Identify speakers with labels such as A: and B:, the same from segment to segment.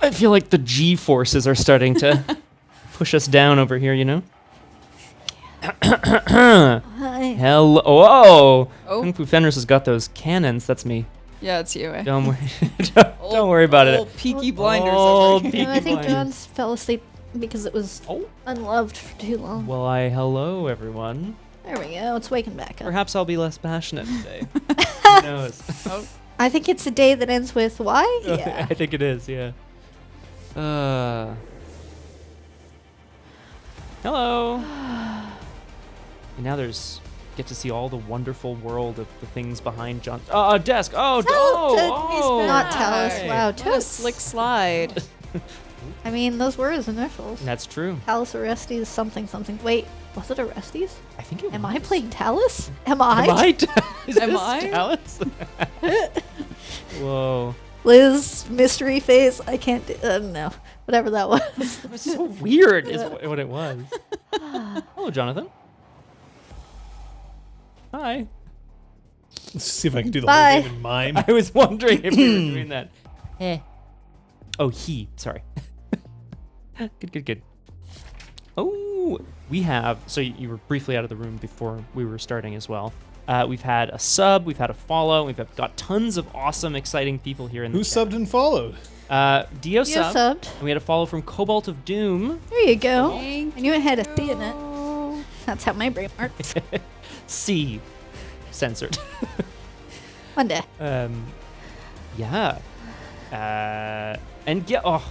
A: I feel like the G forces are starting to push us down over here, you know?
B: Hi.
A: Hello. Whoa! Kung Fu Fenris has got those cannons. That's me.
C: Yeah, it's you.
A: Don't worry. Don't worry about it.
C: Old Peaky Blinders
A: Old
C: over here.
A: Peaky
B: I think
A: Blinders.
B: John fell asleep because it was unloved for too long.
A: Well, hello, everyone.
B: There we go. It's waking back up.
A: Perhaps I'll be less passionate today. Who knows?
B: I think it's a day that ends with why? Yeah.
A: I think it is, yeah. Hello. And now get to see all the wonderful world of the things behind John. Desk.
B: Not Talus.
A: Hi.
B: Wow,
C: What a
B: Talus.
C: slick slide.
B: I mean, those were his initials.
A: That's true.
B: Talus Orestes something something. Wait, was it Orestes?
A: I think it was.
B: Am I playing Talus? Am I?
A: Am
C: I?
A: Talus? Whoa.
B: Liz, mystery face. I can't do, no. Whatever that was.
A: It was so weird is what it was. Hello, Jonathan. Hi.
D: Let's see if I can do the
B: Bye.
D: whole game in mime.
A: I was wondering if we were doing that. Oh, sorry. Good. Oh, we have, so you were briefly out of the room before we were starting as well. We've had a sub, we've had a follow, we've got tons of awesome, exciting people here in the
D: Who
A: chat.
D: subbed and followed?
A: Dio subbed,
B: subbed.
A: and we had a follow from Cobalt of Doom.
B: There you go.
C: Thank
B: I knew it had a C in it. That's how my brain works.
A: C, censored.
B: One day.
A: Yeah. And yeah,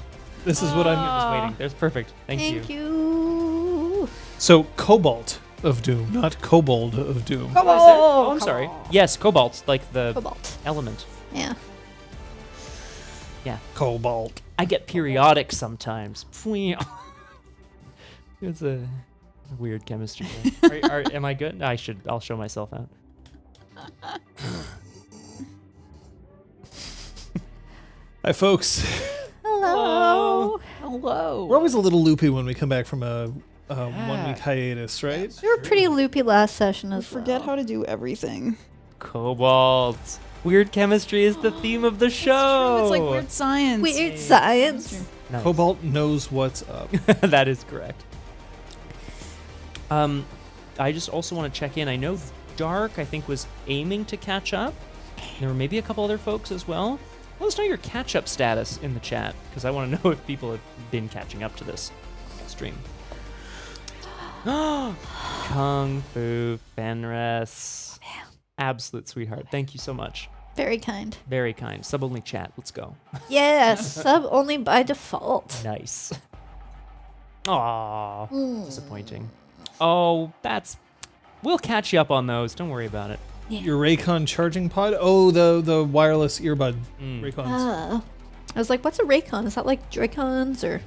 D: This is what I'm.
A: just waiting. There's perfect. Thank you.
B: Thank you.
D: So Cobalt of Doom, not Kobold of Doom.
A: Oh, I'm sorry. Yes, Cobalt, like the
B: Cobalt.
A: element.
B: Yeah.
A: Yeah.
D: Cobalt.
A: I get periodic sometimes. It's a weird chemistry. Am I good? I'll show myself out.
D: Hi, folks.
B: Hello.
C: Hello.
D: We're always a little loopy when we come back from a 1 week hiatus, right?
B: We were pretty loopy last session as
C: Forget
B: well.
C: how to do everything.
A: Cobalt. Weird chemistry is the theme of the show.
C: It's like weird science.
B: Weird science.
A: Nice.
D: Cobalt knows what's up.
A: That is correct. I just also want to check in. I know Dark, I think, was aiming to catch up. There were maybe a couple other folks as well. Let us know your catch-up status in the chat, because I want to know if people have been catching up to this stream. Kung Fu Fenris. Absolute sweetheart. Thank you so much.
B: Very kind.
A: Very kind. Sub-only chat. Let's go.
B: Yes, sub only by default.
A: Nice. Aww. Disappointing. Oh, we'll catch you up on those. Don't worry about it.
B: Yeah.
D: Your Raycon charging pod? Oh, the wireless earbud Raycons.
B: I was like, what's a Raycon? Is that like Joy-Cons or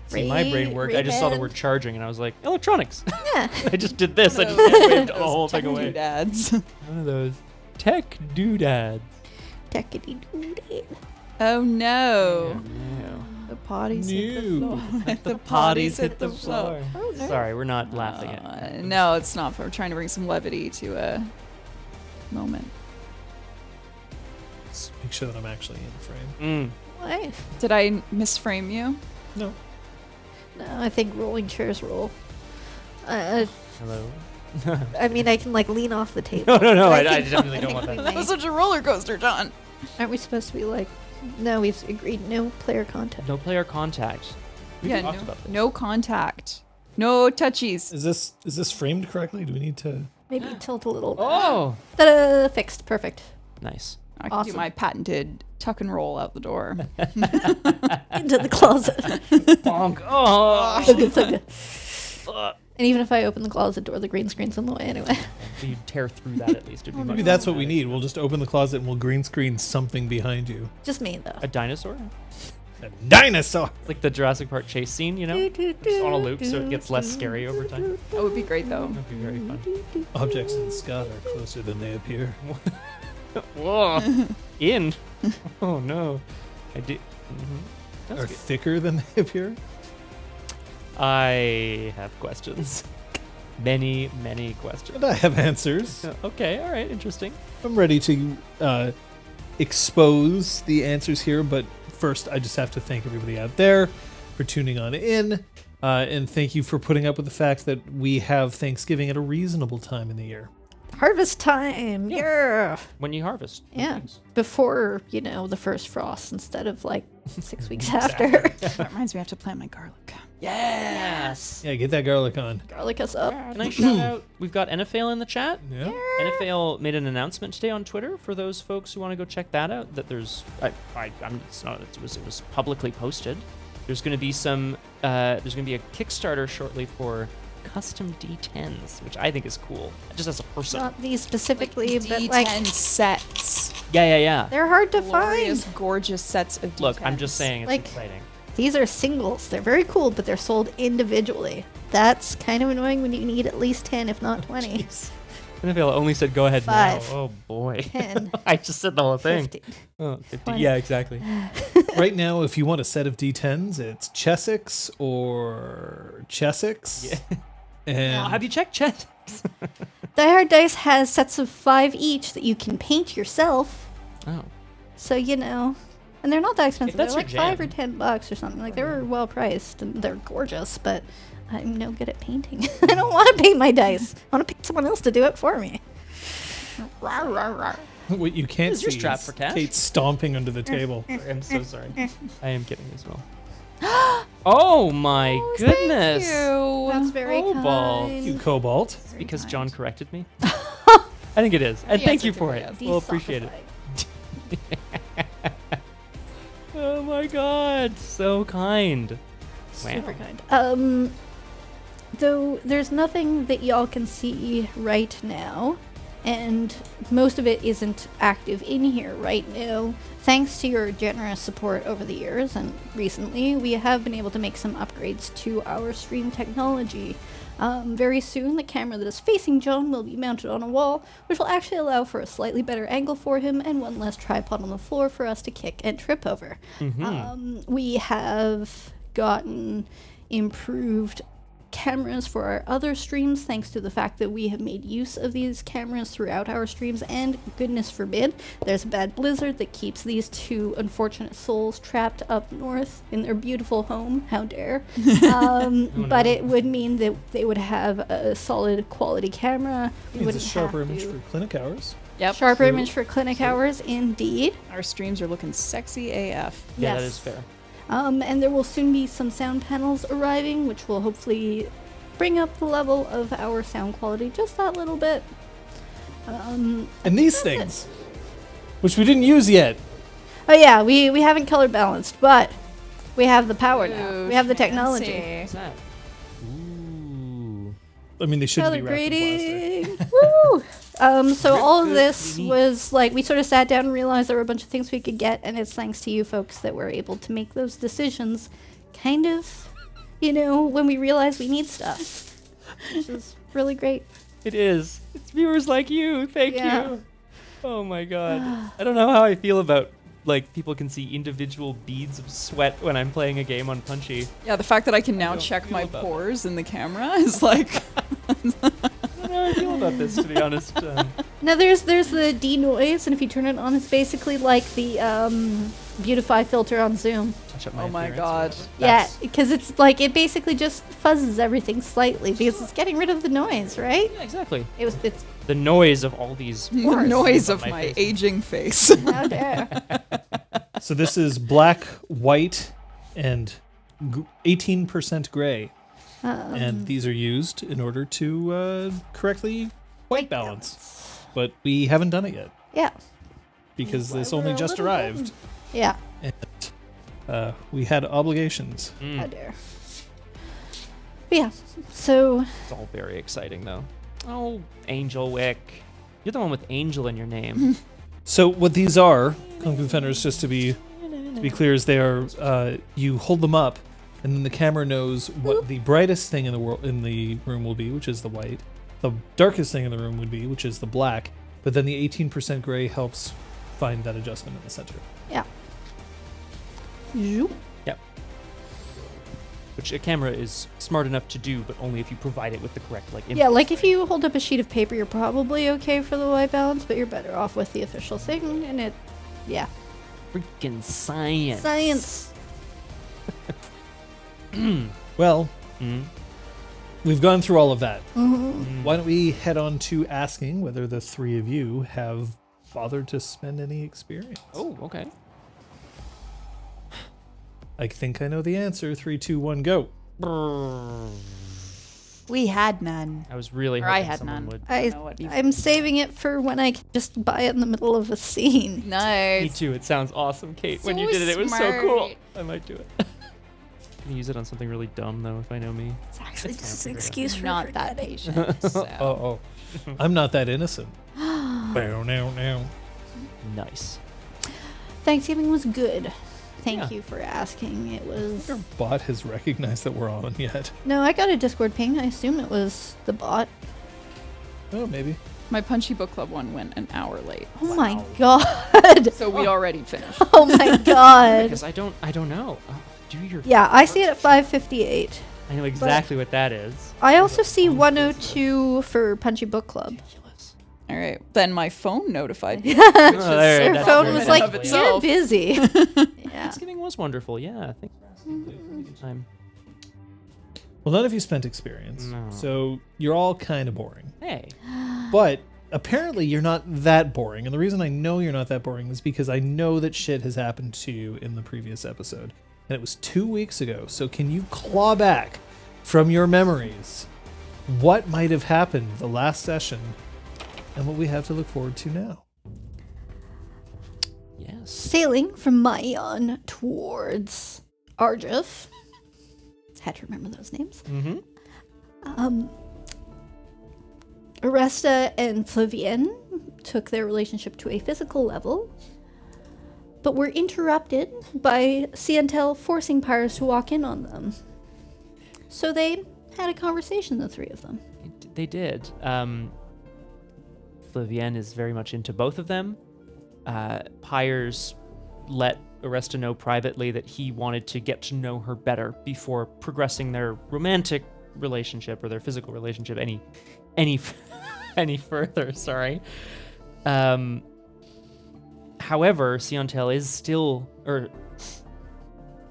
A: See, my brain worked. I just saw the
B: Ray-Ban?
A: word charging, and I was like, electronics.
B: Yeah.
A: I just did this. I just waved the whole thing
C: Tech
A: away.
C: doodads.
A: One of those tech doodads.
B: Techity-doo-doo.
C: Oh no.
A: No.
C: The potties hit the
D: No.
C: floor.
A: The potties hit the floor.
B: Oh, no.
A: Sorry, we're not laughing at it.
C: No, it's not. We're trying to bring some levity to a moment.
D: Let's make sure that I'm actually in frame.
B: Why?
C: Did I misframe you?
D: No.
B: No, I think rolling chairs roll.
A: Hello.
B: I mean, I can like lean off the table.
A: No, I
B: think-
A: definitely don't
B: think
A: want
B: we
A: that.
C: That
B: may.
C: was such a roller coaster, John.
B: Aren't we supposed to be like? No, we've agreed no player contact.
A: No player contact. We
C: Yeah,
A: talked about this.
C: no contact. No touchies.
D: Is this framed correctly? Do we need to?
B: Maybe tilt a little.
A: Oh,
B: Ta-da! Fixed. Perfect.
A: nice.
C: I can do
B: Awesome.
C: my patented tuck and roll out the door.
B: Into the closet.
A: Bonk. Oh.
B: Thugga, thugga. And even if I open the closet door, the green screen's in the way anyway.
A: You tear through that at least. It'd be
D: Maybe
A: much
D: that's
A: more
D: what we
A: dramatic.
D: need. We'll just open the closet and we'll green screen something behind you.
B: Just me though.
A: A dinosaur?
D: A dinosaur.
A: It's like the Jurassic Park chase scene, you know? Just on a loop so it gets less scary over time.
C: That would be great, though.
A: That'd be very fun.
D: Objects in Scott are closer than they appear.
A: Whoa. In. Oh no. I did. That's
D: Are
A: good.
D: thicker than they appear.
A: I have questions. Many, many questions.
D: And I have answers.
A: Okay, all right, interesting.
D: I'm ready to expose the answers here, but first, I just have to thank everybody out there for tuning on in. And thank you for putting up with the fact that we have Thanksgiving at a reasonable time in the year.
B: Harvest time. Yeah.
A: When you harvest.
B: Yeah. Before, the first frost instead of like 6 weeks after.
C: That reminds me, I have to plant my garlic.
A: Yes.
D: Yeah, get that garlic on.
B: Garlic us up.
A: Can I shout out? We've got Anathema in the chat.
D: Yeah.
A: Anathema made an announcement today on Twitter for those folks who want to go check that out. That there's, it was publicly posted. There's going to be there's going to be a Kickstarter shortly for custom D10s, which I think is cool. Just as a person.
B: Not these specifically, but
C: D10
B: like
C: sets.
A: Yeah.
B: they're hard to
C: Glorious,
B: find.
C: gorgeous sets of D10s.
A: Look, I'm just saying it's
B: Like-
A: exciting.
B: These are singles. They're very cool, but they're sold individually. That's kind of annoying when you need at least 10, if not 20.
A: Anathema only said go ahead
B: 5,
A: now. Oh boy.
B: 10,
A: I just said the whole thing.
B: 50.
A: Oh, 50.
B: 20.
A: Yeah, exactly.
D: Right now, if you want a set of D10s, it's Chessex or Chessex.
A: Yeah.
D: And
A: Have you checked Chet?
B: Die Hard Dice has sets of 5 each that you can paint yourself.
A: Oh.
B: So, and they're not that expensive. They're
A: that's
B: like
A: your
B: $5 or
A: jam.
B: $10 or something. Like, they're well priced and they're gorgeous, but I'm no good at painting. I don't want to paint my dice. I want to pay someone else to do it for me.
D: what you can't
A: Is your
D: see
A: strap
D: is
A: for cash?
D: Kate stomping under the table.
A: I'm so sorry. I am kidding as well. Oh my goodness.
B: That's very
A: Cobalt.
B: kind.
D: You Cobalt.
A: Because John corrected me. I think it is. And
C: Yes,
A: thank you
C: it's
A: for
C: okay,
A: it.
C: yes.
A: We'll appreciate it.
B: Desoffified.
A: Oh my god. So kind.
B: Super
A: Wow.
B: kind. Though there's nothing that y'all can see right now, and most of it isn't active in here right now. Thanks to your generous support over the years and recently, we have been able to make some upgrades to our stream technology. Very soon, the camera that is facing John will be mounted on a wall, which will actually allow for a slightly better angle for him and one less tripod on the floor for us to kick and trip over. We have gotten improved cameras for our other streams thanks to the fact that we have made use of these cameras throughout our streams, and goodness forbid there's a bad blizzard that keeps these two unfortunate souls trapped up north in their beautiful home. How dare. But it would mean that they would have a solid quality camera. We
D: It's a
B: wouldn't
D: sharper
B: have
D: image
B: to-
D: for clinic hours.
C: Yep.
B: Sharper image for clinic hours, indeed.
C: Our streams are looking sexy AF.
A: Yeah,
B: Yes.
A: that is fair.
B: And there will soon be some sound panels arriving, which will hopefully bring up the level of our sound quality just that little bit.
D: And these things, which we didn't use yet.
B: Oh yeah, we haven't color balanced, but we have the power now.
C: Ooh,
B: We have the technology.
C: fancy.
A: What's that? Ooh.
D: I mean, they shouldn't
B: Color
D: be wrapped in plastic.
B: grading. Woo! So all of
A: good,
B: this
A: unique.
B: was like, we sort of sat down and realized there were a bunch of things we could get, and it's thanks to you folks that we're able to make those decisions kind of, when we realize we need stuff. Which is really great.
A: It is. It's viewers like you. Thank
B: Yeah.
A: you. Oh my god. I don't know how I feel about people can see individual beads of sweat when I'm playing a game on Punchy.
C: Yeah, the fact that I can now
A: don't
C: check
A: feel
C: my
A: about
C: pores in the camera is like...
A: I don't know how I feel about this, to be honest.
B: Now there's the denoise, and if you turn it on, it's basically like the beautify filter on Zoom.
A: Touch up
C: Oh my
A: appearance or
C: God.
A: whatever.
B: Yeah,
A: That's-
B: because it's like it basically just fuzzes everything slightly because it's getting rid of the noise, right?
A: Yeah, exactly.
B: It's
A: The noise of all these.
C: the
A: pores
C: noise
A: on
C: of my
A: face.
C: aging face.
B: how dare.
D: So this is black, white, and 18% gray. And these are used in order to correctly white balance. But we haven't done it yet
B: Yeah,
D: because
B: Why
D: this
B: we're
D: only
B: a
D: just
B: little
D: arrived.
B: yeah,
D: And we had obligations.
B: how dare. But yeah, so
A: It's all very exciting, though. Oh, Angel Wick. You're the one with Angel in your name.
D: So what these are, Kung Fu Fenders, just to be clear, is they are you hold them up, and then the camera knows what the brightest thing in the room will be, which is the white. The darkest thing in the room would be, which is the black. But then the 18% gray helps find that adjustment in the center.
B: yeah. Zoop.
A: Which a camera is smart enough to do, but only if you provide it with the correct
B: Yeah,
A: inputs,
B: like if
A: right?
B: you hold up a sheet of paper, you're probably okay for the white balance, but you're better off with the official thing, and it, yeah.
A: Freaking science.
B: Science.
D: Well,
A: Mm.
D: we've gone through all of that.
B: Mhm.
D: Why don't we head on to asking whether the three of you have bothered to spend any experience?
A: Oh, okay.
D: I think I know the answer. 3, 2, 1, go.
C: We had none.
A: I was really
C: Or I
A: hoping
C: had
A: someone
C: none.
A: would.
C: I don't know what you-
B: I'm saving it for when I can just buy it in the middle of a scene.
C: Nice.
A: Me too. It sounds awesome, Kate. When you
C: So
A: did it, it was so cool.
C: smart.
A: I might do it. Can use it on something really dumb though, if I know me.
B: It's actually
A: It's
B: just
A: fine,
B: an
A: figure it out.
B: excuse for
C: Not that
B: forgetting.
C: patient. So.
D: Oh. I'm not that innocent. Now.
A: Nice.
B: Thanksgiving was good. Thank
A: Yeah.
B: you for asking. It was.
D: Our bot has recognized that we're on yet.
B: No, I got a Discord ping. I assume it was the bot.
D: Oh, maybe.
C: My Punchy Book Club one went an hour late.
B: Oh my god.
C: So we already finished.
B: Oh my god.
A: Because I don't know. Do your.
B: Yeah, I see it at 5:58.
A: I know exactly what that is.
B: I also see 102 for Punchy Book Club.
A: Ridiculous.
C: All right. Then my phone notified me.
A: Oh, there,
B: Her
A: that's
B: phone
A: very
B: was
C: in
B: like,
C: of
A: lovely.
B: "You're
C: itself.
B: busy." Yeah.
A: Thanksgiving was wonderful. Yeah, I think. Good time.
D: Well, none of you spent experience,
A: No.
D: so you're all kind of boring.
A: Hey.
D: But apparently you're not that boring, and the reason I know you're not that boring is because I know that shit has happened to you in the previous episode, and it was 2 weeks ago. So can you claw back from your memories what might have happened the last session and what we have to look forward to now?
A: Yes.
B: Sailing from Mayan towards Arjuf. Had to remember those names.
A: Mm-hmm.
B: Oresta and Flavienne took their relationship to a physical level, but were interrupted by Ciantel forcing Pyres to walk in on them. So they had a conversation, the three of them.
A: They did. Flavienne is very much into both of them. Pyres let Oresta know privately that he wanted to get to know her better before progressing their romantic relationship or their physical relationship any further. Sorry. However, Ciantel is still, or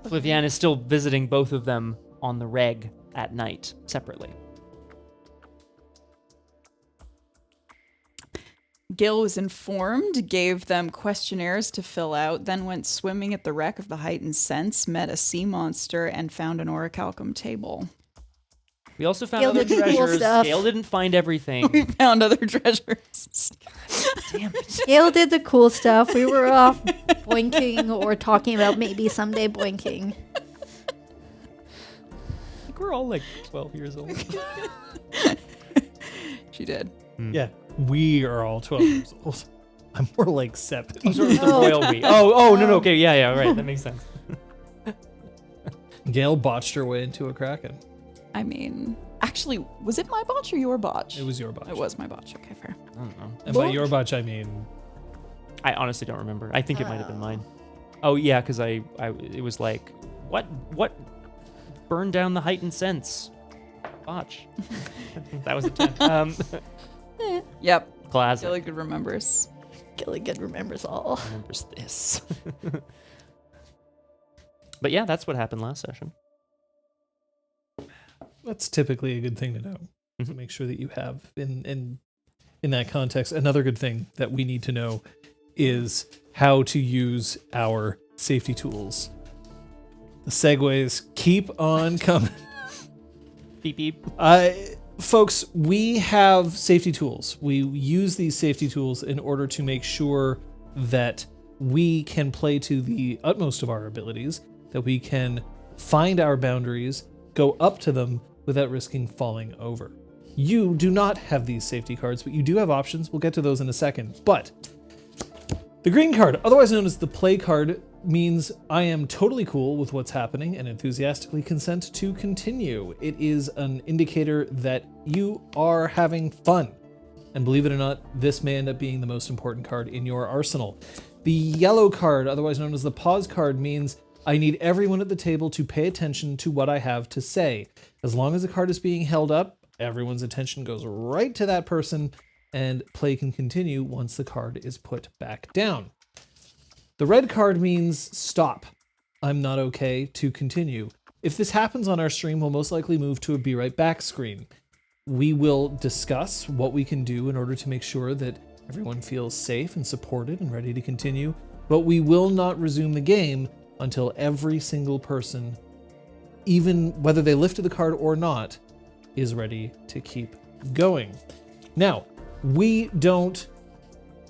A: Flavienne is still visiting both of them on the reg at night separately.
C: Gale was informed, gave them questionnaires to fill out, then went swimming at the wreck of the Heightened Sense, met a sea monster, and found an orichalcum table.
A: We also found
B: Gale
A: other
B: did cool
A: treasures.
B: stuff.
A: Gale didn't find everything.
C: We found other treasures.
A: Damn it.
B: Gail did the cool stuff. We were off boinking or talking about maybe someday boinking.
A: We're all like 12 years old.
C: She did.
D: Yeah, we are all 12 years old. I'm more like 7.
A: I'm sort of the royal we. Oh, no, okay, yeah, right, that makes sense.
D: Gail botched her way into a kraken.
C: I mean, actually, was it my botch or your botch?
D: It was your botch.
C: It was my botch. Okay, fair.
A: I don't know.
D: And by your botch, I mean
A: I honestly don't remember. I think it might have been mine. Oh yeah, because it was like, what burned down the Heightened Sense? Botch. That was a 10.
C: Yep.
A: Classic.
C: Gilligan remembers.
B: Gilligan remembers all.
A: Remembers this. But yeah, that's what happened last session.
D: that's typically a good thing to know. To
A: Mhm.
D: make sure that you have in that context. Another good thing that we need to know is how to use our safety tools. The segues keep on coming.
A: Beep beep.
D: Folks, we have safety tools. We use these safety tools in order to make sure that we can play to the utmost of our abilities, that we can find our boundaries, go up to them without risking falling over. You do not have these safety cards, but you do have options. We'll get to those in a second. But the green card, otherwise known as the play card, means I am totally cool with what's happening and enthusiastically consent to continue. It is an indicator that you are having fun. And believe it or not, this may end up being the most important card in your arsenal. The yellow card, otherwise known as the pause card, means I need everyone at the table to pay attention to what I have to say. As long as the card is being held up, everyone's attention goes right to that person, and play can continue once the card is put back down. The red card means stop. I'm not okay to continue. If this happens on our stream, we'll most likely move to a be right back screen. We will discuss what we can do in order to make sure that everyone feels safe and supported and ready to continue, but we will not resume the game until every single person, even whether they lifted the card or not, is ready to keep going. Now, we don't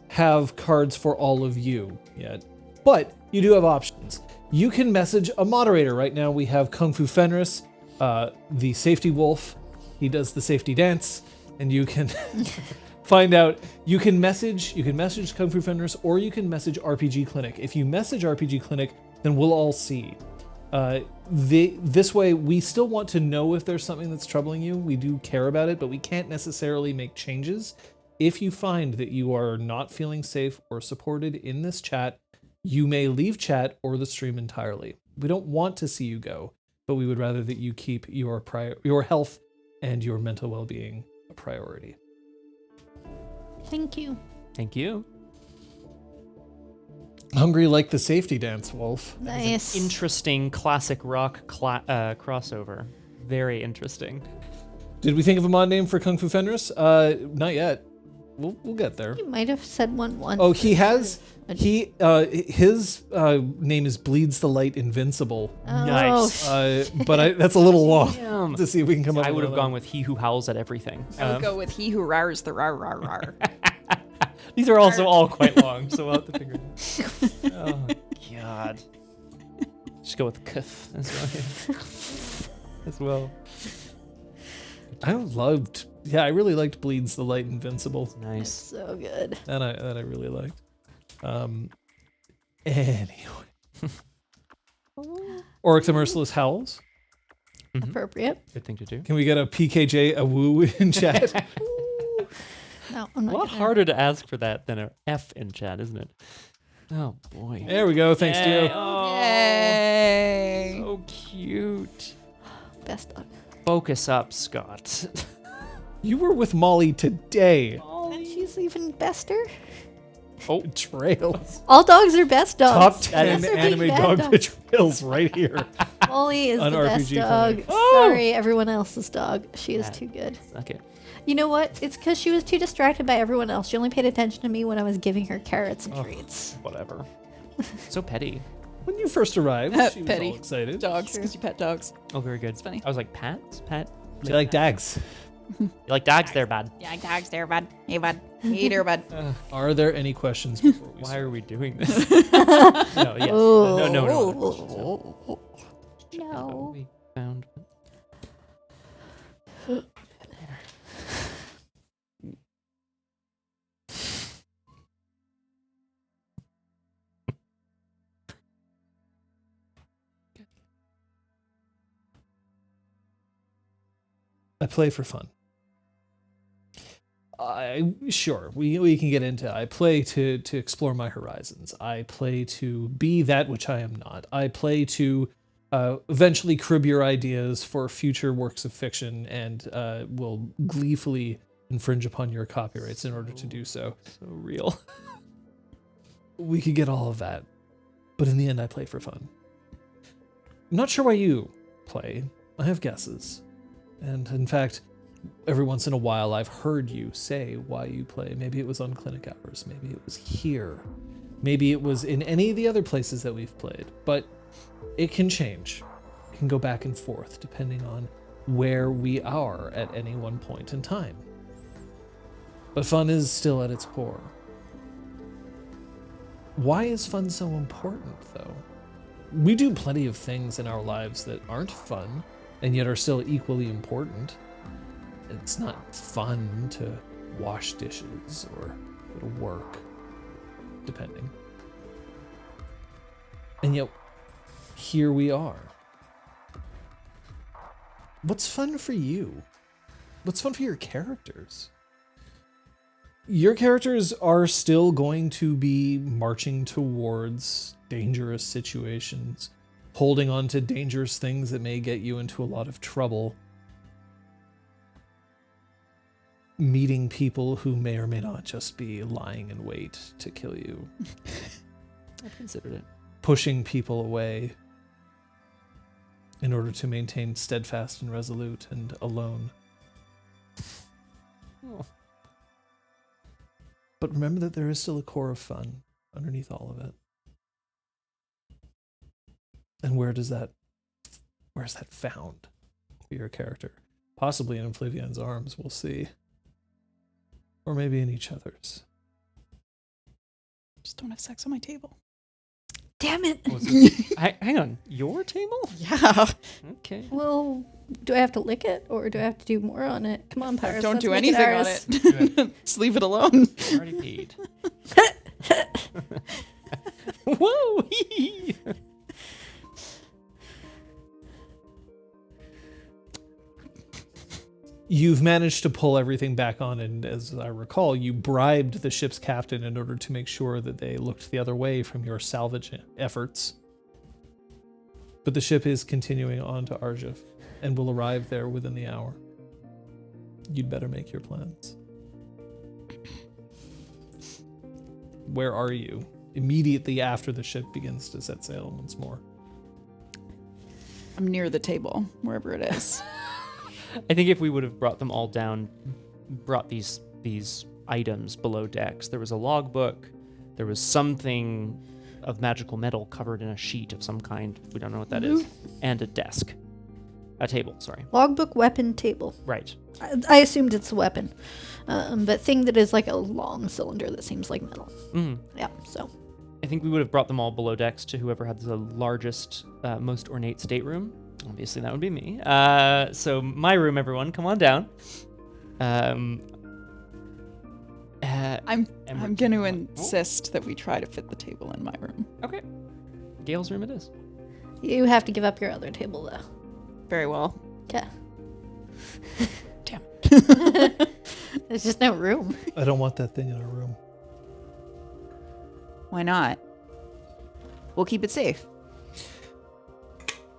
D: have cards for all of you yet, but you do have options. You can message a moderator. Right now we have Kung Fu Fenris, the safety wolf. He does the safety dance, and you can find out. You can message Kung Fu Fenris, or you can message RPGClinic. If you message RPGClinic, then we'll all see. This way, we still want to know if there's something that's troubling you. We do care about it, but we can't necessarily make changes. If you find that you are not feeling safe or supported in this chat, you may leave chat or the stream entirely. We don't want to see you go, but we would rather that you keep your health and your mental well-being a priority.
B: Thank you.
A: Thank you.
D: Hungry like the safety dance, Wolf.
B: Nice.
A: Interesting classic rock crossover. Very interesting.
D: Did we think of a mod name for Kung Fu Fenris? Not yet. We'll get there.
B: You might have said one once.
D: Oh, he has. His name is Bleeds the Light Invincible.
B: Oh,
A: Nice.
D: But that's a little long
A: Damn.
D: to see if we can come up.
A: I
D: with
A: would have
D: another
A: gone with He Who Howls at Everything.
C: I would go with he who rars the rar rar rar.
A: These are also all quite long, so we'll have to figure it out. Oh, God. Just go with Kf as well.
D: I really liked Bleeds the Light Invincible.
B: That's
A: Nice.
B: so good.
D: That I really liked. Anyway. Oryx the Merciless Howls.
B: Appropriate.
A: Good thing to do.
D: Can we get a PKJ a woo in chat?
B: No, I'm
A: A
B: not
A: lot
B: gonna.
A: harder to ask for that than an F in chat, isn't it? Oh, boy.
D: There we go. Thanks,
A: Yay.
D: Gio.
A: Oh,
C: Yay!
A: so cute.
B: Best dog.
A: Focus up, Scott.
D: You were with Molly today.
B: And she's even bester.
A: Oh,
D: Trails.
B: All dogs are best
D: Top
B: dogs.
D: 10
B: Unless they're being
D: anime
B: bad
D: dog
B: dogs.
D: betrayals right here.
B: Molly is
D: On
B: the best
D: RPG
B: dog.
D: Clinic.
B: Sorry, everyone else's dog. She is
A: Yeah.
B: too good.
A: okay.
B: You know what? It's because she was too distracted by everyone else. She only paid attention to me when I was giving her carrots and treats.
A: Whatever. So petty.
D: When you first arrived, she was
C: Petty.
D: all excited.
C: Dogs,
B: Sure.
C: because you pet dogs.
A: Oh, very good.
C: It's funny.
A: I was like, Pat? Pat?
D: She like dags.
A: You like dogs? They're bad.
C: Yeah, dogs there, bud. Hey, bud. Hey there, bud.
D: Are there any questions before we
A: Why
D: start?
A: are we doing this? No, yes. No.
B: No.
A: We found.
D: I play for fun. Sure, we can get into. I play to explore my horizons. I play to be that which I am not. I play to eventually crib your ideas for future works of fiction, and will gleefully infringe upon your copyrights in order to do so.
A: So real.
D: We could get all of that, but in the end, I play for fun. I'm not sure why you play. I have guesses, and in fact, every once in a while, I've heard you say why you play. Maybe it was on clinic hours. Maybe it was here. Maybe it was in any of the other places that we've played. But it can change. It can go back and forth depending on where we are at any one point in time. But fun is still at its core. Why is fun so important, though? We do plenty of things in our lives that aren't fun, and yet are still equally important. It's not fun to wash dishes or go to work, depending. And yet, here we are. What's fun for you? What's fun for your characters? Your characters are still going to be marching towards dangerous situations, holding on to dangerous things that may get you into a lot of trouble, meeting people who may or may not just be lying in wait to kill you.
A: I've considered it.
D: pushing people away in order to maintain steadfast and resolute and alone.
A: Oh.
D: But remember that there is still a core of fun underneath all of it. And where's that found for your character? Possibly in Flavian's arms, we'll see. Or maybe in each other's.
C: Just don't have sex on my table.
B: Damn it.
A: Hang on. Your table?
C: Yeah.
A: Okay.
B: Well, do I have to lick it or do I have to do more on it? Come on, Pyres.
C: Don't
B: let's
C: do
B: make
C: anything on
B: ours.
C: it. Just leave it alone.
A: I already paid. Whoa!
D: You've managed to pull everything back on, and as I recall, you bribed the ship's captain in order to make sure that they looked the other way from your salvage efforts. But the ship is continuing on to Arjuf and will arrive there within the hour. You'd better make your plans. Where are you? Immediately after the ship begins to set sail once more.
C: I'm near the table, wherever it is.
A: I think if we would have brought them all down, brought these items below decks, there was a logbook, there was something of magical metal covered in a sheet of some kind. We don't know what that is. And a desk. A table, sorry.
B: Logbook, weapon, table.
A: Right.
B: I assumed it's a weapon. But thing that is like a long cylinder that seems like metal.
A: Mm.
B: Yeah, so.
A: I think we would have brought them all below decks to whoever had the largest, most ornate stateroom. Obviously, that would be me. So my room, everyone, come on down.
C: I'm going to insist that we try to fit the table in my room.
A: Okay. Gale's room it is.
B: You have to give up your other table, though.
C: Very well.
B: Okay.
C: Damn.
B: There's just no room.
D: I don't want that thing in our room.
C: Why not? We'll keep it safe.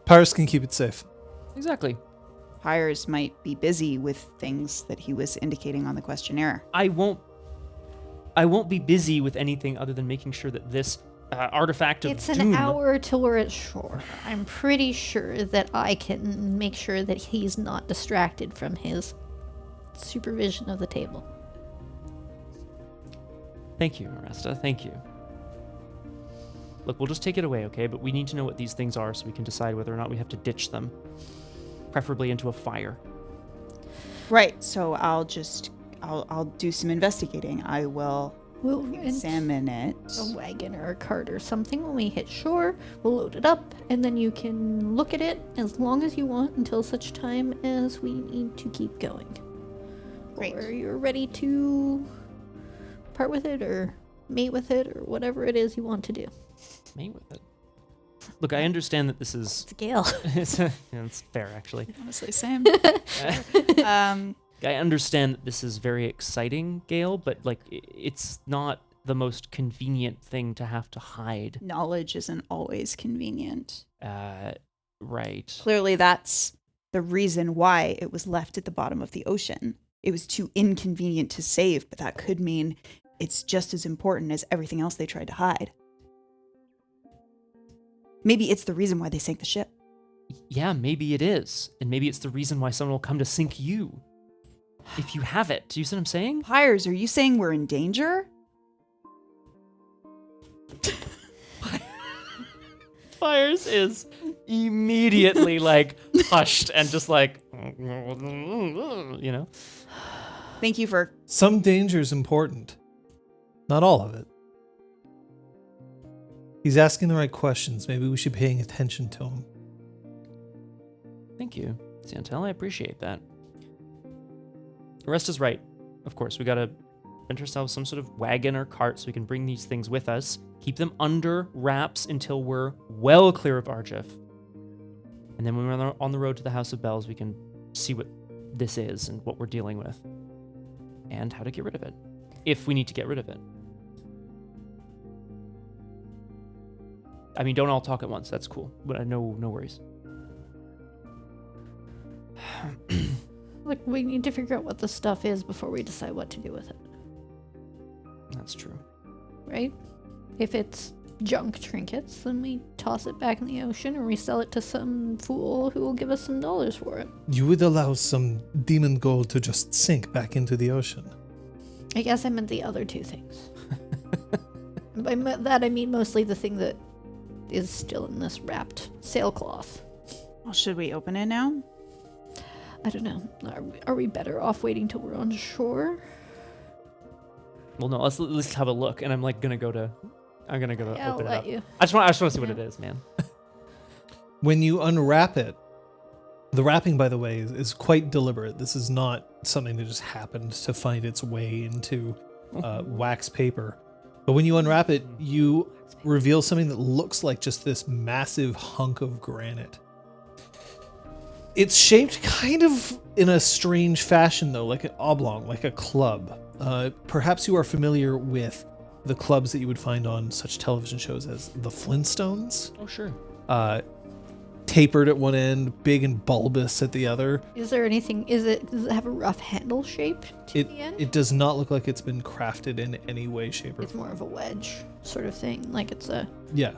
D: Pyres can keep it safe.
A: Exactly.
C: Pyres might be busy with things that he was indicating on the questionnaire.
A: I won't be busy with anything other than making sure that this artifact of
B: It's
A: doom...
B: an hour till we're at shore. I'm pretty sure that I can make sure that he's not distracted from his supervision of the table.
A: Thank you, Oresta. Thank you. Look, we'll just take it away, okay? But we need to know what these things are so we can decide whether or not we have to ditch them. Preferably into a fire.
C: Right, so I'll do some investigating. I will
B: We'll
C: examine it.
B: a wagon or a cart or something when we hit shore. We'll load it up, and then you can look at it as long as you want until such time as we need to keep going.
C: Great.
B: Or you're ready to part with it or mate with it or whatever it is you want to do.
A: Mate with it. Look, I understand that this is...
B: It's Gale.
A: it's fair, actually.
C: Honestly, Sam.
A: I understand that this is very exciting, Gale, but like it's not the most convenient thing to have to hide.
C: Knowledge isn't always convenient.
A: Right.
C: Clearly, that's the reason why it was left at the bottom of the ocean. It was too inconvenient to save, but that could mean it's just as important as everything else they tried to hide. Maybe it's the reason why they sank the ship.
A: Yeah, maybe it is. And maybe it's the reason why someone will come to sink you. If you have it. Do you see what I'm saying?
C: Pyres, are you saying we're in danger?
A: Pyres is immediately like hushed and just like, you know?
C: Thank you for...
D: Some danger is important. Not all of it. He's asking the right questions. Maybe we should be paying attention to him.
A: Thank you, Santel. I appreciate that. Oresta's right. Of course, we gotta rent ourselves some sort of wagon or cart so we can bring these things with us, keep them under wraps until we're well clear of Arjuf. And then when we're on the road to the House of Bells, we can see what this is and what we're dealing with. And how to get rid of it. If we need to get rid of it. I mean, don't all talk at once. That's cool. But no worries.
B: Look, we need to figure out what the stuff is before we decide what to do with it.
A: That's true.
B: Right? If it's junk trinkets, then we toss it back in the ocean or we sell it to some fool who will give us some dollars for it.
D: You would allow some demon gold to just sink back into the ocean.
B: I guess I meant the other two things. By that I mean mostly the thing that is still in this wrapped sailcloth.
C: Well, should we open it now?
B: I don't know. Are we better off waiting till we're on shore?
A: Well, no, let's have a look. And I'm like gonna go to
B: I'll
A: open it
B: let
A: up.
B: you.
A: I just want to see what it is, man.
D: When you unwrap it, the wrapping, by the way, is quite deliberate. This is not something that just happened to find its way into wax paper. But when you unwrap it, you reveal something that looks like just this massive hunk of granite. It's shaped kind of in a strange fashion, though, like an oblong, like a club. Perhaps you are familiar with the clubs that you would find on such television shows as the Flintstones.
A: Oh, sure.
D: Tapered at one end, big and bulbous at the other.
B: Is there anything? Does it have a rough handle shape to the end?
D: It does not look like it's been crafted in any way, shape, or
B: It's
D: form.
B: more of a wedge sort of thing, like it's a.
D: Yeah,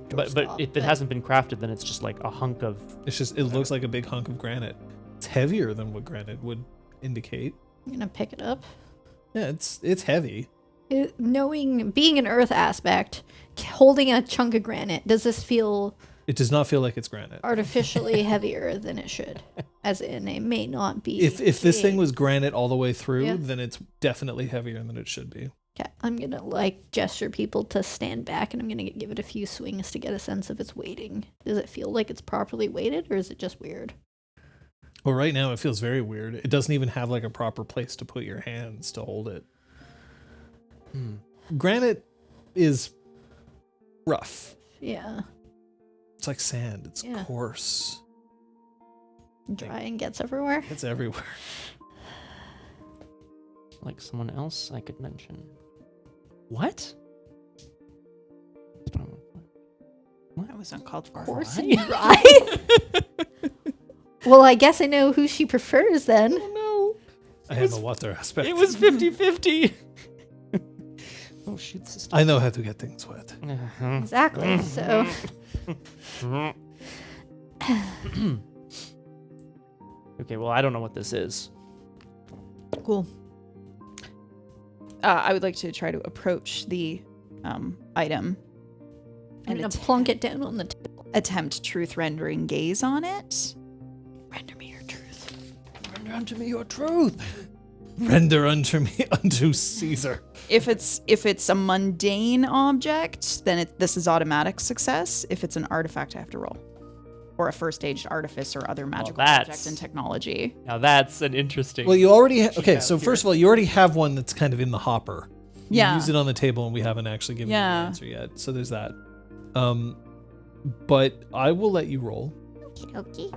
A: But if it hasn't been crafted, then it's just like a hunk of.
D: it looks like a big hunk of granite. It's heavier than what granite would indicate.
B: I'm gonna pick it up.
D: Yeah, it's heavy.
B: Being an earth aspect, holding a chunk of granite, does this feel
D: It does not feel like it's granite.
B: artificially heavier than it should? As in, it may not be.
D: If this thing
B: big.
D: was granite all the way through,
B: Yeah.
D: then it's definitely heavier than it should be.
B: Okay, I'm gonna gesture people to stand back, and I'm gonna give it a few swings to get a sense of its weighting. Does it feel like it's properly weighted, or is it just weird?
D: Well, right now it feels very weird. It doesn't even have like a proper place to put your hands to hold it. Granite is rough.
B: Yeah,
D: It's like sand. It's
B: Yeah.
D: coarse.
B: dry and gets everywhere.
D: It's everywhere.
A: Like someone else I could mention. What?
C: That was uncalled for.
B: Coarse
A: Dry?
B: and dry. Well, I guess I know who she prefers then.
A: No.
D: I have a water aspect.
A: It was 50-50. Oh, shoot, sister.
D: I know how to get things wet.
B: Exactly. So
A: Okay, well, I don't know what this is.
C: Cool. I would like to try to approach the item
B: I'm
C: and
B: gonna plunk it down on the table.
C: attempt truth rendering gaze on it.
B: Render me your truth.
A: Render unto me your truth.
D: Render unto me unto Caesar.
C: If it's a mundane object, then this is automatic success. If it's an artifact, I have to roll. Or a first-aged artifice or other magical
A: that's-
C: object in technology.
A: Now that's an interesting.
D: Well, you already okay.
A: Yeah,
D: So
A: here.
D: first of all, you already have one that's kind of in the hopper. You
C: Yeah.
D: use it on the table, and we haven't actually given you
C: Yeah.
D: the answer yet. So there's that. But I will let you roll.
B: Okay.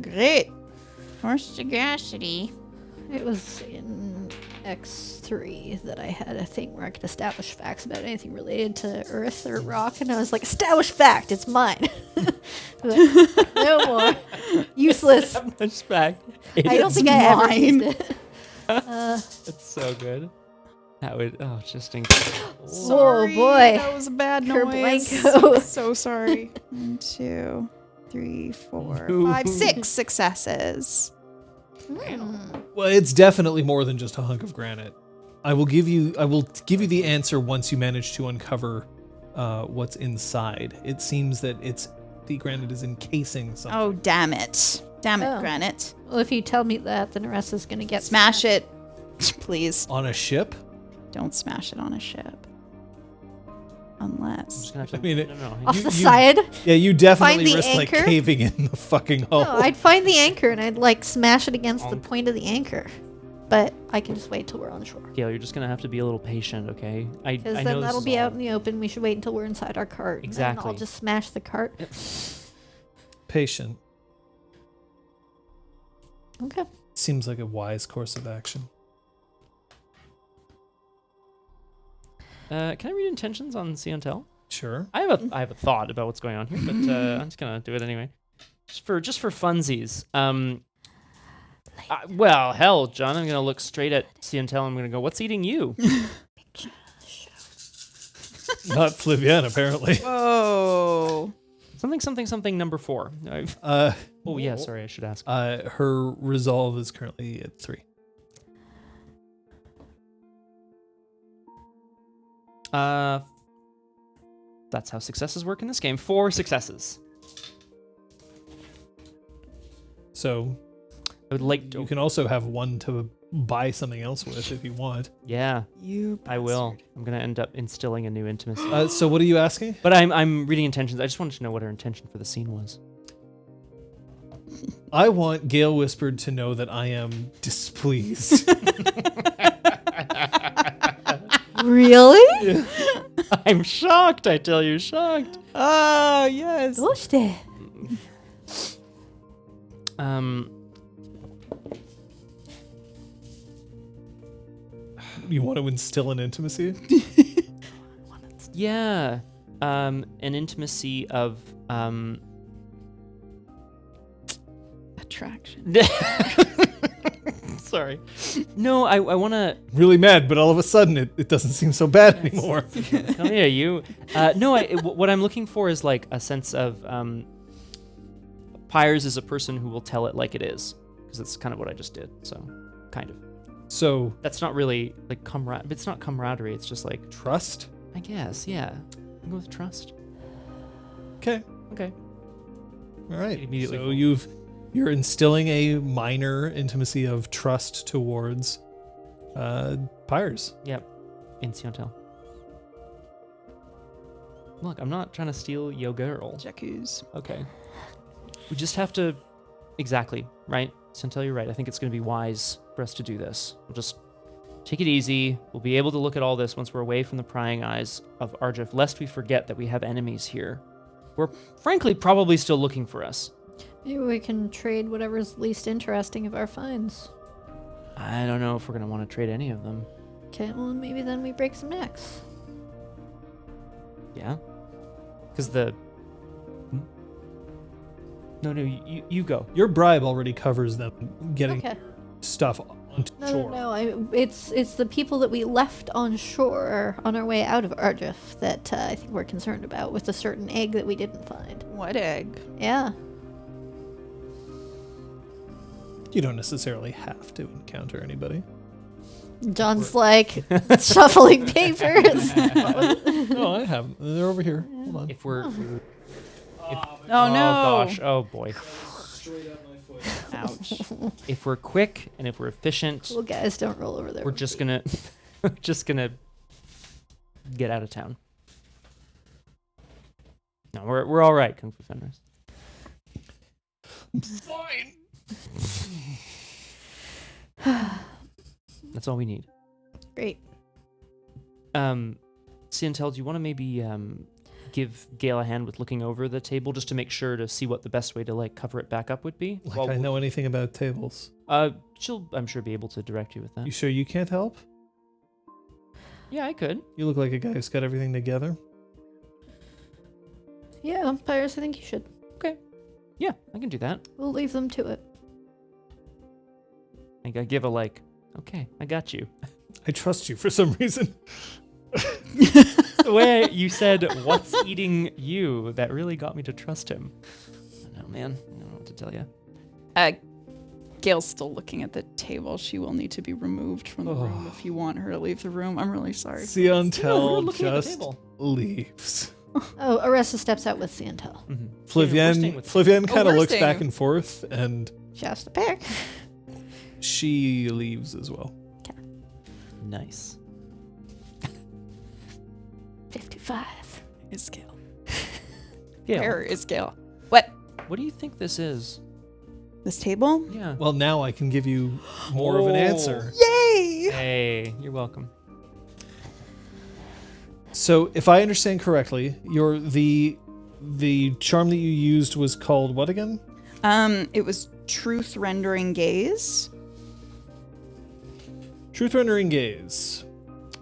C: Great. For sagacity.
B: It was in X3 that I had a thing where I could establish facts about anything related to Earth or rock, and I was like, establish fact, it's mine. Like, no more. Useless.
A: Much back.
B: I don't
C: It's
B: think I ever
C: mine.
B: used it.
A: It's so good. That would just incredible.
C: Sorry,
B: boy.
C: that was a bad
B: Her
C: noise.
B: blanco.
C: So sorry. 1, 2, 3, 4,
A: No.
C: 5, 6 successes.
D: Well, it's definitely more than just a hunk of granite. I will give you the answer once you manage to uncover what's inside. It seems that the granite is encasing something.
C: Oh, damn it. Damn it,
B: Oh.
C: granite.
B: Well, if you tell me that, then Oresta's gonna get
C: Smash it. Please.
D: On a ship?
C: Don't smash it on a ship.
A: I'm
C: Unless.
A: just gonna have to,
D: I mean,
A: no.
B: off
D: You-
B: the
D: you-
B: side.
D: Yeah, you definitely
B: the
D: risk like
B: anchor?
D: caving in the fucking hull.
B: No, I'd find the anchor and I'd smash it against the point of the anchor. But I can just wait till we're on shore.
A: Gale, you're just gonna have to be a little patient, okay? I
B: Because
A: know
B: then
A: this
B: that'll
A: is
B: be
A: all-
B: out in the open. We should wait until we're inside our cart. And then
A: Exactly.
B: I'll just smash the cart.
D: Patient
B: Okay.
D: seems like a wise course of action.
A: Can I read intentions on See and Tell?
D: Sure.
A: I have a thought about what's going on here, but I'm just gonna do it anyway, just for funsies. Well, hell, John, I'm gonna look straight at See and Tell. I'm gonna go, "What's eating you?"
D: Not Flavienne, apparently.
C: Whoa.
A: Something number 4. Oh yeah, sorry, I should ask.
D: Her resolve is currently at 3.
A: That's how successes work in this game. 4 successes.
D: So
A: I would like to.
D: you can also have 1 to buy something else with if you want.
A: Yeah,
C: You
A: I will.
C: bastard.
A: I'm gonna end up instilling a new intimacy.
D: So what are you asking?
A: But I'm reading intentions. I just wanted to know what her intention for the scene was.
D: I want Gale Whispered to know that I am displeased.
B: Really?
A: I'm shocked. I tell you, shocked.
C: Oh, yes.
B: Doste.
D: You want to instill an intimacy?
A: Yeah. An intimacy of
C: Attraction.
A: Sorry. No, I want to.
D: Really mad, but all of a sudden it doesn't seem so bad anymore.
A: Oh yeah, you. No, what I'm looking for is like a sense of Pyres is a person who will tell it like it is, because that's kind of what I just did. So, kind of.
D: So
A: That's not really like It's not camaraderie. It's just like
D: trust?
A: I guess. Yeah. I'll go with trust.
D: Okay.
A: Okay.
D: All right.
A: Immediately
D: So
A: full.
D: you're instilling a minor intimacy of trust towards Pyres.
A: Yep. In Siantel. Look, I'm not trying to steal your girl.
C: Jakuz.
A: Okay. We just have to. Exactly, right? Siantel, you're right. I think it's going to be wise for us to do this. We'll just take it easy. We'll be able to look at all this once we're away from the prying eyes of Arjuf, lest we forget that we have enemies here. We're frankly probably still looking for us.
B: Maybe we can trade whatever's least interesting of our finds.
A: I don't know if we're going to want to trade any of them.
B: Okay, well, maybe then we break some necks.
A: Yeah? Because the... No, you go.
D: Your bribe already covers them getting
B: Okay.
D: stuff onto
B: No,
D: shore.
B: no, it's the people that we left on shore on our way out of Arjuf that I think we're concerned about with a certain egg that we didn't find.
C: What egg?
B: Yeah.
D: You don't necessarily have to encounter anybody.
B: John's like shuffling papers.
D: No, I haven't. They're over here. Hold on.
A: If we're...
C: Oh, no.
A: gosh. Oh, boy.
D: Straight up my foot.
C: Ouch.
A: If we're quick and if we're efficient,
B: Well, guys, don't roll over there.
A: we're just gonna get out of town. No, we're all right, Kung Fu Fenders.
D: Fine.
A: That's all we need.
B: Great.
A: Siantel, do you want to maybe give Gale a hand with looking over the table just to make sure to see what the best way to like cover it back up would be?
D: Like I know anything about tables.
A: She'll, I'm sure, be able to direct you with that.
D: You sure you can't help?
A: Yeah, I could.
D: You look like a guy who's got everything together.
B: Yeah, umpires, I think you should.
A: Yeah, I can do that.
B: We'll leave them to it.
A: I give a like, okay, I got you.
D: I trust you for some reason.
A: The way you said, what's eating you, that really got me to trust him. I don't know, man. I don't know what to tell you.
C: Gale's still looking at the table. She will need to be removed from the room
D: Oh.
C: if you want her to leave the room. I'm really sorry.
A: No, we're
D: Siantel
A: looking at the
D: just
A: table.
D: leaves.
B: Oh, Oresta steps out with Siantel.
A: Mm-hmm.
D: Flavienne kind of
C: we're
D: looks back
C: staying.
D: and forth, and
B: Just a pick.
D: she leaves as well.
A: Nice.
B: 55.
C: Is Gale?
A: Gale,
C: Where is Gale? What?
A: what do you think this is?
C: This table?
A: Yeah.
D: Well, now I can give you more of an
A: Oh.
D: answer.
C: Yay!
A: Hey, you're welcome.
D: So, if I understand correctly, the charm that you used was called what again?
C: It was truth rendering gaze.
D: Truth rendering gaze.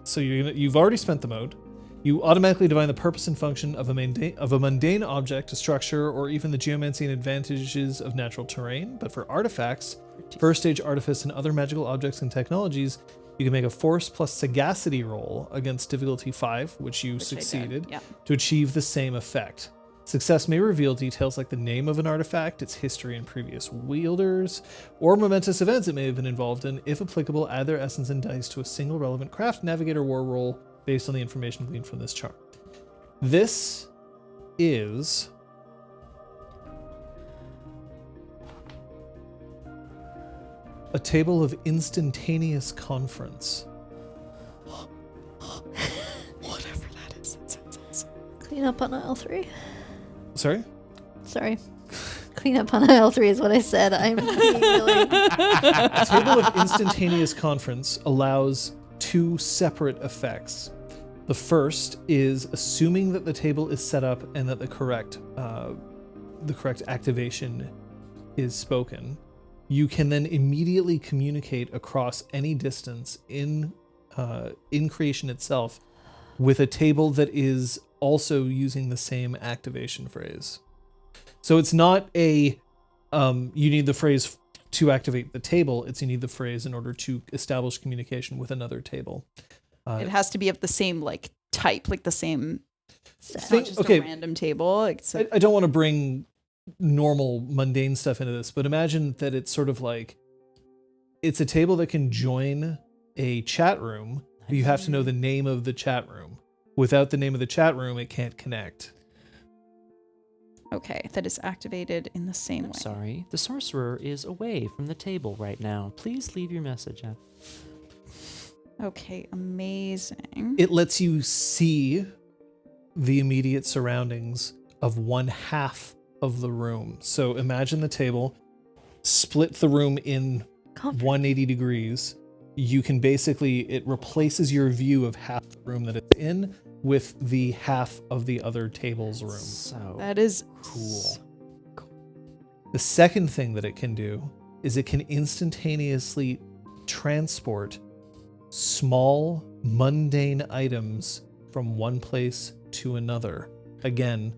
D: So you've already spent the mode. You automatically divine the purpose and function of a mundane object, a structure, or even the geomancy and advantages of natural terrain. But for artifacts, first stage artifice, and other magical objects and technologies, You can make a force plus sagacity roll against difficulty 5, which you
C: Which I did,
D: succeeded,
C: yeah.
D: to achieve the same effect. Success may reveal details like the name of an artifact, its history and previous wielders, or momentous events it may have been involved in. If applicable, add their essence and dice to a single relevant craft, navigator, war roll based on the information gleaned from this chart. This is a table of instantaneous conference.
C: Whatever that is, that sounds awesome.
B: Clean up on aisle 3.
D: Sorry?
B: Sorry. Clean up on aisle 3 is what I said. I'm being really...
D: A table of instantaneous conference allows 2 separate effects. The first is assuming that the table is set up and that the correct activation is spoken. You can then immediately communicate across any distance in creation itself with a table that is also using the same activation phrase. So it's not you need the phrase to activate the table. It's you need the phrase in order to establish communication with another table.
C: It has to be of the same like type, like the same. It's
D: Think-
C: not just
D: okay.
C: a random table. It's
D: I don't want to bring normal mundane stuff into this, but imagine that it's sort of like it's a table that can join a chat room, but you have to know the name of the chat room. Without the name of the chat room, it can't connect.
C: okay. That is activated in the same way.
A: Sorry, the sorcerer is away from the table right now. Please leave your message.
C: Okay, amazing.
D: It lets you see the immediate surroundings of one half of the room. So imagine the table, split the room in 180 degrees. You can basically, it replaces your view of half the room that it's in with the half of the other table's room.
A: So
C: That is
A: cool.
D: The second thing that it can do is it can instantaneously transport small, mundane items from one place to another. Again,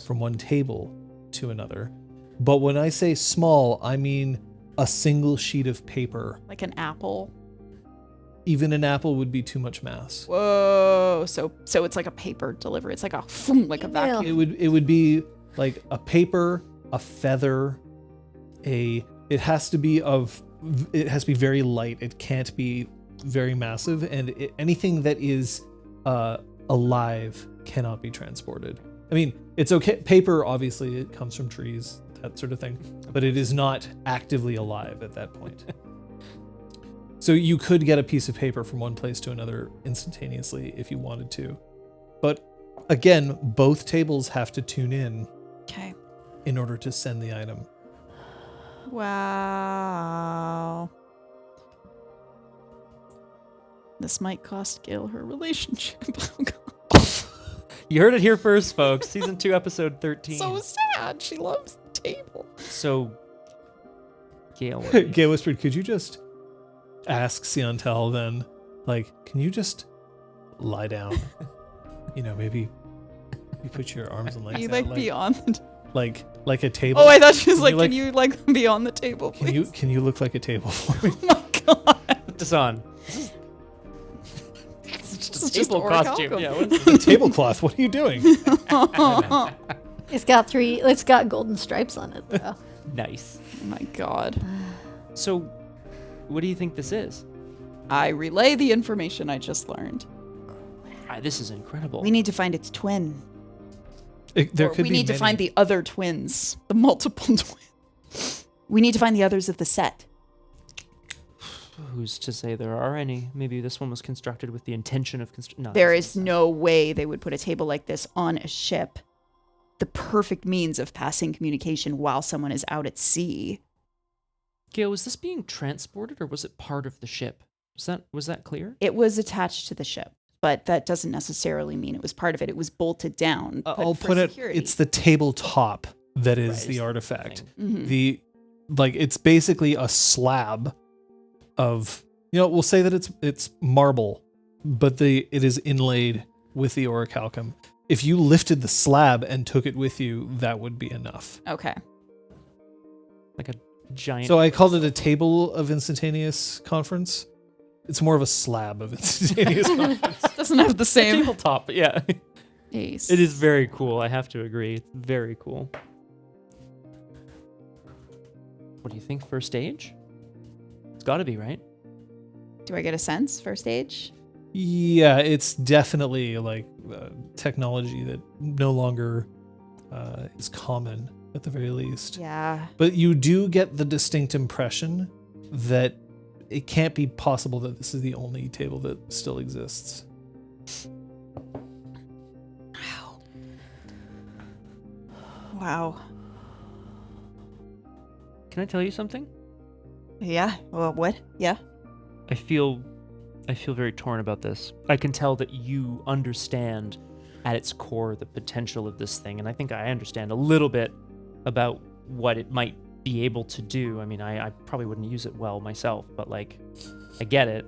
D: from one table to another. But when I say small, I mean a single sheet of paper.
C: like an apple.
D: Even an apple would be too much mass.
C: Whoa! So it's like a paper delivery. It's like a like a
B: Email.
C: vacuum.
D: It would be like a paper, a feather, it has to be very light. It can't be very massive, and anything that is alive cannot be transported. I mean, it's okay. Paper, obviously, it comes from trees, that sort of thing, but it is not actively alive at that point. So you could get a piece of paper from one place to another instantaneously if you wanted to. But again, both tables have to tune
C: Okay.
D: in order to send the item.
C: Wow. This might cost Gale her relationship. Oh, God.
A: You heard it here first, folks. Season 2, episode 13.
C: So sad. She loves the table.
A: So, Gale.
D: Gale Whispered, could you just ask Siontel then, like, can you just lie down? You know, maybe you put your arms and legs
C: You
D: out,
C: like be on the
D: like a table.
C: Oh, I thought she was
D: Can
C: like,
D: you, like-
C: can you like be on the table, please?
D: Can you look like a table for me?
C: Oh my God.
A: Put this on.
C: This
A: It's
C: is just
A: table
C: orichalcum.
A: costume. Yeah, what is
D: The tablecloth. What are you doing?
B: It's got golden stripes on it, though.
A: Nice.
C: Oh my God.
A: So, what do you think this is?
C: I relay the information I just learned.
A: This is incredible.
C: We need to find its twin.
D: There
C: Or
D: could
C: we
D: be
C: need to
D: many.
C: find the other twins. The multiple twins. We need to find the others of the set.
A: Who's to say there are any? Maybe this one was constructed with the intention of no.
C: There is no way they would put a table like this on a ship. The perfect means of passing communication while someone is out at sea.
A: Gale, was this being transported or was it part of the ship? Was that clear?
C: It was attached to the ship, but that doesn't necessarily mean it was part of it. It was bolted down.
D: I'll
C: for
D: put it.
C: security.
D: It's the tabletop that is
A: Right,
D: the
A: is
D: artifact.
A: thing.
C: Mhm.
D: It's basically a slab of, we'll say that it's marble, but it is inlaid with the orichalcum. If you lifted the slab and took it with you, that would be enough.
C: Okay.
A: Like a giant.
D: So I called it a table of instantaneous conference. It's more of a slab of instantaneous confidence.
C: Doesn't have the same.
A: Tabletop, but yeah.
C: Ace.
A: It is very cool. I have to agree. It's very cool. What do you think? First stage? It's got to be, right?
C: Do I get a sense? First stage?
D: Yeah, it's definitely like technology that no longer is common at the very least.
C: Yeah.
D: But you do get the distinct impression that it can't be possible that this is the only table that still exists.
C: Wow.
A: Can I tell you something?
C: Yeah. Well, what? Yeah.
A: I feel very torn about this. I can tell that you understand at its core the potential of this thing, and I think I understand a little bit about what it might be able to do. I mean, I probably wouldn't use it well myself, but like, I get it.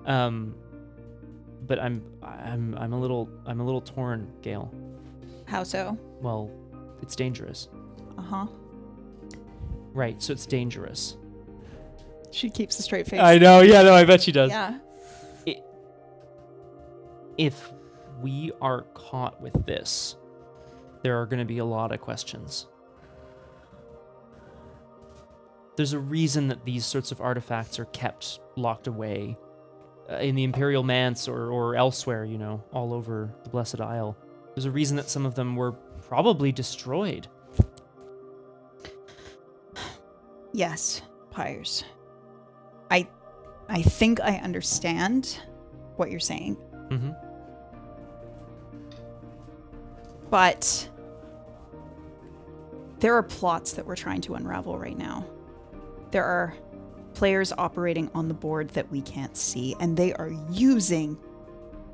A: But I'm a little torn, Gale.
C: How so?
A: Well, it's dangerous.
C: Uh-huh.
A: Right, so it's dangerous.
C: She keeps a straight face.
A: I know, yeah, no, I bet she does.
C: Yeah.
A: If we are caught with this, there are going to be a lot of questions. There's a reason that these sorts of artifacts are kept locked away in the Imperial Manse or elsewhere, you know, all over the Blessed Isle. There's a reason that some of them were probably destroyed.
C: Yes, Pyres. I think I understand what you're saying.
A: Mm-hmm.
C: But there are plots that we're trying to unravel right now. There are players operating on the board that we can't see, and they are using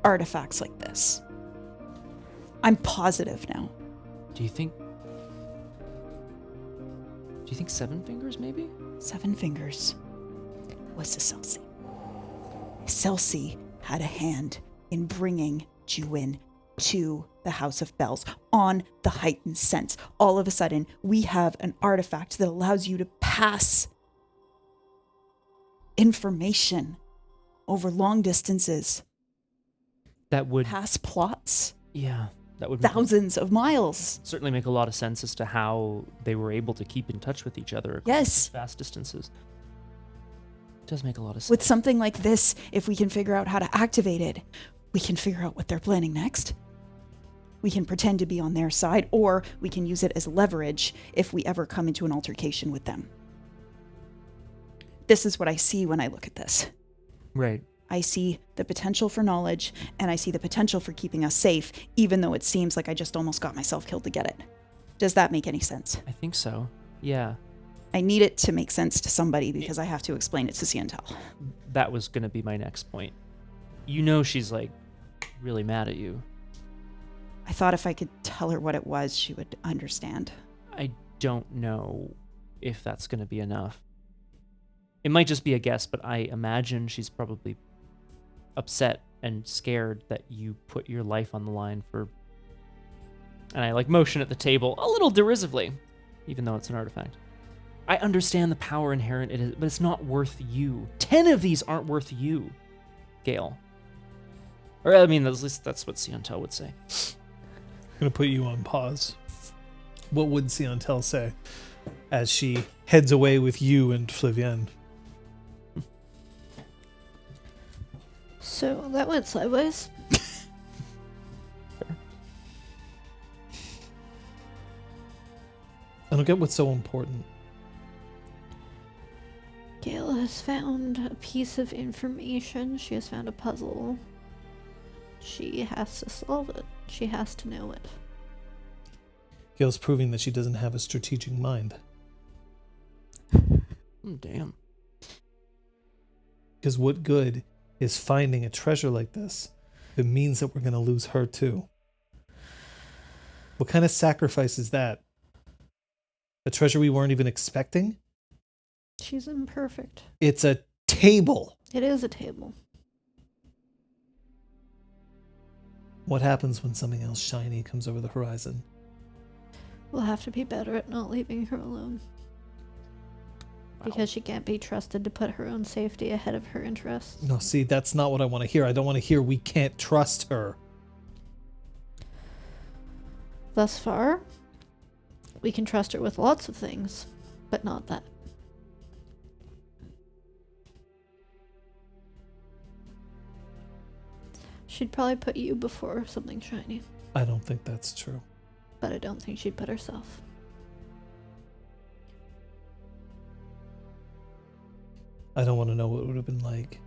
C: artifacts like this. I'm positive now.
A: Do you think Seven Fingers, maybe?
C: Seven Fingers was Excelsi. Excelsi had a hand in bringing Juin to the House of Bells on the heightened sense. All of a sudden, we have an artifact that allows you to pass information over long distances.
A: That would
C: Pass plots.
A: Yeah, that would
C: Thousands of miles.
A: certainly make a lot of sense as to how they were able to keep in touch with each other across
C: Yes.
A: vast distances. It does make a lot of sense.
C: With something like this, if we can figure out how to activate it, we can figure out what they're planning next. We can pretend to be on their side, or we can use it as leverage if we ever come into an altercation with them. This is what I see when I look at this.
A: Right.
C: I see the potential for knowledge, and I see the potential for keeping us safe, even though it seems like I just almost got myself killed to get it. Does that make any sense?
A: I think so. Yeah.
C: I need it to make sense to somebody because I have to explain it to Siantel.
A: That was going to be my next point. You know she's like really mad at you.
C: I thought if I could tell her what it was, she would understand.
A: I don't know if that's going to be enough. It might just be a guess, but I imagine she's probably upset and scared that you put your life on the line for... And I like motion at the table a little derisively, even though it's an artifact. I understand the power inherent in it, but it's not worth you. 10 of these aren't worth you, Gale. Or, I mean, at least that's what Siantel would say.
D: I'm going to put you on pause. What would Siantel say as she heads away with you and Flavienne?
B: So that went sideways.
D: I don't get what's so important.
B: Gale has found a piece of information. She has found a puzzle. She has to solve it. She has to know it.
D: Gale's proving that she doesn't have a strategic mind.
A: Damn.
D: Because what good is finding a treasure like this if it means that we're going to lose her too? What kind of sacrifice is that? A treasure we weren't even expecting?
B: She's imperfect.
D: It's a table.
B: It is a table.
D: What happens when something else shiny comes over the horizon?
B: We'll have to be better at not leaving her alone. Because she can't be trusted to put her own safety ahead of her interests.
D: No, see, that's not what I want to hear. I don't want to hear we can't trust her.
B: Thus far, we can trust her with lots of things, but not that. She'd probably put you before something shiny,
D: I don't think that's true.
B: but I don't think she'd put herself.
D: I don't want to know what it would have been like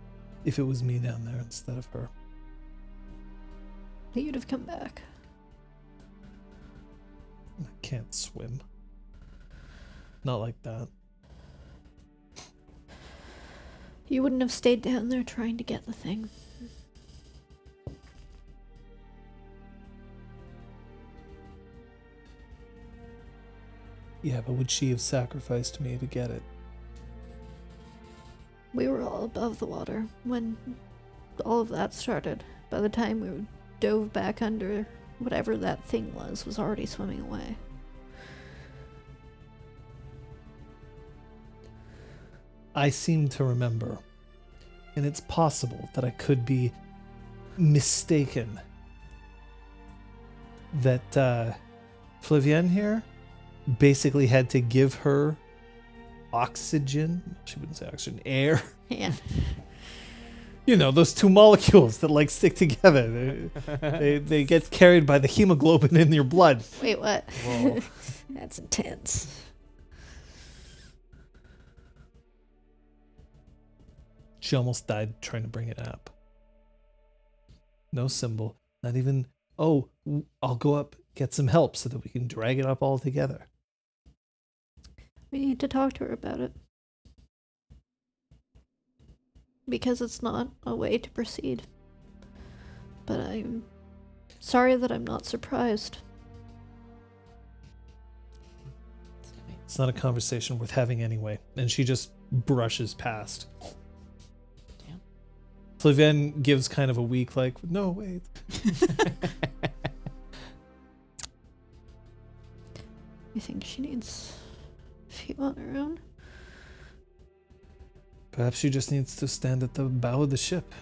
D: if it was me down there instead of her.
B: You'd have come back.
D: I can't swim. Not like that.
B: You wouldn't have stayed down there trying to get the thing.
D: Yeah, but would she have sacrificed me to get it?
B: We were all above the water when all of that started. By the time we dove back under, whatever that thing was already swimming away.
D: I seem to remember, and it's possible that I could be mistaken, that Flavienne here basically had to give her oxygen. She wouldn't say oxygen, air.
B: Yeah.
D: You know, those two molecules that like stick together. They get carried by the hemoglobin in your blood.
B: Wait, what?
D: Whoa.
B: That's intense.
D: She almost died trying to bring it up. No symbol. Not even, oh, I'll go up, get some help so that we can drag it up all together.
B: We need to talk to her about it. Because it's not a way to proceed. But I'm sorry that I'm not surprised.
D: It's not a conversation worth having anyway. And she just brushes past.
A: Damn.
D: Flavienne gives kind of a weak, like, no, wait.
B: You think she needs a few on her own?
D: Perhaps she just needs to stand at the bow of the ship,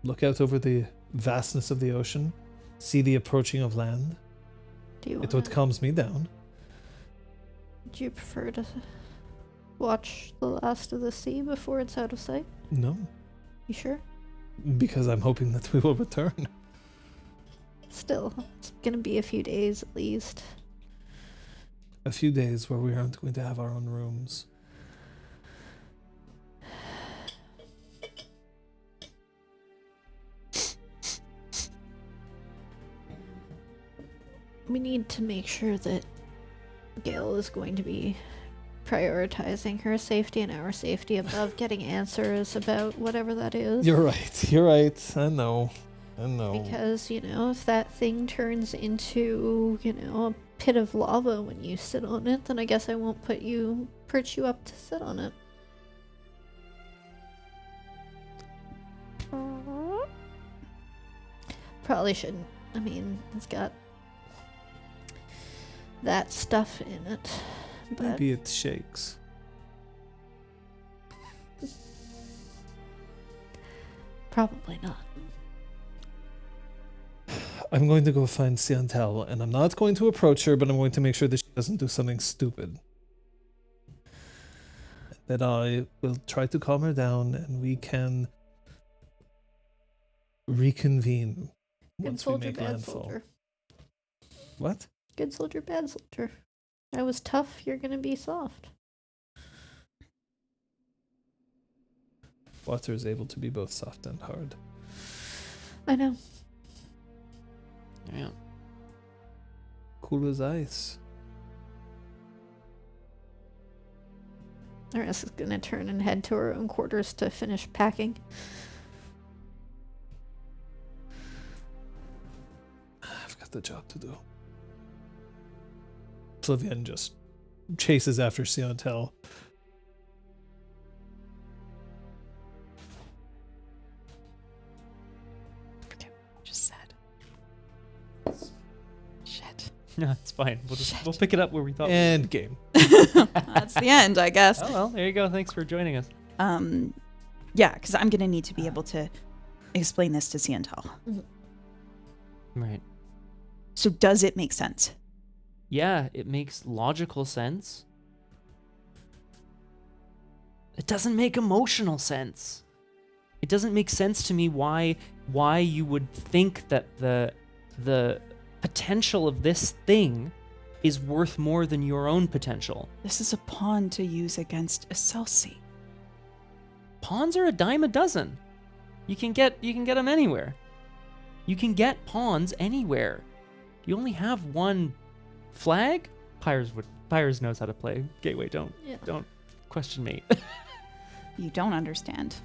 D: look out over the vastness of the ocean, see the approaching of land.
B: Do you
D: It's
B: want
D: what calms me down.
B: Do you prefer to watch the last of the sea before it's out of sight?
D: No,
B: You sure?
D: because I'm hoping that we will return.
B: Still, it's gonna be a few days at least.
D: A few days where we aren't going to have our own rooms.
B: We need to make sure that Gale is going to be prioritizing her safety and our safety above getting answers about whatever that is.
D: You're right. I know.
B: Because, if that thing turns into, a pit of lava when you sit on it, then I guess I won't perch you up to sit on it. Probably shouldn't. I mean, it's got that stuff in it. But
D: Maybe it shakes.
B: probably not.
D: I'm going to go find Siantel, and I'm not going to approach her, but I'm going to make sure that she doesn't do something stupid. That I will try to calm her down, and we can reconvene
B: Good
D: once we
B: soldier,
D: make
B: bad
D: landfall.
B: soldier.
D: What?
B: Good soldier, bad soldier. I was tough, you're gonna be soft.
D: Water is able to be both soft and hard.
B: I know.
A: Yeah.
D: Cool as ice.
B: Oresta's gonna turn and head to her own quarters to finish packing.
D: I've got the job to do. Flavienne just chases after Siantel.
C: Just said. Shit.
A: No, it's fine. We'll pick it up where we thought.
D: And game.
C: That's the end, I guess.
A: Oh, well, there you go. Thanks for joining us.
C: Yeah, because I'm going to need to be able to explain this to Siantal.
A: Right.
C: So does it make sense?
A: Yeah, it makes logical sense. It doesn't make emotional sense. It doesn't make sense to me why you would think that the potential of this thing is worth more than your own potential.
C: This is a pawn to use against Excelsi.
A: Pawns are a dime a dozen. You can get them anywhere. You can get pawns anywhere. You only have one flag. Pyres knows how to play Gateway. Don't question me.
C: You don't understand.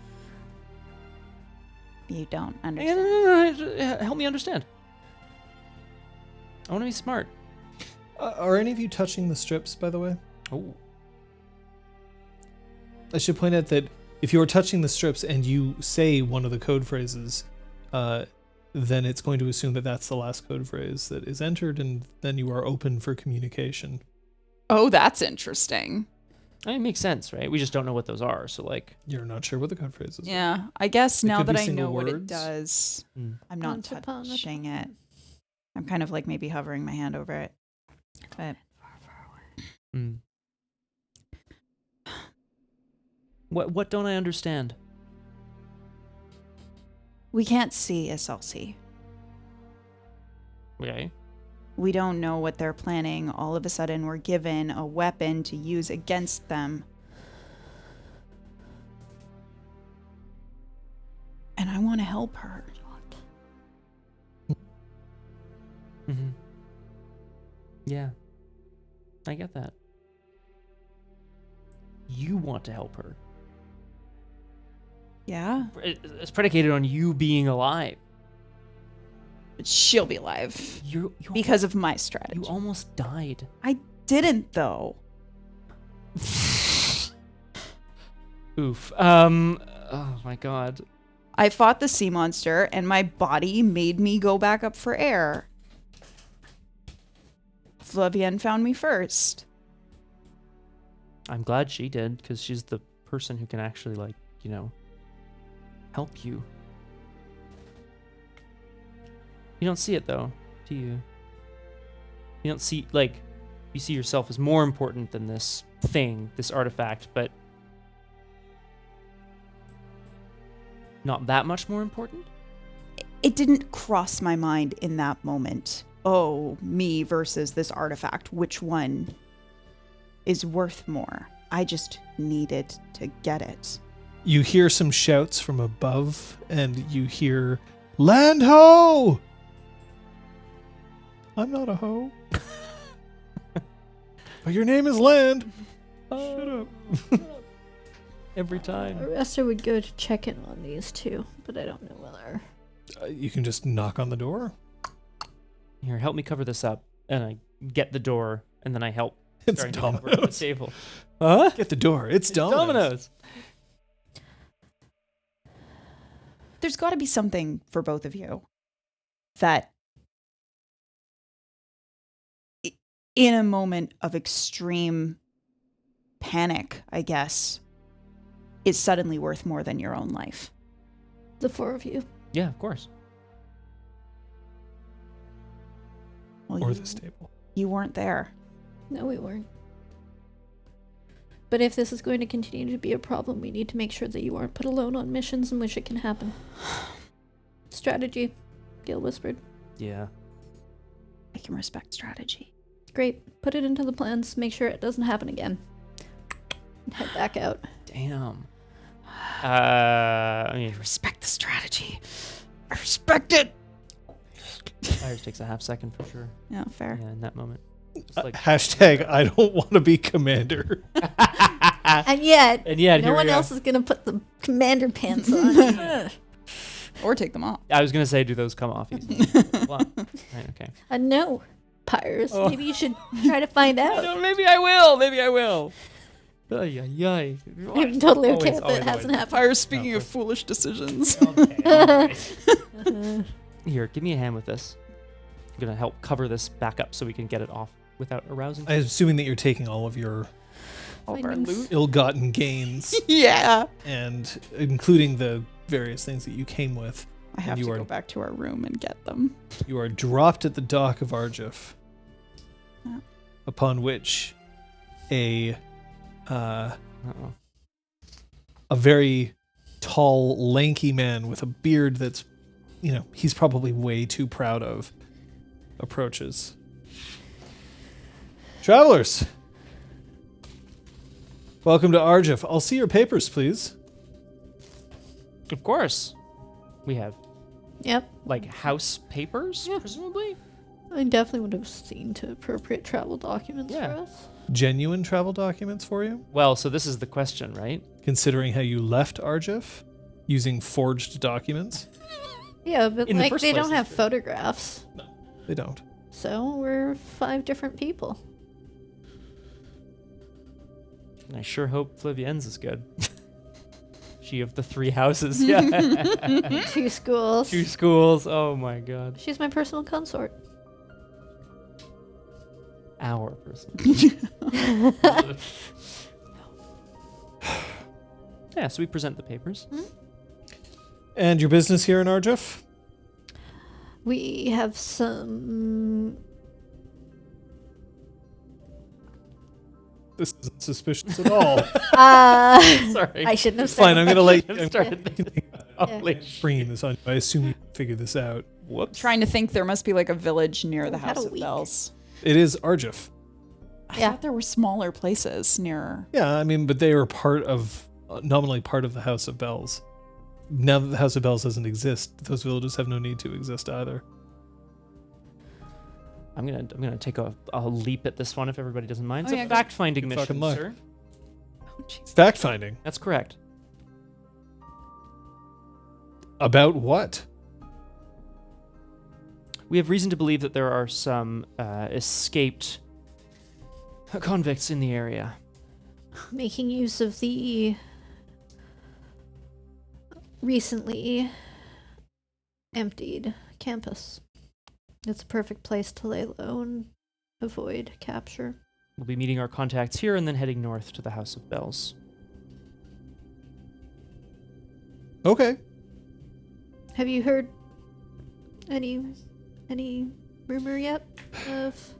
C: You don't
A: No,
C: understand.
A: help me understand. I want to be smart.
D: Are any of you touching the strips, by the way?
A: Oh.
D: I should point out that if you're touching the strips and you say one of the code phrases, then it's going to assume that that's the last code phrase that is entered, and then you are open for communication.
C: Oh, that's interesting.
A: I mean, it makes sense, right? We just don't know what those are. So, like,
D: You're not sure what the code phrase is.
C: Yeah, I guess
D: It
C: now
D: could be
C: that I
D: single
C: know what it
D: words.
C: does, I'm not
B: Once upon a
C: touching it. I'm kind of like maybe hovering my hand over it. But
A: what don't I understand?
C: we can't see Excelsi.
A: Okay.
C: We don't know what they're planning. All of a sudden, we're given a weapon to use against them. And I want to help her.
A: Mm-hmm. Yeah. I get that. You want to help her.
C: Yeah?
A: It's predicated on you being alive.
C: But she'll be alive.
A: You
C: Because of my strategy.
A: You almost died.
C: I didn't, though.
A: Oof. Oh my god.
C: I fought the sea monster, and my body made me go back up for air. Flavienne found me first.
A: I'm glad she did, because she's the person who can actually, like, help you. You don't see it, though, do you? You don't see, like, you see yourself as more important than this thing, this artifact, but not that much more important?
C: It didn't cross my mind in that moment. Oh, me versus this artifact. Which one is worth more? I just needed to get it.
D: You hear some shouts from above, and you hear, "Land ho!" I'm not a hoe. But your name is Land. Shut up.
A: Every time.
B: Oresta would go to check in on these two, but I don't know whether.
D: You can just knock on the door.
A: Here, help me cover this up. And I get the door, and then I help.
D: It's
A: starting to cover up the
D: Domino's.
A: table. Huh?
D: Get the door. It's Domino's.
A: Domino's.
C: There's got to be something for both of you that in a moment of extreme panic, I guess, is suddenly worth more than your own life.
B: The four of you.
A: Yeah, of course.
C: Well,
D: Or
C: you,
D: this table.
C: you weren't there.
B: No, we weren't. But if this is going to continue to be a problem, we need to make sure that you aren't put alone on missions in which it can happen. Strategy. Gale Whispered.
A: Yeah.
C: I can respect strategy.
B: Great. Put it into the plans. Make sure it doesn't happen again. Head back out.
A: Damn. I mean,
C: Respect the strategy. I respect it.
A: Pyres takes a half second for sure.
C: Yeah, fair.
A: Yeah, in that moment. Just like,
D: Hashtag I don't want to be commander.
B: And yet,
A: and yet,
B: no
A: here
B: one
A: we are.
B: else is going to put the commander pants on.
C: Or take them off.
A: I was gonna say, do those come off easy? Well, right, okay.
B: No, Pyres.
A: Oh.
B: Maybe you should try to find
A: I
B: out.
A: don't, maybe I will. Maybe I will. Ay, ay, ay.
B: I'm totally okay
A: Always,
B: if
A: always,
B: it hasn't
A: always.
B: happened.
C: Fire, speaking
A: No,
C: of foolish decisions.
A: Okay. Here, give me a hand with this. I'm gonna help cover this back up so we can get it off. without arousing.
D: I'm assuming that you're taking all of your
C: All of our
B: Findings.
C: loot.
D: ill-gotten gains,
C: Yeah.
D: and including the various things that you came with.
C: I have
D: you
C: to
D: are-
C: go back to our room and get them.
D: You are dropped at the dock of Arjuf,
C: Yeah.
D: upon which a
A: Uh-oh.
D: a very tall, lanky man with a beard that's, he's probably way too proud of, approaches. Travelers, welcome to Arjuf. I'll see your papers, please.
A: Of course. We have,
B: Yep.
A: like, house papers,
B: Yeah.
A: presumably?
B: I definitely would have seen to appropriate travel documents
A: Yeah.
B: for us.
D: Genuine travel documents for you,
A: Well, so this is the question, right?
D: considering how you left Arjuf using forged documents.
B: Yeah, but
A: In the
B: like
A: first
B: they
A: place,
B: don't
A: it's
B: have
A: true.
B: photographs.
D: They don't.
B: So we're 5 different people.
A: I sure hope Flavienne's is good. She of the 3 houses, yeah.
B: 2 schools.
A: 2 schools, oh my god.
B: She's my personal consort.
A: Our person. Yeah, so we present the papers.
D: And your business here in Arjuf?
B: We have some.
D: This isn't suspicious at all.
A: Sorry.
B: I shouldn't have said
D: Fine, I'm going to let
A: I've
D: you.
A: started thinking about
B: Yeah.
A: holy sh-
D: Bringing this on you. I assume you figured this out.
A: Whoops.
C: Trying to think there must be like a village near the
B: We've had
C: House
B: a
C: of
B: week.
C: Bells.
D: It is Arjuf.
C: I
B: Yeah.
C: thought there were smaller places near.
D: Yeah, I mean, but they are nominally part of the House of Bells. Now that the House of Bells doesn't exist, those villages have no need to exist either.
A: I'm gonna take a leap at this one if everybody doesn't mind.
C: Oh,
A: It's
C: yeah,
A: a
C: go.
A: fact-finding
D: Good
A: mission,
D: fucking luck.
A: sir.
C: Oh, jeez.
D: Fact finding.
A: That's correct.
D: About what?
A: We have reason to believe that there are some escaped convicts in the area.
B: making use of the recently emptied campus. It's a perfect place to lay low and avoid capture.
A: We'll be meeting our contacts here and then heading north to the House of Bells.
D: Okay.
B: Have you heard any rumor yet of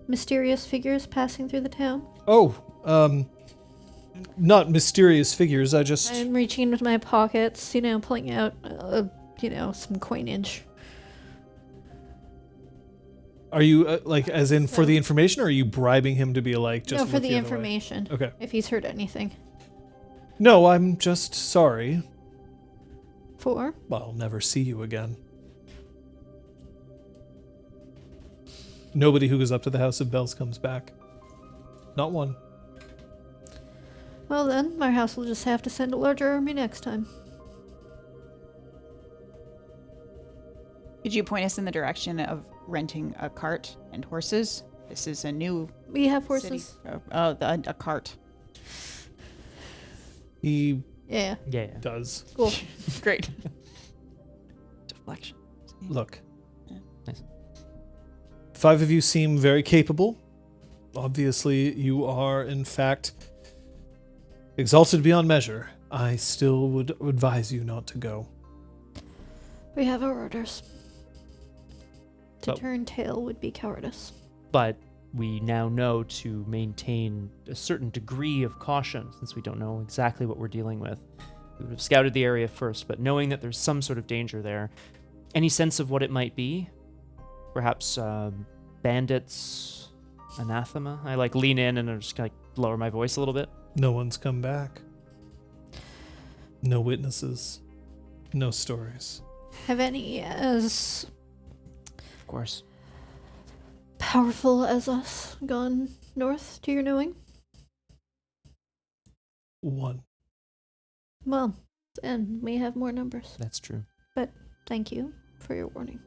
B: mysterious figures passing through the town?
D: Oh, not mysterious figures.
B: I'm reaching into my pockets, pulling out, some coinage.
D: Are you as in for the information, or are you bribing him to be just
B: No, for
D: look
B: the
D: other way?
B: information.
D: Okay.
B: If he's heard anything.
D: No, I'm just sorry.
B: For?
D: I'll never see you again. Nobody who goes up to the House of Bells comes back. Not one.
B: Well then, our house will just have to send a larger army next time.
C: Could you point us in the direction of renting a cart and horses? This is a new
B: We have
C: city.
B: horses.
C: A cart.
D: He
B: Yeah.
A: Yeah.
D: does.
B: Cool.
C: Great. Deflection.
D: Look.
A: Nice.
D: 5 of you seem very capable. Obviously, you are, in fact, exalted beyond measure. I still would advise you not to go.
B: We have our orders. To
A: But-
B: turn tail would be cowardice.
A: But we now know to maintain a certain degree of caution since we don't know exactly what we're dealing with. We would have scouted the area first, but knowing that there's some sort of danger there, any sense of what it might be? Perhaps bandits, anathema? I lean in and I just lower my voice a little bit.
D: No one's come back. No witnesses. No stories.
B: Have any as
A: Of course.
B: powerful as us gone north to your knowing?
D: One.
B: Well, then we have more numbers.
A: That's true.
B: Thank you for your warning.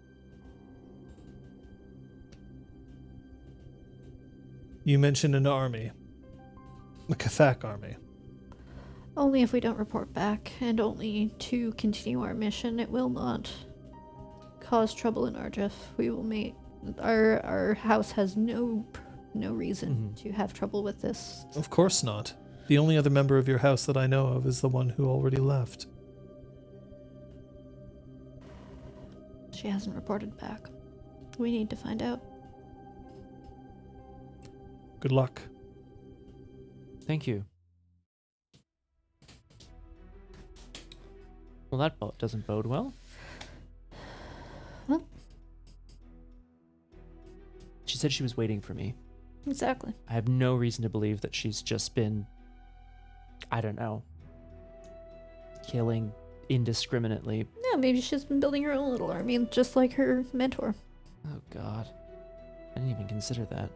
D: You mentioned an army. A Kathak army.
B: Only if we don't report back, and only to continue our mission. It will not cause trouble in Arjuf. We will make our house has no no reason to have trouble with this.
D: Of course not. The only other member of your house that I know of is the one who already left.
B: She hasn't reported back. We need to find out.
D: Good luck.
A: Thank you. Well, that doesn't bode well.
B: Well.
A: She said she was waiting for me.
B: Exactly.
A: I have no reason to believe that she's just been, I don't know, killing indiscriminately.
B: Yeah, maybe she's been building her own little army, just like her mentor.
A: Oh, God. I didn't even consider that.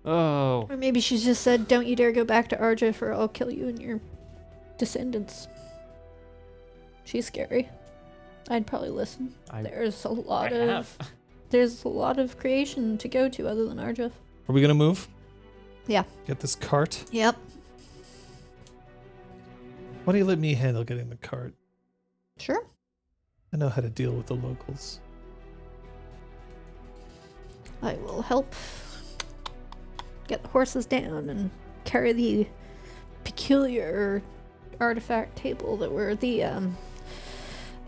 A: Oh.
B: Or maybe she's just said, don't you dare go back to Arjuf or I'll kill you and your descendants. She's scary. I'd probably listen. There's a lot of creation to go to other than Arjuf.
D: Are we going to move?
B: Yeah.
D: Get this cart?
B: Yep.
D: Why don't you let me handle getting the cart?
B: Sure.
D: I know how to deal with the locals.
B: I will help get the horses down and carry the peculiar artifact table that we're the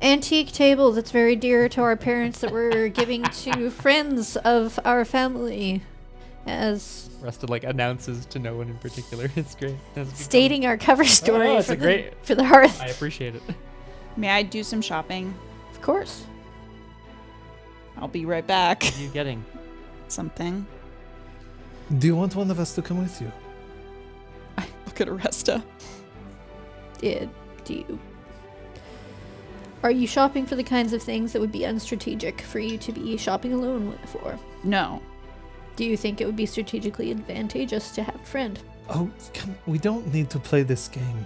B: antique table that's very dear to our parents that we're giving to friends of our family as
A: Oresta like announces to no one in particular. It's great.
B: stating our cover story
A: it's
B: for the hearth.
A: I appreciate it.
C: May I do some shopping?
B: Of course.
C: I'll be right back.
A: What are you getting?
C: Something.
D: Do you want one of us to come with you?
C: I look at Oresta.
B: Are you shopping for the kinds of things that would be unstrategic for you to be shopping alone for?
C: No.
B: Do you think it would be strategically advantageous to have a friend?
D: Oh, we don't need to play this game.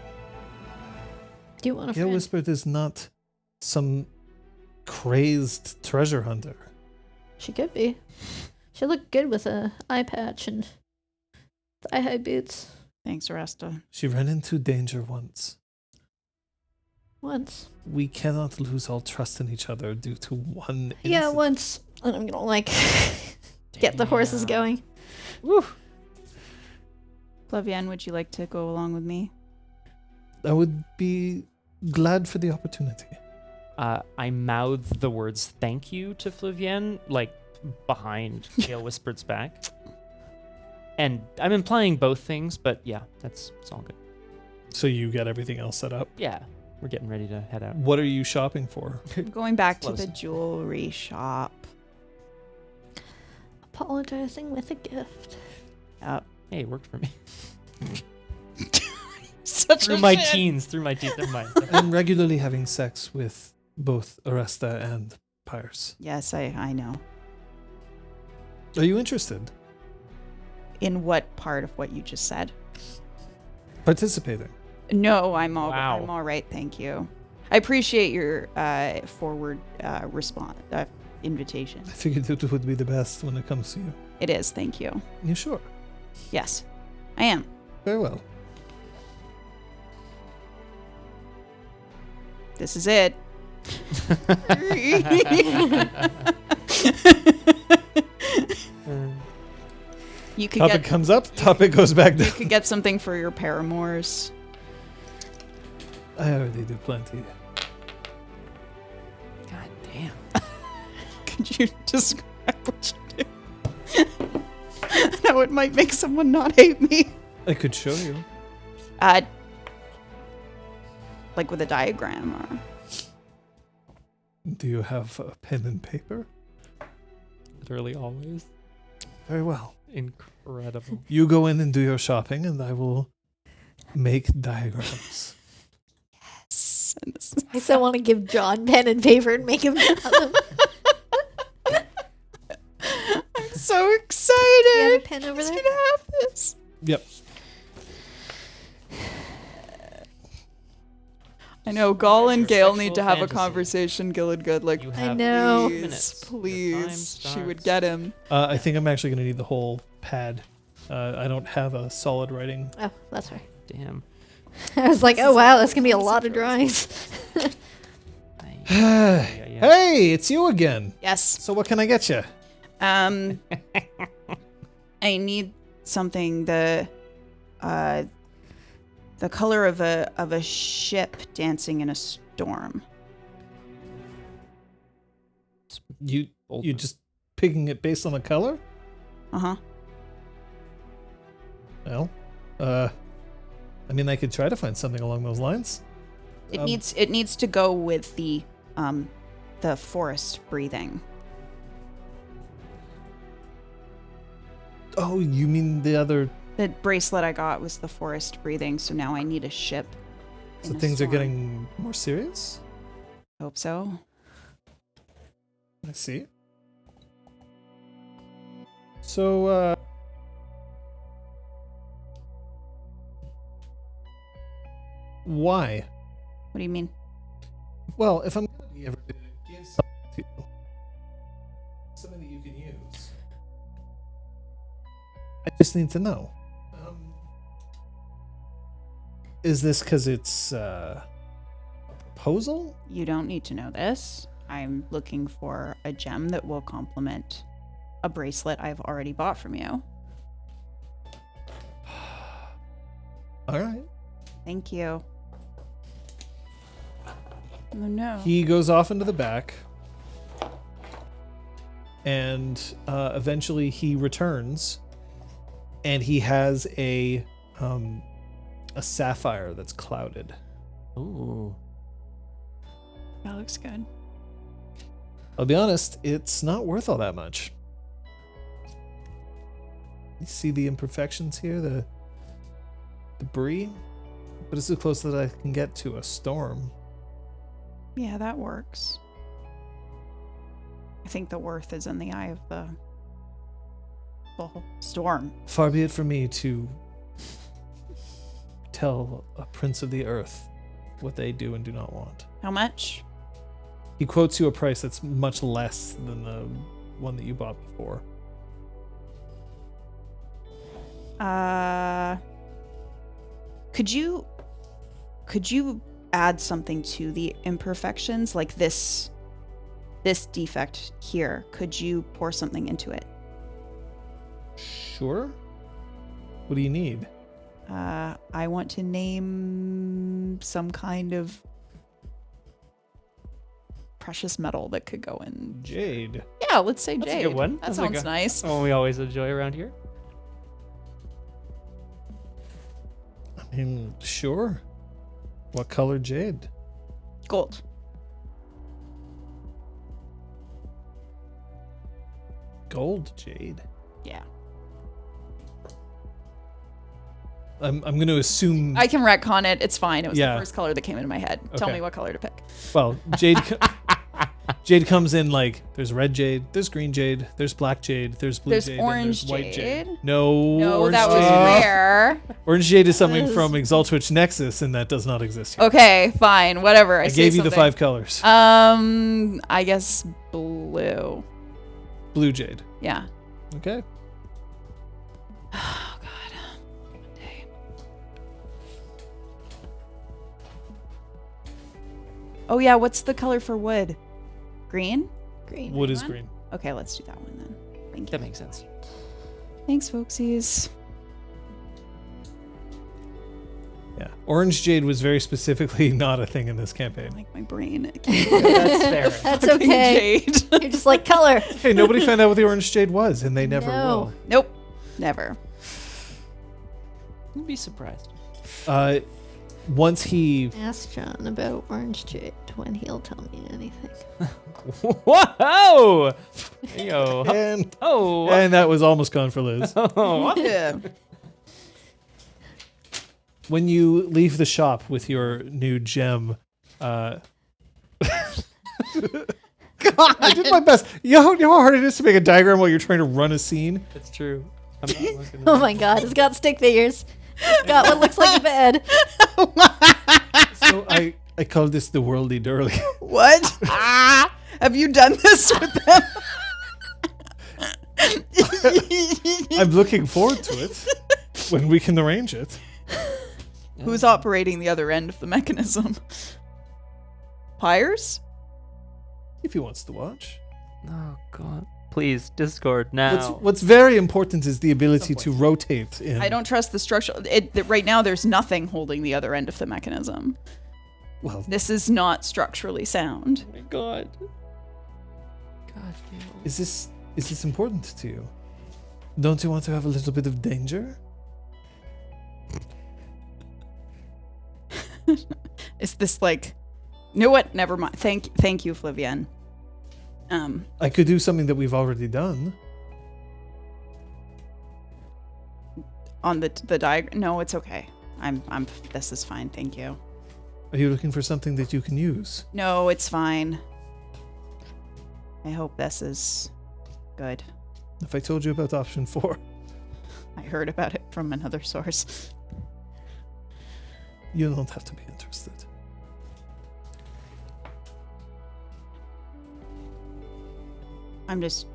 B: Do you want a
D: Gale
B: friend?
D: Whispered is not some crazed treasure hunter.
B: She could be. She looked good with a eye patch and thigh-high boots.
C: Thanks, Oresta.
D: She ran into danger once.
B: Once.
D: We cannot lose all trust in each other due to one
B: Yeah,
D: incident.
B: once. And I'm gonna get the horses going.
C: Woo! Flavienne, would you like to go along with me?
D: I would be glad for the opportunity.
A: I mouth the words "thank you" to Flavienne, like behind Gale Whispered's back, and I'm implying both things. But yeah, it's all good.
D: So you got everything else set up?
A: Yeah, we're getting ready to head out.
D: What are you shopping for?
C: I'm going back to
A: Close.
C: the jewelry shop.
B: Apologizing with a gift.
C: Yep.
A: Hey, it worked for me.
C: Such
A: through
C: a
A: my
C: shit.
A: teens, through my teeth. Never mind.
D: I'm regularly having sex with both Oresta and Pyres.
C: Yes, I know.
D: Are you interested?
C: In what part of what you just said?
D: Participating?
C: No, I'm all
A: Wow.
C: I'm all right, thank you. I appreciate your forward response invitation.
D: I figured it would be the best when it comes to you.
C: It is, thank you.
D: You sure?
C: Yes, I am.
D: Very well.
C: This is it. You could
D: Topic
C: get
D: comes up, topic goes back
C: you
D: down.
C: could get something for your paramours.
D: I already do plenty.
A: God damn.
C: Could you describe what you do? How it might make someone not hate me.
D: I could show you.
C: Like with a diagram or
D: Do you have a pen and paper?
A: Literally always.
D: Very well.
A: Incredible.
D: You go in and do your shopping, and I will make diagrams.
C: yes. And this
B: I still want to give John pen and paper and make him draw them.
C: I'm so
B: You have a
C: excited.
B: pen over
C: He's
B: there?
C: gonna have this.
D: Yep.
C: I know Gall and
A: Your
C: Gale need
A: sexual
C: to have
A: fantasy.
C: a conversation. Gilligud, like,
A: You
B: I
A: have
B: know.
C: please,
A: minutes. Your time
C: please. She would
A: starts.
C: get him.
D: I think I'm actually going to need the whole pad. I don't have a solid writing.
B: Oh, that's right.
A: Damn.
B: I was like,
C: This
B: oh
C: is
B: wow,
C: all
B: that's gonna be a
C: kinds of
B: lot of
C: drawings.
B: drawings.
D: Hey, it's you again.
C: Yes.
D: So what can I get you?
C: I need something the color of a ship dancing in a storm.
D: You just picking it based on the color?
C: Uh-huh.
D: Well, I mean, I could try to find something along those lines.
C: It needs to go with the forest breathing.
D: Oh, you mean the
C: bracelet I got was the forest breathing, so now I need a ship.
D: So things are getting more serious?
C: Hope so.
D: I see. So, why?
C: What do you mean?
D: Well, if I'm going to be able to give something to you, something that you can use, I just need to know. Is this because it's a proposal?
C: You don't need to know this. I'm looking for a gem that will complement a bracelet I've already bought from you.
D: All right.
C: Thank you. Oh no.
D: He goes off into the back, and eventually he returns, and he has a sapphire that's clouded.
A: Ooh.
C: That looks good.
D: I'll be honest, it's not worth all that much. You see the imperfections here, the debris, but it's as close that I can get to a storm.
C: Yeah, that works. I think the worth is in the eye of the storm.
D: Far be it from me to tell a prince of the earth what they do and do not want.
C: How much?
D: He quotes you a price that's much less than the one that you bought before.
C: Could you add something to the imperfections, like this defect here? Could you pour something into it?
D: Sure. What do you need?
C: I want to name some kind of precious metal that could go in.
D: Jade.
C: Yeah, let's say
A: That's
C: jade.
A: a good one.
C: That
A: That's
C: sounds nice.
A: One we always enjoy around here.
D: I mean, sure. What color jade?
C: Gold.
D: Gold jade.
C: Yeah.
D: I'm going to assume.
C: I can retcon it. It's fine. It was
D: Yeah.
C: the first color that came into my head. Tell
D: Okay.
C: me what color to pick.
D: Well, jade. Jade comes in like there's red jade, there's green jade, there's black jade, there's blue
C: There's
D: jade,
C: orange
D: and there's white jade.
C: jade?
D: No,
C: No,
D: orange
C: that was
D: jade.
C: rare.
D: Orange jade is something from ExalTwitch Nexus, and that does not exist here.
C: Okay, fine. Whatever.
D: I
C: say
D: gave you the
C: something.
D: 5 colors.
C: I guess blue.
D: Blue jade.
C: Yeah.
D: Okay.
C: Oh God. One day. Oh yeah. What's the color for wood? Green.
B: Green.
D: Wood is
C: one?
D: green.
C: Okay, let's do that one then. Thank you.
A: That makes sense.
C: Thanks, folksies.
D: Yeah. Orange jade was very specifically not a thing in this campaign.
C: I like my brain.
A: That's fair.
B: That's okay.
C: Jade.
B: You're just like color.
D: Hey, nobody found out what the orange jade was, and they never
B: No.
D: will.
C: Nope. Never.
A: You'd be surprised.
D: Once he
B: Ask John about orange jade when he'll tell me anything.
A: Whoa! There you go.
D: and
A: Oh.
D: and that was almost gone for Liz.
A: Oh.
C: Yeah.
D: When you leave the shop with your new gem, God, I did my best. You know how hard it is to make a diagram while you're trying to run a scene?
A: That's true. I'm not looking at
B: Oh my god, it's got stick figures. It's got what looks like a bed.
D: So I call this the worldy dirly.
C: What? Have you done this with them?
D: I'm looking forward to it when we can arrange it.
C: Who's operating the other end of the mechanism? Pyres?
D: If he wants to watch.
A: Oh god. please, Discord now.
D: What's very important is the ability to rotate in.
C: I don't trust the structure. Right now, there's nothing holding the other end of the mechanism.
D: Well,
C: This is not structurally sound.
A: Oh my god. God, Gale.
D: is this important to you? Don't you want to have a little bit of danger?
C: Is this like... You know what? Never mind. Thank you, Flavienne.
D: I could do something that we've already done.
C: On the diagram. No, it's okay. This is fine. Thank you.
D: Are you looking for something that you can use?
C: No, it's fine. I hope this is good.
D: If I told you about option 4,
C: I heard about it from another source.
D: you don't have to be interested.
C: I'm just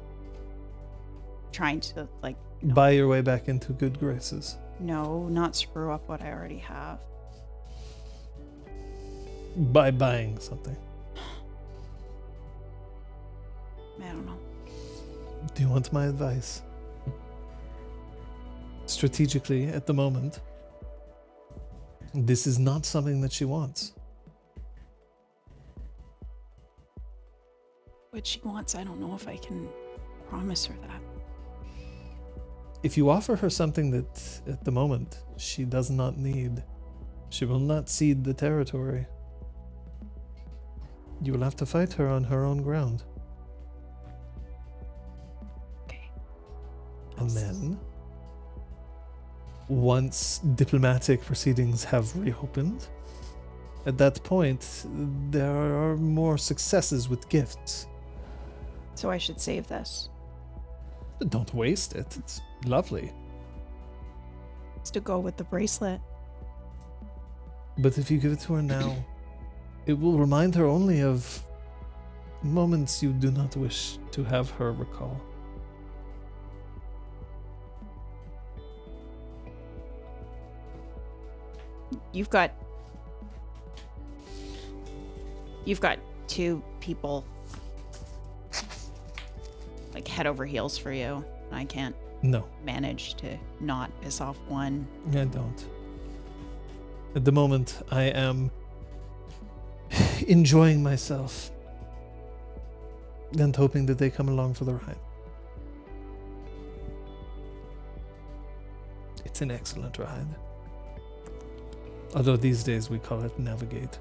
C: trying to, like,
D: Buy your way back into good graces.
C: no, not screw up what I already have.
D: By buying something.
C: I don't know.
D: Do you want my advice? Strategically, at the moment, this is not something that she wants.
C: What she wants, I don't know if I can promise her that.
D: If you offer her something that, at the moment, she does not need, she will not cede the territory. You will have to fight her on her own ground.
C: Okay.
D: And then, once diplomatic proceedings have reopened, at that point, there are more successes with gifts.
C: So I should save this.
D: But don't waste it. It's lovely.
C: It's to go with the bracelet.
D: But if you give it to her now, it will remind her only of moments you do not wish to have her recall.
C: You've got two people like head over heels for you. I can't
D: No,
C: manage to not piss off one.
D: I don't. At the moment, I am enjoying myself and hoping that they come along for the ride. It's an excellent ride. Although these days we call it navigate.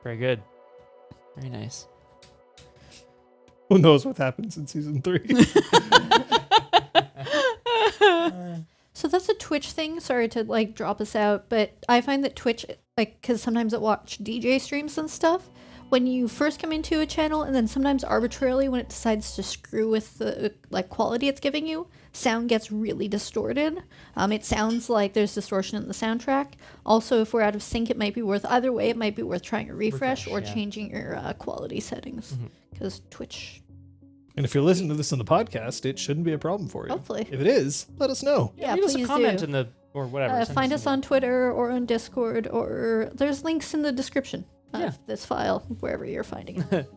A: Very good. Very nice.
D: Who knows what happens in season 3?
B: So that's a Twitch thing. Sorry to like drop us out, but I find that Twitch, like, because sometimes I watch DJ streams and stuff. When you first come into a channel, and then sometimes arbitrarily when it decides to screw with the like quality it's giving you, sound gets really distorted. It sounds like there's distortion in the soundtrack. Also, if we're out of sync, it might be worth either way. It might be worth trying a refresh or
A: yeah.
B: changing your quality settings because Twitch.
D: And if you're listening to this on the podcast, it shouldn't be a problem for you.
B: Hopefully.
D: If it is, let us know.
B: Yeah,
A: leave us
B: please
A: a comment
B: do.
A: in the or whatever. Send
B: Find
A: us
B: us on Twitter or on Discord, or there's links in the description of this file, wherever you're finding it.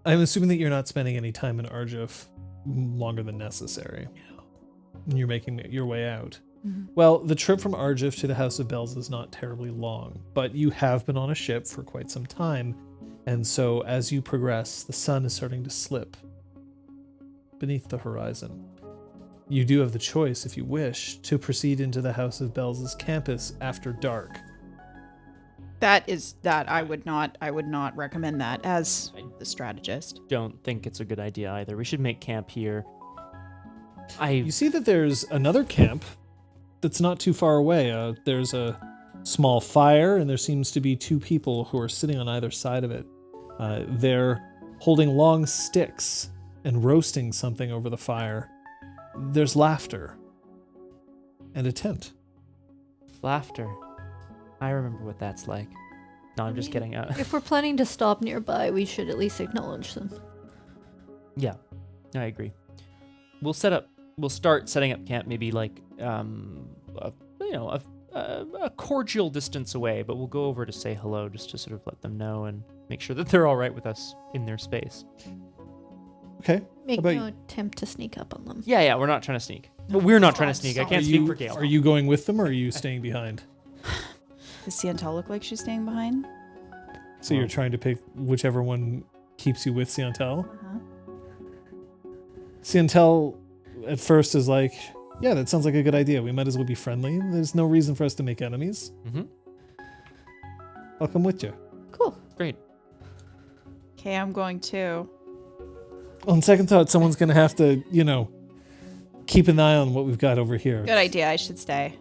D: I'm assuming that you're not spending any time in Arjuf longer than necessary. No. You're making your way out.
B: Mm-hmm.
D: Well, the trip from Arjuf to the House of Bells is not terribly long, but you have been on a ship for quite some time, and so as you progress, the sun is starting to slip beneath the horizon. You do have the choice, if you wish, to proceed into the House of Bells' campus after dark.
C: That I would not recommend that as the strategist.
A: Don't think it's a good idea either. We should make camp here.
D: You see that there's another camp that's not too far away. There's a small fire, and there seems to be two people who are sitting on either side of it. They're holding long sticks and roasting something over the fire. There's laughter and a tent.
A: Laughter. I remember what that's like. No, I'm just kidding.
B: If we're planning to stop nearby, we should at least acknowledge them.
A: Yeah, I agree. We'll start setting up camp maybe like a a cordial distance away, but we'll go over to say hello just to sort of let them know and make sure that they're all right with us in their space.
D: Okay.
B: Make
D: about
B: no attempt to sneak up on them.
A: Yeah, we're not trying to sneak. But we're not trying to sneak. I can't speak for Gale.
D: Are you going with them or are you staying behind?
C: Does Siantel look like she's staying behind?
D: So you're trying to pick whichever one keeps you with Siantel?
C: Uh-huh.
D: Siantel at first is like, yeah, that sounds like a good idea. We might as well be friendly. There's no reason for us to make enemies.
A: Mm-hmm.
D: I'll come with you.
B: Cool.
A: Great.
C: Okay, I'm going too.
D: On second thought, someone's going to have to, keep an eye on what we've got over here.
C: Good idea. I should stay.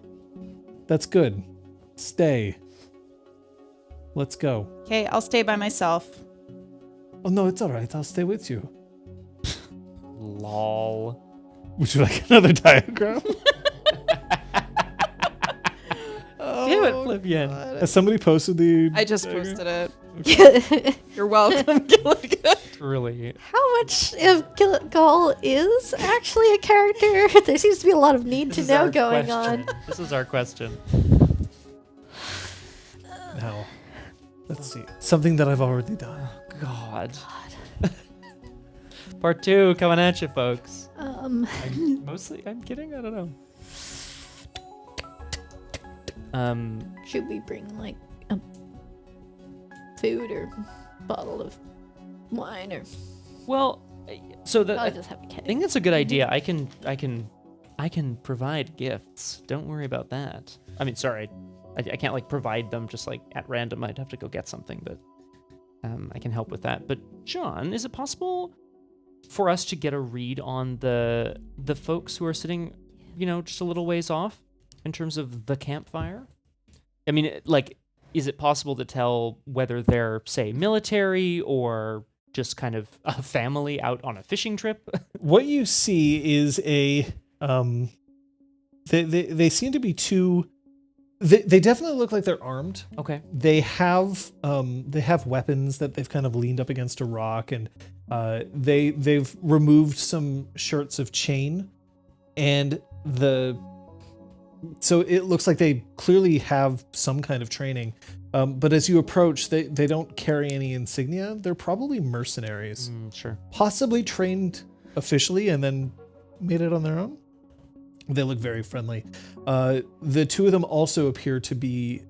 D: That's good. Stay. Let's go.
C: Okay, I'll stay by myself.
D: Oh, no, it's all right. I'll stay with you.
A: Lol.
D: Would you like another diagram?
A: Damn it, Flivian.
D: Has somebody posted the
C: I just
D: diagram?
C: posted it. You're welcome, Gilligan.
A: Really.
B: How much of Gale is actually a character? There seems to be a lot of need to know going on.
A: This is our question.
D: Now, let's see. Something that I've already done.
A: God. Part 2 coming at you, folks. I'm kidding. I don't know.
B: Should we bring like a food or bottle of wine or?
A: Well, so
B: I'll
A: I
B: just have a keg.
A: think that's a good idea. I can provide gifts. Don't worry about that. I mean, sorry, I can't like provide them just like at random. I'd have to go get something, but I can help with that. But John, is it possible for us to get a read on the folks who are sitting, just a little ways off in terms of the campfire? I mean, like, is it possible to tell whether they're, say, military or just kind of a family out on a fishing trip?
D: What you see is they seem to be two. They definitely look like they're armed.
A: Okay.
D: They have weapons that they've kind of leaned up against a rock, and they've removed some shirts of chain, and so it looks like they clearly have some kind of training. But as you approach, they don't carry any insignia. They're probably mercenaries,
A: Sure.
D: possibly trained officially and then made it on their own. They look very friendly. The two of them also appear to be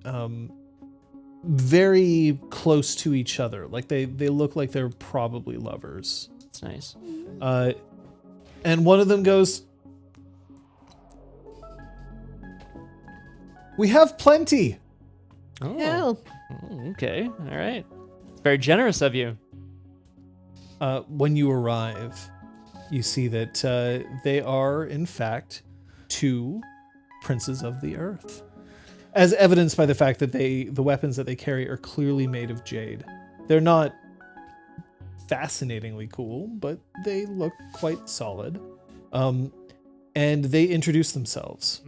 D: very close to each other. Like they look like they're probably lovers.
A: That's nice.
D: And one of them goes, "We have plenty."
A: Oh. Okay. All right. It's very generous of you.
D: When you arrive, you see that they are, in fact, two princes of the earth, as evidenced by the fact that the weapons that they carry are clearly made of jade. They're not fascinatingly cool, but they look quite solid. And they introduce themselves.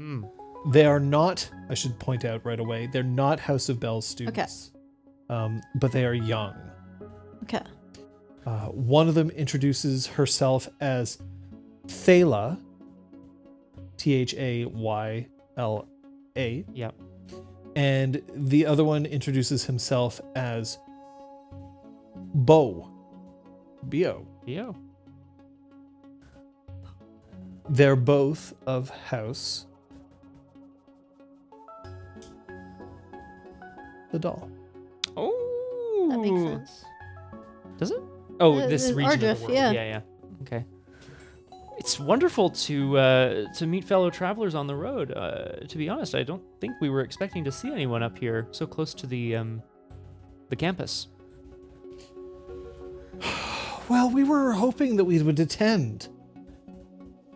D: They are not, I should point out right away, they're not House of Bells students. Okay. But they are young.
B: Okay.
D: One of them introduces herself as Thala, Thayla.
A: Yep.
D: And the other one introduces himself as Bo. B-O.
A: Yo.
D: They're both of House the Doll.
A: Oh.
B: That makes sense.
A: Does it? Oh, this
B: the
A: region of
B: Arjuf,
A: the world.
B: yeah.
A: Yeah. Okay. It's wonderful to meet fellow travelers on the road. To be honest, I don't think we were expecting to see anyone up here so close to the campus.
D: Well, we were hoping that we would attend,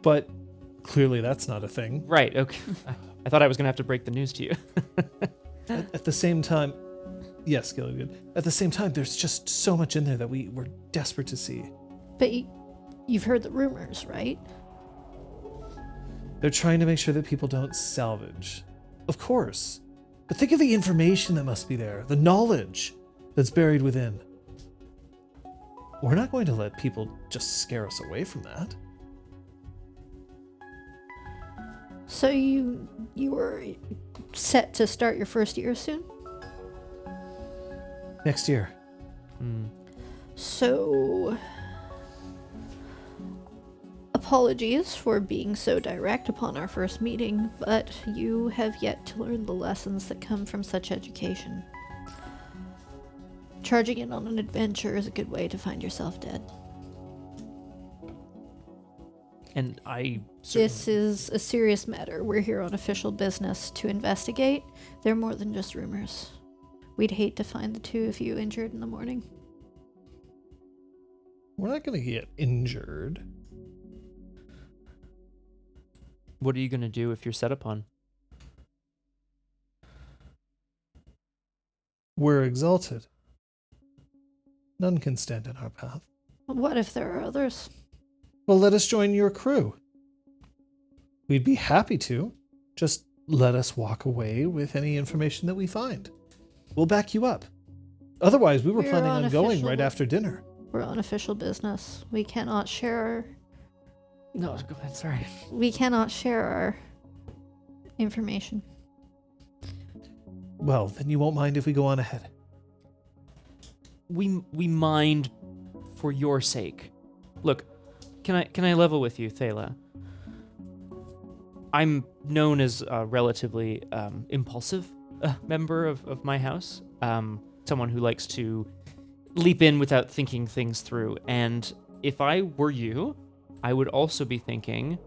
D: but clearly that's not a thing.
A: Right. Okay. I thought I was gonna have to break the news to you.
D: At the same time, yes, Gilligan. At the same time, there's just so much in there that we were desperate to see.
B: But you've heard the rumors, right?
D: They're trying to make sure that people don't salvage. Of course. But think of the information that must be there, the knowledge that's buried within. We're not going to let people just scare us away from that.
B: So you were set to start your first year soon?
D: Next year.
B: So, apologies for being so direct upon our first meeting, but you have yet to learn the lessons that come from such education. Charging in on an adventure is a good way to find yourself dead.
A: And
B: This is a serious matter. We're here on official business to investigate. They're more than just rumors. We'd hate to find the two of you injured in the morning.
D: We're not going to get injured.
A: What are you going to do if you're set upon?
D: We're exalted. None can stand in our path.
B: What if there are others?
D: Well, let us join your crew. We'd be happy to. Just let us walk away with any information that we find. We'll back you up. Otherwise, we were
B: We're
D: planning
B: on
D: on going
B: official-
D: right after dinner.
B: We're on official business. We cannot share
A: No, go ahead. Sorry.
B: our information.
D: Well, then you won't mind if we go on ahead.
A: We mind for your sake. Look, can I level with you, Thela? I'm known as a relatively impulsive member of my house. Someone who likes to leap in without thinking things through. And if I were you, I would also be thinking,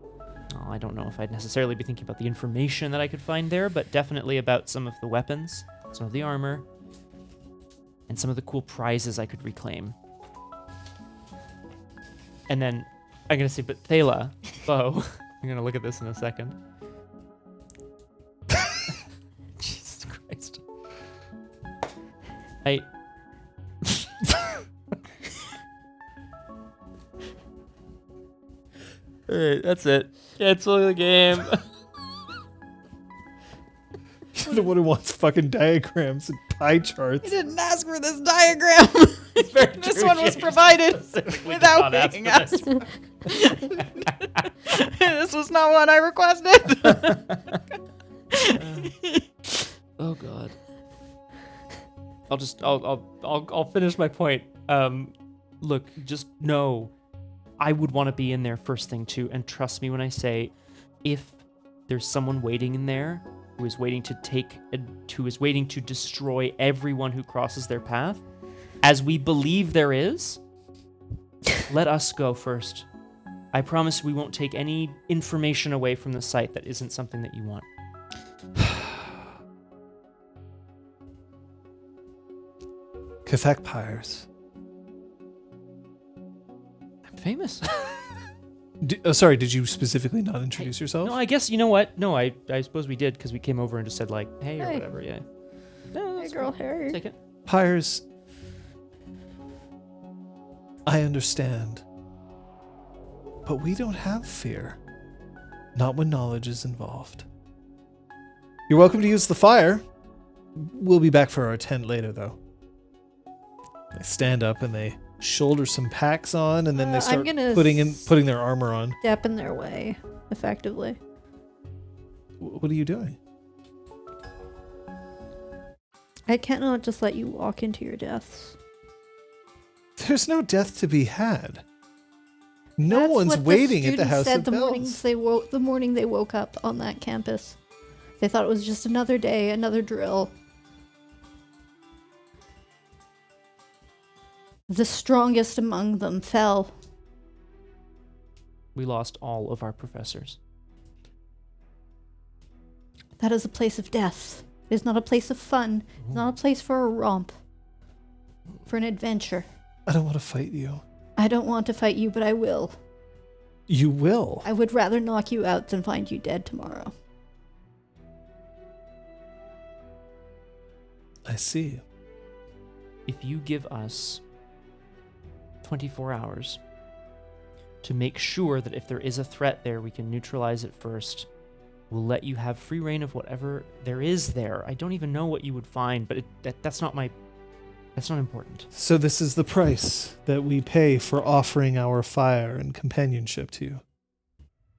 A: I don't know if I'd necessarily be thinking about the information that I could find there, but definitely about some of the weapons, some of the armor, and some of the cool prizes I could reclaim. And then I'm going to say, but Thela, Bo, I'm going to look at this in a second. Jesus Christ. Alright, that's it. Cancel the game.
D: You're the one who wants fucking diagrams and pie
C: You
D: charts.
C: didn't ask for this diagram.
A: Very
C: This
A: true,
C: one was
A: James.
C: provided
A: Specifically
C: without
A: did not
C: being
A: ask
C: asked.
A: for
C: This was not what I requested.
A: Oh God. I'll finish my point. Look, just know, I would want to be in there first thing too, and trust me when I say, if there's someone waiting in there who is waiting to destroy everyone who crosses their path, as we believe there is, let us go first. I promise we won't take any information away from the site that isn't something that you want.
D: Cathek Pyres.
A: I'm famous.
D: Sorry, did you specifically not introduce yourself?
A: No, I guess, you know what? No, I suppose we did, because we came over and just said, like, hey, or
B: Hey.
A: whatever, yeah. No,
B: Hey,
A: that's
B: girl,
A: fine.
B: Harry.
A: Take it.
D: Pyres, I understand. But we don't have fear. Not when knowledge is involved. You're welcome to use the fire. We'll be back for our tent later, though. They stand up and they shoulder some packs on, and then they
B: I'm
D: start
B: gonna
D: putting their armor on.
B: Step in their way, effectively.
D: What are you doing?
B: I cannot just let you walk into your deaths.
D: There's no death to be had. No
B: That's
D: one's
B: what
D: waiting at the
B: students
D: House
B: said
D: of
B: the
D: Bells.
B: the morning they woke up on that campus. They thought it was just another day, another drill. The strongest among them fell.
A: We lost all of our professors.
B: That is a place of death. It is not a place of fun. It's not a place for a romp. For an adventure.
D: I don't want to fight you.
B: I don't want to fight you, but I will.
D: You will.
B: I would rather knock you out than find you dead tomorrow.
D: I see.
A: If you give us 24 hours to make sure that if there is a threat there, we can neutralize it first, we'll let you have free reign of whatever there is there. I don't even know what you would find, but that's not important.
D: So this is the price that we pay for offering our fire and companionship to you.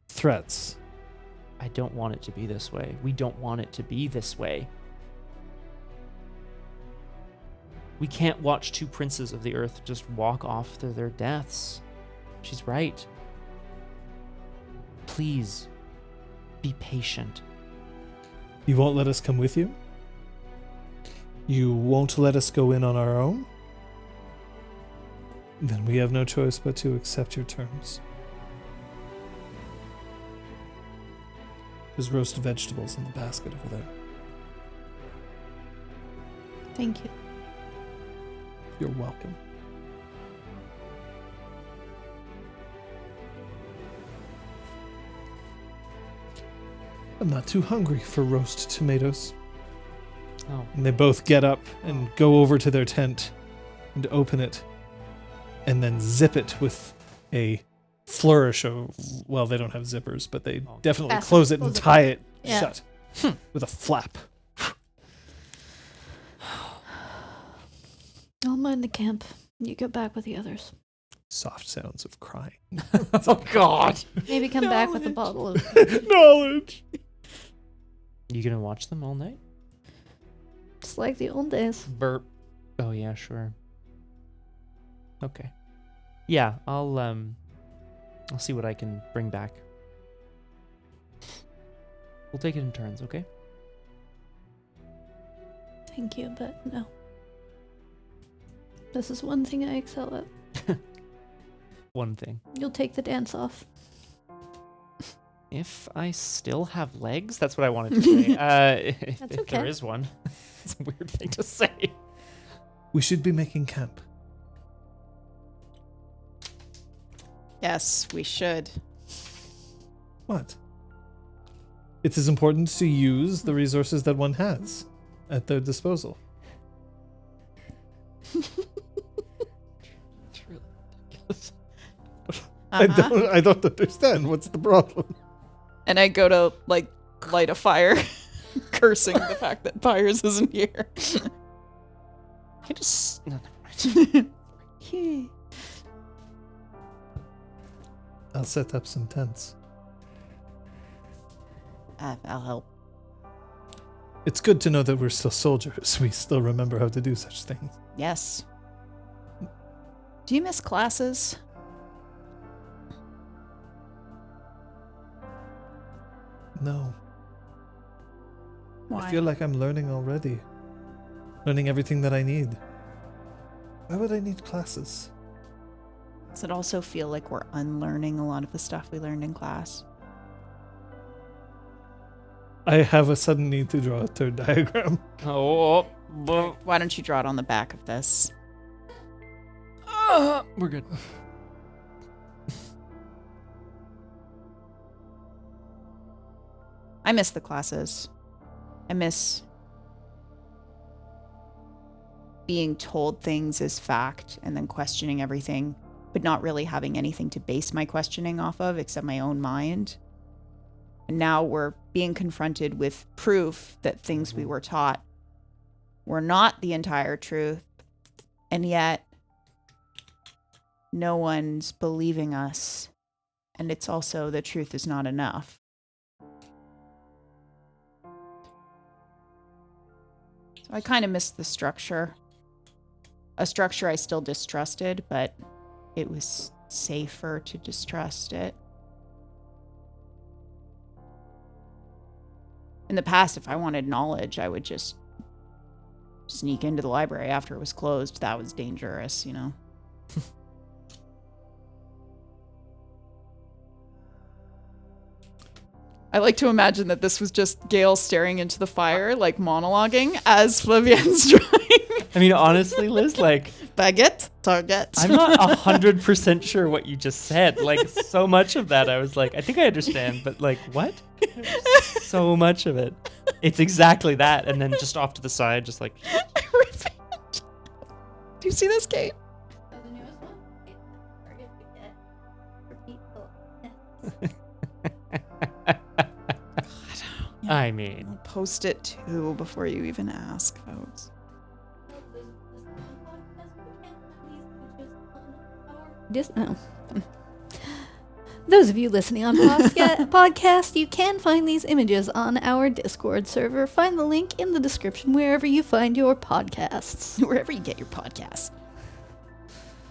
D: Threats.
A: I don't want it to be this way. We don't want it to be this way. We can't watch two princes of the earth just walk off to their deaths. She's right. Please, be patient.
D: You won't let us come with you? You won't let us go in on our own? Then we have no choice but to accept your terms. There's roasted vegetables in the basket over there.
B: Thank you.
D: You're welcome. I'm not too hungry for roast tomatoes.
A: Oh,
D: And they both get up and go over to their tent and open it and then zip it with a flourish of, well, they don't have zippers, but they definitely
B: Fasten,
D: close it and
B: close it.
D: tie it
B: Yeah.
D: shut with a flap.
B: I'll mind the camp. You go back with the others.
D: Soft sounds of crying.
A: oh God.
B: Maybe come back with a bottle of...
D: Knowledge!
A: You gonna watch them all night?
B: It's like the old days.
A: Burp. Oh yeah, sure. Okay. Yeah, I'll see what I can bring back. We'll take it in turns, okay?
B: Thank you, but no. This is one thing I excel at.
A: One thing.
B: You'll take the dance off.
A: If I still have legs, that's what I wanted to say. If
B: That's
A: there
B: okay.
A: is one. It's a weird thing to say.
D: We should be making camp.
C: Yes, we should.
D: What? It's as important to use the resources that one has at their disposal.
A: It's really ridiculous.
D: I don't understand. What's the problem?
C: And I go to, like, light a fire, cursing the fact that Pyres isn't here.
A: I just... No, never mind.
D: I'll set up some tents.
C: I'll help.
D: It's good to know that we're still soldiers. We still remember how to do such things.
C: Yes. Do you miss classes?
D: No.
C: Why?
D: I feel like I'm learning already. Learning everything that I need. Why would I need classes?
C: Does it also feel like we're unlearning a lot of the stuff we learned in class?
D: I have a sudden need to draw a third diagram.
A: Oh,
C: Why don't you draw it on the back of this?
A: we're good.
C: I miss the classes. I miss being told things as fact and then questioning everything, but not really having anything to base my questioning off of except my own mind. And now we're being confronted with proof that things we were taught were not the entire truth, and yet no one's believing us. And it's also the truth is not enough. So I kind of missed the structure. A structure I still distrusted, but it was safer to distrust it. In the past, if I wanted knowledge, I would just sneak into the library after it was closed. That was dangerous, you know? I like to imagine that this was just Gale staring into the fire, like monologuing as Flavienne's drawing.
A: I mean, honestly, Liz, like,
C: Baguette, target.
A: I'm not 100% sure what you just said. Like, so much of that, I was like, I think I understand, but like, what? So much of it. It's exactly that. And then just off to the side, just like,
C: Do you see this, Kate?
B: Oh, the newest one? Target we get for people.
A: I mean,
C: I'll post it too before you even ask, folks.
B: Just no. Those of you listening on podcast, you can find these images on our Discord server. Find the link in the description wherever you find your podcasts.
C: Wherever you get your podcasts.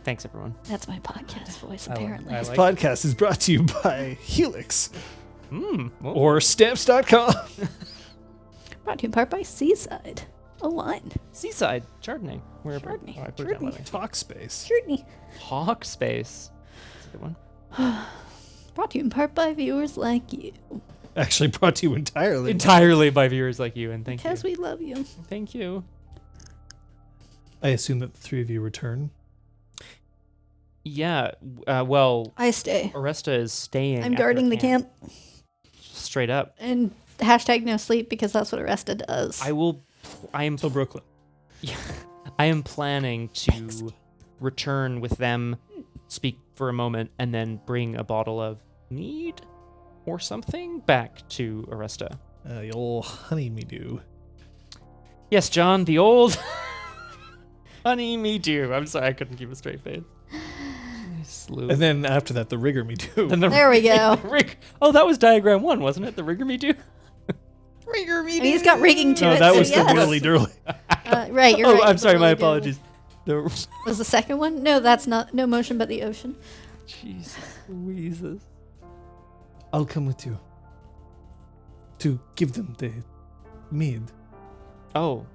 A: Thanks, everyone.
B: That's my podcast voice,
A: I
B: apparently.
A: like-
D: This podcast is brought to you by Helix
A: Well,
D: or Stamps.com.
B: Brought to you in part by Seaside. A wine.
A: Seaside Chardonnay. Wherever.
B: Chardonnay,
A: Oh, I put it down by the way.
D: Talk space.
B: Chutney.
A: Hawk Space. That's a good one.
B: Brought to you in part by viewers like you.
D: Actually brought to you entirely.
A: Entirely by viewers like you, and thank
B: Because
A: you.
B: we love you.
A: Thank you.
D: I assume that the three of you return.
A: Yeah. Well,
B: I stay.
A: Oresta is staying.
B: I'm
A: at
B: guarding
A: her
B: the camp.
A: Straight up.
B: And hashtag no sleep because that's what Oresta does.
A: I am.
D: Till Brooklyn.
A: I am planning to return with them, speak for a moment, and then bring a bottle of mead or something back to Oresta.
D: The old honey me do.
A: Yes, John, the old honey me do. I'm sorry, I couldn't keep a straight face.
D: And then after that, the rigor me do.
B: There we go.
A: Oh, that was diagram 1, wasn't it? The rigor me do.
C: Rigor me
B: And he's got rigging to
D: No,
B: it.
D: that
B: so
D: was
B: yes.
D: the whirly durly.
B: Right, you're
A: Oh,
B: right.
A: I'm
B: it's
A: sorry, my
B: really good.
A: apologies.
B: Was the second one? No, that's not. No motion but the ocean.
A: Jesus Louises.
D: I'll come with you. To give them the mead.
A: Oh.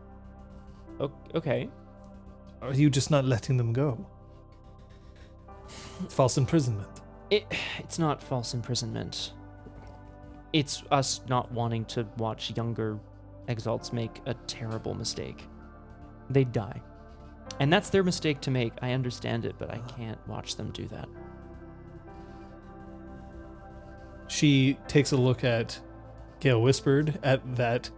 A: Okay.
D: Are you just not letting them go? False imprisonment.
A: It's not false imprisonment. It's us not wanting to watch younger exalts make a terrible mistake. They die. And that's their mistake to make. I understand it, but I can't watch them do that.
D: She takes a look at Gale Whispered at that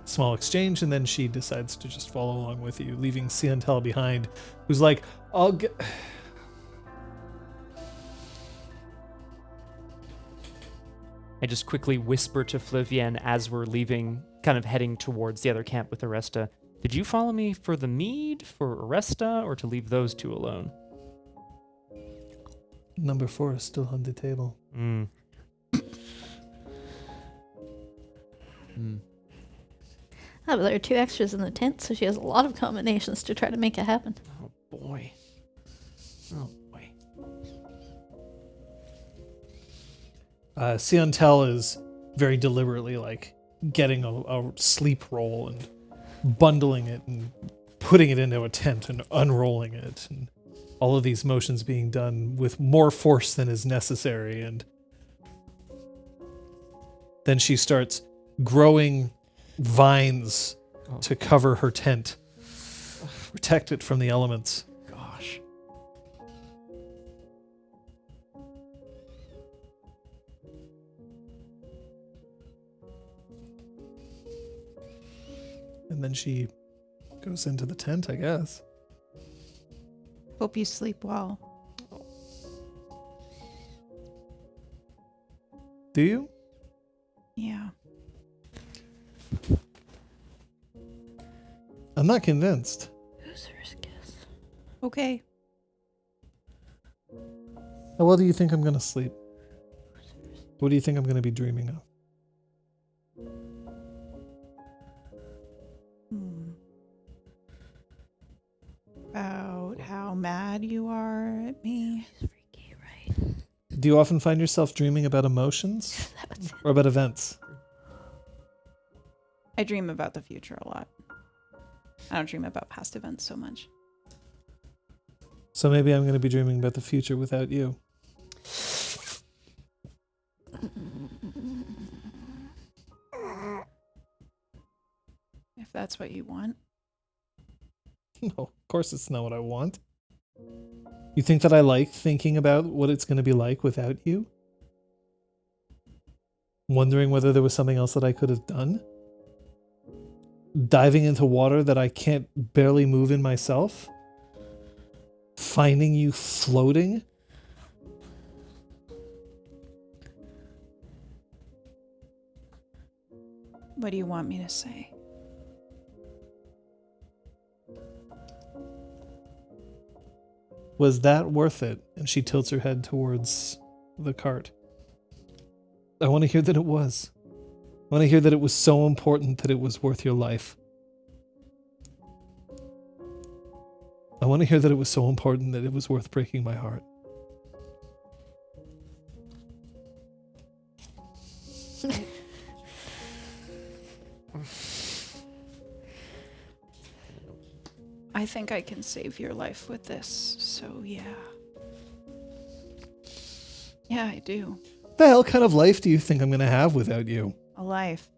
D: small exchange, and then she decides to just follow along with you, leaving Siantel behind, who's like, I'll get...
A: I just quickly whisper to Flavienne as we're leaving, kind of heading towards the other camp with Oresta. Did you follow me for the mead, for Oresta, or to leave those two alone?
D: Number 4 is still on the table.
A: Hmm.
B: Ah, but there are 2 extras in the tent, so she has a lot of combinations to try to make it happen.
A: Oh, boy. Oh, boy.
D: Siantel is very deliberately like getting a sleep roll and bundling it and putting it into a tent and unrolling it, and all of these motions being done with more force than is necessary. And then she starts growing vines to cover her tent, protect it from the elements.
A: Gosh.
D: And then she goes into the tent, I guess.
C: Hope you sleep well.
D: Do you?
C: Yeah.
D: I'm not convinced.
B: Who's first guess?
C: Okay.
D: How well do you think I'm going to sleep? What do you think I'm going to be dreaming of?
C: About how mad you are at me.
B: She's freaky, right?
D: Do you often find yourself dreaming about emotions or about events?
C: I dream about the future a lot. I don't dream about past events so much.
D: So maybe I'm going to be dreaming about the future without you.
C: If that's what you want.
D: No, of course it's not what I want. You think that I like thinking about what it's going to be like without you? Wondering whether there was something else that I could have done? Diving into water that I can't barely move in myself? Finding you floating?
C: What do you want me to say?
D: Was that worth it? And she tilts her head towards the cart. I want to hear that it was. I want to hear that it was so important that it was worth your life. I want to hear that it was so important that it was worth breaking my heart.
C: I think I can save your life with this, so yeah. Yeah, I do.
D: What the hell kind of life do you think I'm going to have without you?
C: A life.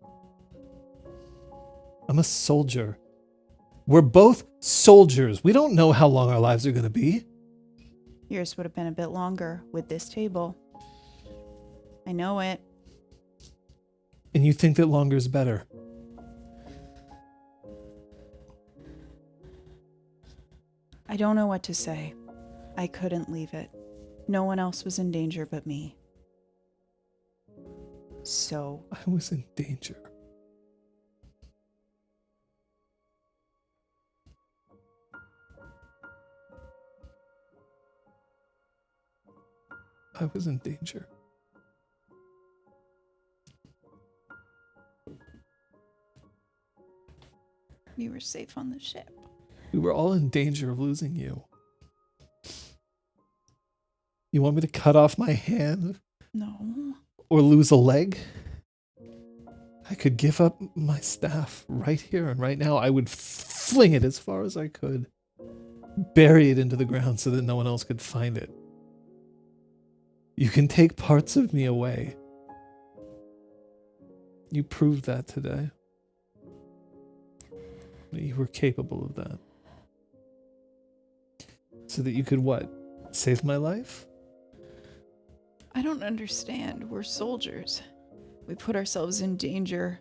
D: I'm a soldier. We're both soldiers. We don't know how long our lives are going to be.
C: Yours would have been a bit longer with this table. I know it.
D: And you think that longer is better.
C: I don't know what to say. I couldn't leave it. No one else was in danger but me. So,
D: I was in danger. I was in danger.
C: you were safe on the ship.
D: We were all in danger of losing you. You want me to cut off my hand?
C: No.
D: Or lose a leg? I could give up my staff right here and right now. I would fling it as far as I could. Bury it into the ground so that no one else could find it. You can take parts of me away. You proved that today. That you were capable of that. So that you could what? Save my life?
C: I don't understand. We're soldiers. We put ourselves in danger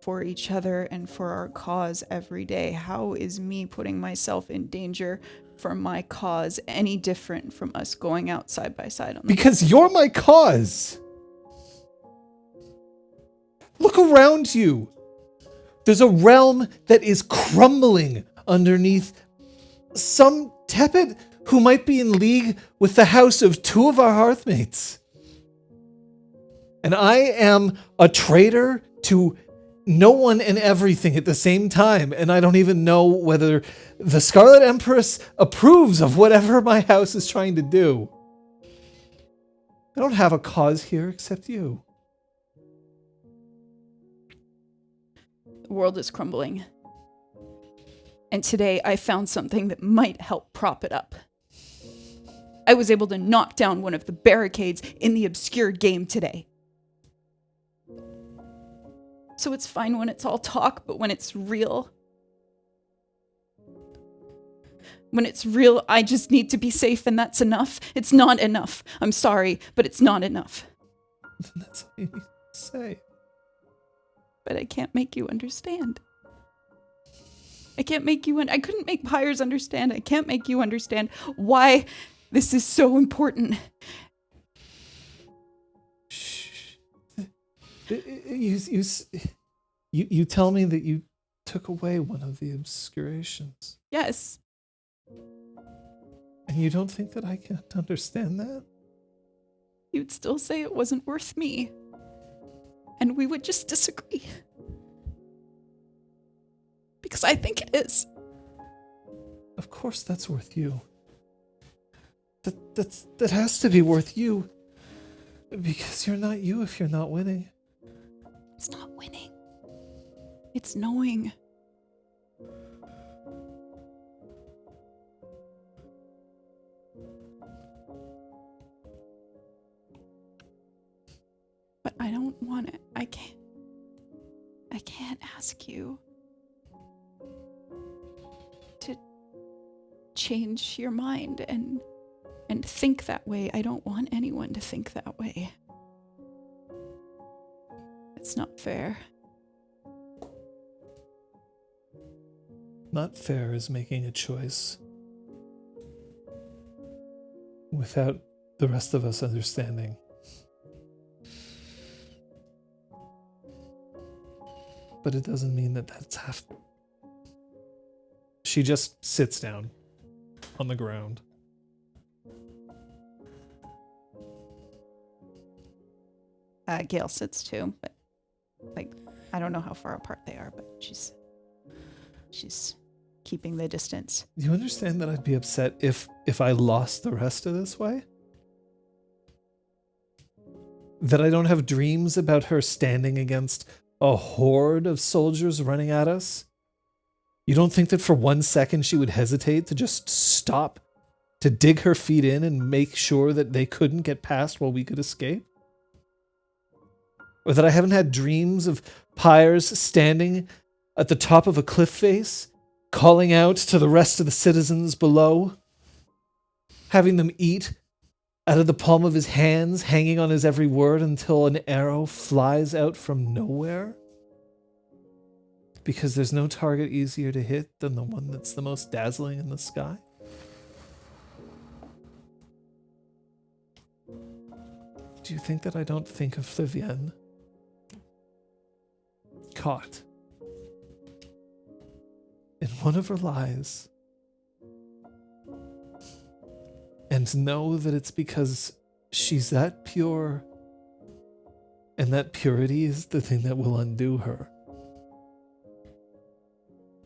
C: for each other and for our cause every day. How is me putting myself in danger for my cause any different from us going out side by side on the
D: Because you're my cause! Look around you! There's a realm that is crumbling underneath some tepid who might be in league with the house of two of our hearthmates. And I am a traitor to no one and everything at the same time, and I don't even know whether the Scarlet Empress approves of whatever my house is trying to do. I don't have a cause here except you.
C: The world is crumbling. And today I found something that might help prop it up. I was able to knock down one of the barricades in the obscure game today. So it's fine when it's all talk, but when it's real... When it's real, I just need to be safe and that's enough. It's not enough. I'm sorry, but it's not enough.
D: That's all you need to say.
C: But I can't make you understand. I can't make you... I couldn't make Pyres understand. I can't make you understand why this is so important.
D: Shh. You tell me that you took away one of the obscurations.
C: Yes.
D: And you don't think that I can understand that?
C: You'd still say it wasn't worth me. And we would just disagree. Because I think it is.
D: Of course that's worth you. That has to be worth you. Because you're not you if you're not winning.
C: It's not winning. It's knowing. But I don't want it. I can't ask you to change your mind and think that way. I don't want anyone to think that way. It's not fair.
D: Not fair is making a choice without the rest of us understanding. But it doesn't mean that that's half. She just sits down on the ground.
C: Gale sits too, but like I don't know how far apart they are, but she's keeping the distance.
D: Do you understand that I'd be upset if I lost the rest of this way? That I don't have dreams about her standing against a horde of soldiers running at us? You don't think that for 1 second she would hesitate to just stop, to dig her feet in and make sure that they couldn't get past while we could escape? Or that I haven't had dreams of Pyres standing at the top of a cliff face, calling out to the rest of the citizens below, having them eat out of the palm of his hands, hanging on his every word until an arrow flies out from nowhere? Because there's no target easier to hit than the one that's the most dazzling in the sky? Do you think that I don't think of Flavienne caught in one of her lies and know that it's because she's that pure and that purity is the thing that will undo her?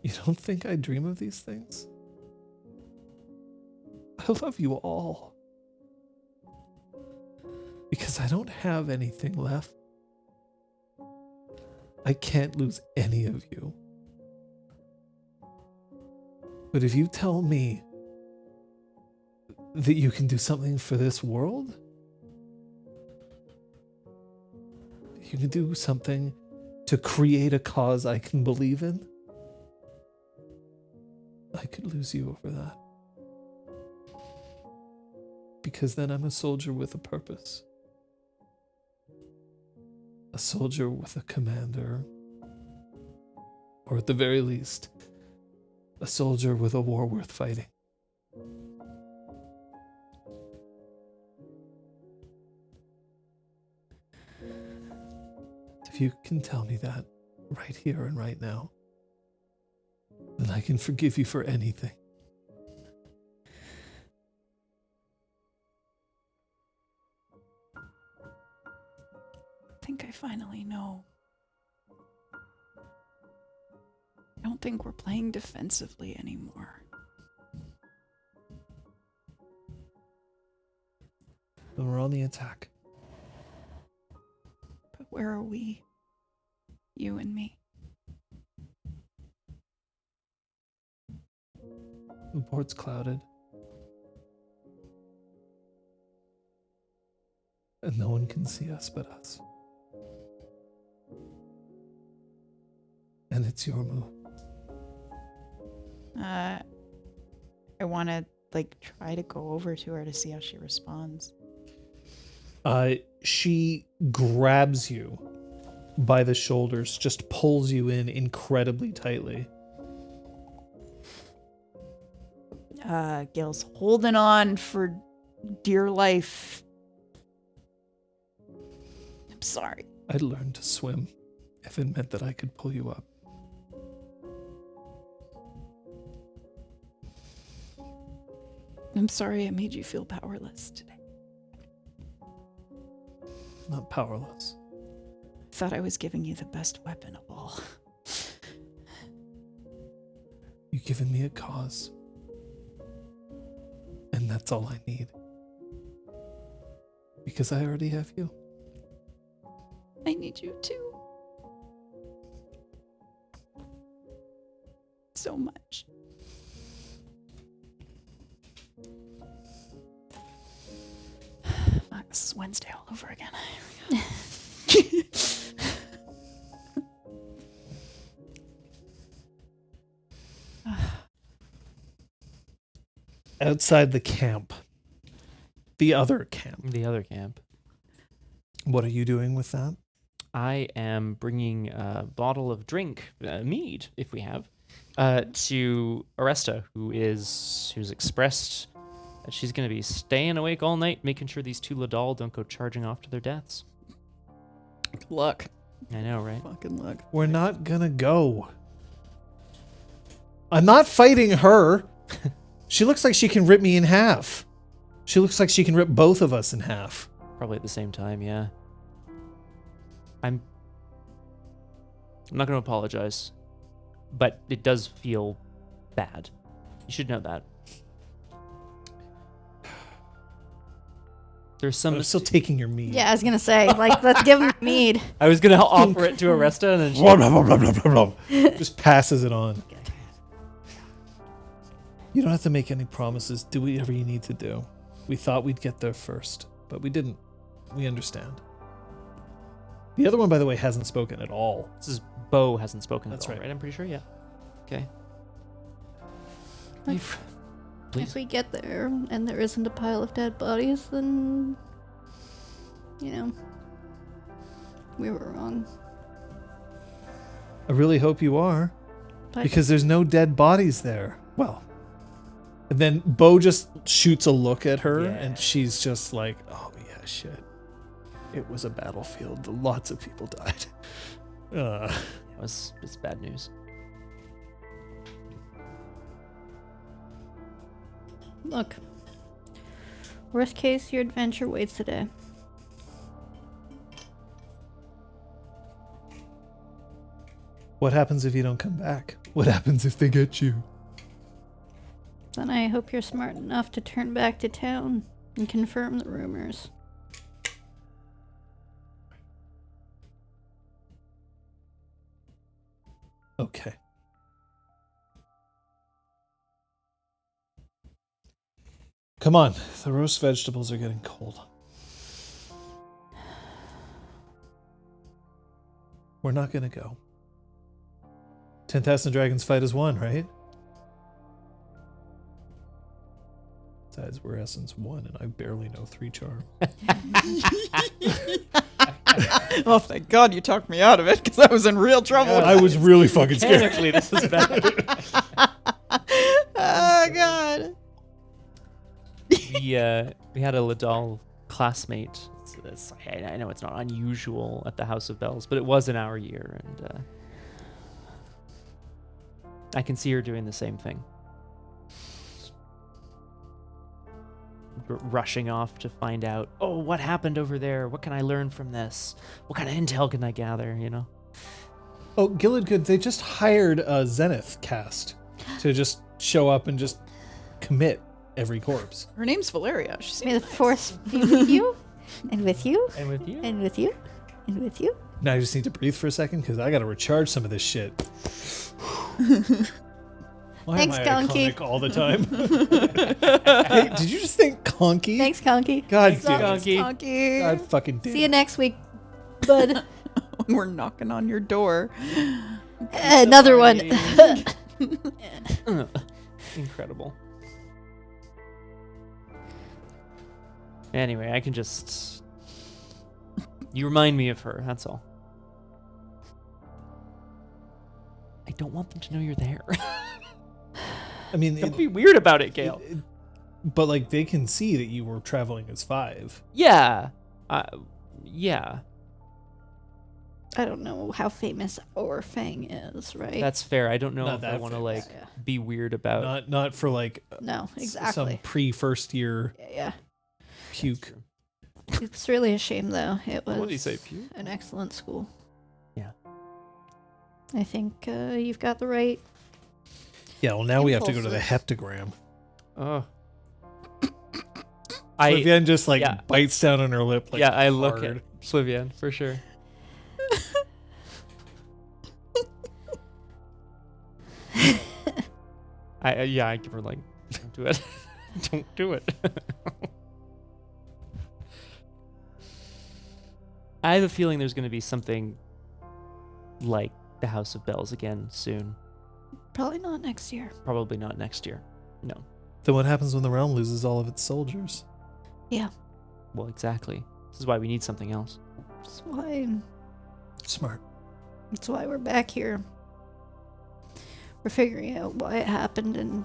D: You don't think I dream of these things? I love you all. Because I don't have anything left. I can't lose any of you. But if you tell me that you can do something for this world, you can do something to create a cause I can believe in, I could lose you over that. Because then I'm a soldier with a purpose. A soldier with a commander. Or at the very least, a soldier with a war worth fighting. If you can tell me that right here and right now, then I can forgive you for anything.
C: I think I finally know. I don't think we're playing defensively anymore.
D: Then we're on the attack.
C: But where are we? You and me.
D: The board's clouded. And no one can see us but us. And it's your move.
C: I want to try to go over to her to see how she responds.
D: She grabs you by the shoulders, just pulls you in incredibly tightly.
C: Gale's holding on for dear life. I'm sorry.
D: I'd learn to swim if it meant that I could pull you up.
C: I'm sorry I made you feel powerless today.
D: Not powerless.
C: I thought I was giving you the best weapon of all.
D: You've given me a cause. And that's all I need. Because I already have you.
C: I need you too. So much. Fuck, this is Wednesday all over again.
D: Outside the camp. The other camp.
A: The other camp.
D: What are you doing with that?
A: I am bringing a bottle of drink, mead, if we have, to Oresta, who's expressed that she's going to be staying awake all night, making sure these two Ladal don't go charging off to their deaths.
C: Luck.
A: I know, right?
C: Fucking luck.
D: We're not gonna go. I'm not fighting her. She looks like she can rip me in half. She looks like she can rip both of us in half.
A: Probably at the same time, yeah. I'm not going to apologize, but it does feel bad. You should know that. There's some.
D: I'm still taking your mead.
B: Yeah, I was gonna say, like, let's give him mead.
A: I was going to offer it to Oresta, and then she.
D: Blah, blah, blah, blah, blah, blah, blah. Just passes it on. You don't have to make any promises. Do whatever you need to do. We thought we'd get there first, but we didn't. We understand. The other one, by the way, hasn't spoken at all.
A: This is Bo hasn't spoken.
D: That's
A: at all,
D: right.
A: right? I'm pretty sure. Yeah. Okay.
B: If
A: Please.
B: we get there and there isn't a pile of dead bodies, then, you know, we were wrong.
D: I really hope you are,
B: But
D: because there's no dead bodies there. Well, and then Bo just shoots a look at her,
A: Yeah.
D: and she's just like, "Oh yeah, shit. It was a battlefield. Lots of people died."
A: It's bad news.
B: look, worst case, your adventure waits today.
D: What happens if you don't come back? What happens if they get you?
B: Then I hope you're smart enough to turn back to town and confirm the rumors.
D: Okay. Come on, the roast vegetables are getting cold. We're not gonna go. 10,000 dragons fight as one, right? Besides, we're Essence 1, and I barely know 3 charm.
C: Oh, thank God you talked me out of it, because I was in real trouble.
D: I was really fucking scared.
A: Technically, this is bad.
C: Oh, God.
A: we had a Ladal classmate. I know it's not unusual at the House of Bells, but it was in our year, and I can see her doing the same thing. Rushing off to find out, oh, what happened over there? What can I learn from this? What kind of intel can I gather, you know?
D: Oh, Gilladgood, they just hired a Zenith cast to just show up and just commit every corpse.
C: Her name's Valeria. She
B: May
C: seems
B: the
C: nice.
B: force be with you, and with you,
A: And with you?
B: and with you, and with you.
D: Now I just need to breathe for a second because I got to recharge some of this shit. Why
B: Thanks,
D: am I
B: Conky.
D: iconic all the time? Hey, did you just think Conky?
B: Thanks, Conky.
D: God
A: Thanks,
D: damn it.
A: Conky.
C: Conky.
D: God fucking damn
B: See you
D: it.
B: next week, bud.
C: We're knocking on your door.
B: Another one.
A: Incredible. Anyway, I can just... You remind me of her, that's all. I don't want them to know you're there.
D: I mean,
A: Don't be weird about it, Gale.
D: but like they can see that you were traveling as 5.
A: Yeah. Yeah.
B: I don't know how famous Orfang is, right?
A: That's fair. I don't know
D: Not
A: if I
D: that
A: want to,
D: famous.
A: like,
B: Yeah.
A: be weird about...
D: Not for like
B: No,
D: some
B: exactly.
D: pre-first year
B: Yeah.
D: puke.
B: It's really a shame, though. It was
A: What did he say, Pew?
B: an excellent school.
A: Yeah.
B: I think you've got the right.
D: Yeah, well now we have to go to the
B: Impulses.
D: heptagram.
A: Oh.
D: Vivienne just like
A: yeah.
D: bites down on her lip like
A: I look
D: hard.
A: at Slivian, for sure. I give her like, don't do it. Don't do it. I have a feeling there's going to be something like the House of Bells again soon.
B: Probably not next year.
A: Probably not next year. No.
D: Then what happens when the realm loses all of its soldiers?
B: Yeah.
A: Well, exactly. This is why we need something else.
D: Smart.
B: That's why we're back here. We're figuring out why it happened and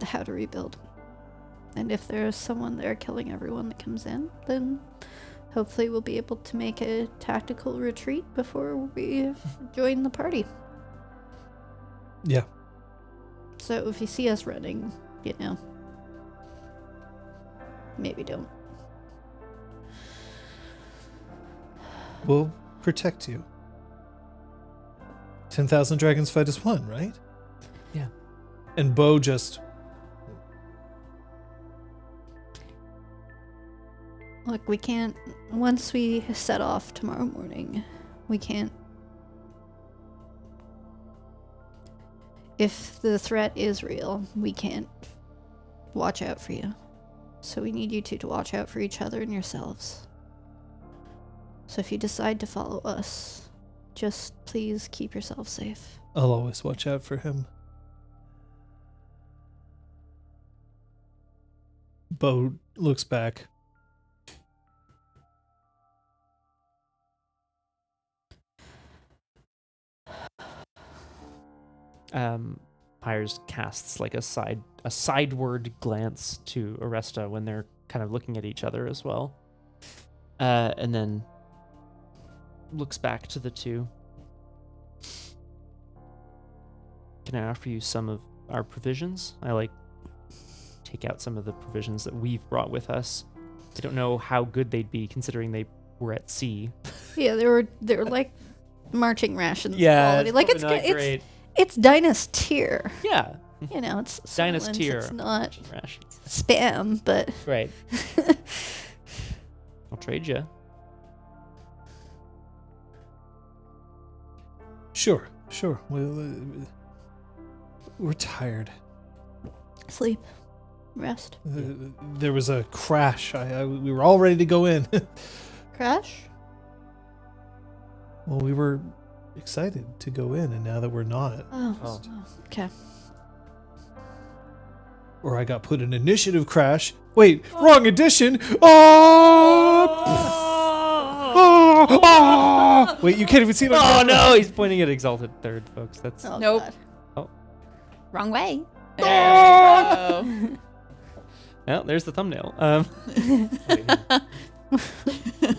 B: how to rebuild. And if there's someone there killing everyone that comes in, then hopefully we'll be able to make a tactical retreat before we join the party.
D: Yeah.
B: So if you see us running, you know, maybe don't.
D: We'll protect you. 10,000 dragons fight as one, right?
A: Yeah.
D: And Bo just...
B: Look, we can't. Once we set off tomorrow morning, we can't. If the threat is real, we can't watch out for you. So we need you two to watch out for each other and yourselves. So if you decide to follow us, just please keep yourself safe.
D: I'll always watch out for him. Bo looks back.
A: Pyres casts like a sideward glance to Oresta when they're kind of looking at each other as well, and then looks back to the two. Can I offer you some of our provisions? I take out some of the provisions that we've brought with us. I don't know how good they'd be considering they were at sea.
B: Yeah, they were like marching rations.
A: Yeah,
B: quality. Like
A: it's not great.
B: It's Dinah's tier.
A: Yeah,
B: You know, it's
A: Dinah's
B: Switzerland,
A: tier.
B: It's not
A: rations.
B: spam, but
A: Right. I'll trade you.
D: Sure. We're tired.
B: sleep, rest,
D: There was a crash. We were all ready to go in.
B: crash.
D: Well, we were excited to go in, and now that we're not,
B: Oh, okay.
D: or I got put in initiative crash. Wait, wrong edition. Oh! Wait, you can't even see my.
A: Oh no, he's pointing at Exalted Third, folks. That's
B: Oh,
E: Nope.
B: God.
E: Wrong way.
A: well, there's the thumbnail.
D: Way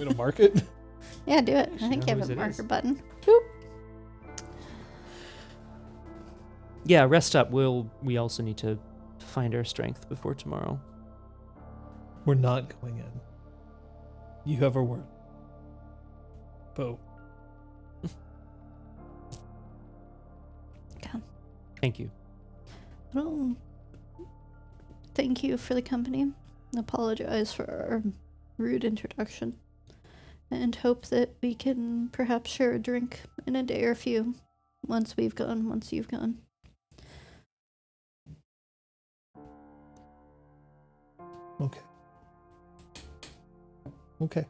D: to mark it.
B: Yeah, do it. I
A: Actually,
B: think
A: know
B: you have
A: whose
B: a
A: it
B: marker
A: is.
B: button. Boop.
A: Yeah, rest up. We also need to find our strength before tomorrow.
D: We're not going in. You have our word. Bo.
B: Come.
A: Thank you.
B: Well, thank you for the company. Apologize for our rude introduction. And hope that we can perhaps share a drink in a day or few. Once you've gone.
D: Okay. Okay.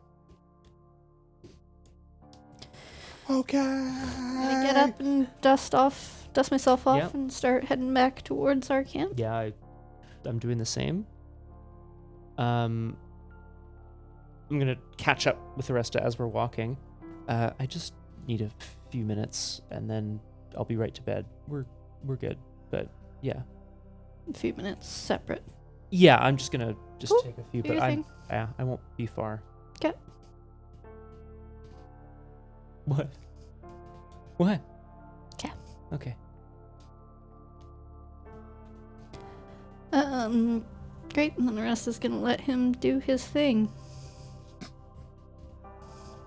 B: Gonna get up and dust myself off
A: Yep.
B: and start heading back towards our camp.
A: Yeah, I'm doing the same. I'm gonna catch up with Oresta as we're walking. I just need a few minutes, and then I'll be right to bed. We're good, but yeah.
B: A few minutes separate.
A: Yeah, I'm just gonna
B: Cool.
A: take a few,
B: Do
A: but
B: your thing.
A: I won't be far.
B: 'Kay.
A: What? What?
B: 'Kay.
A: Okay.
B: Great. And then the rest is gonna let him do his thing.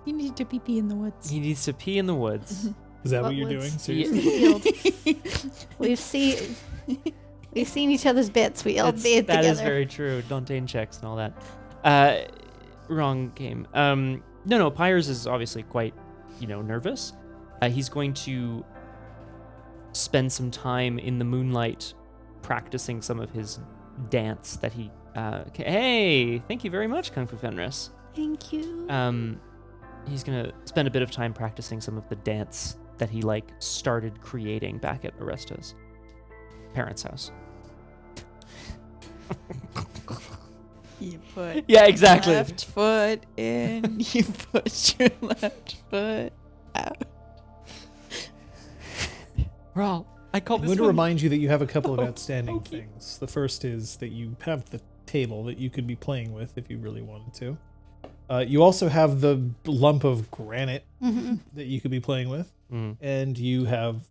E: You need to pee in the woods.
A: He needs to pee in the woods.
D: Is that what
B: What
D: you're
B: woods?
D: doing? Seriously?
B: We've seen each other's bits. We all bathe
A: That
B: together.
A: is very true. Dantean checks and all that. Wrong game. No. Pyres is obviously quite, nervous. He's going to spend some time in the moonlight practicing some of his dance that he. Hey, thank you very much, Kung Fu Fenris.
B: Thank you.
A: He's gonna spend a bit of time practicing some of the dance that he started creating back at Oresta's parents' house.
E: You put
A: Yeah, exactly.
E: left foot in. You put your left foot out.
A: I call
D: I'm going to remind you that you have a couple of outstanding things. The first is that you have the table that you could be playing with if you really wanted to. You also have the lump of granite that you could be playing with, and you have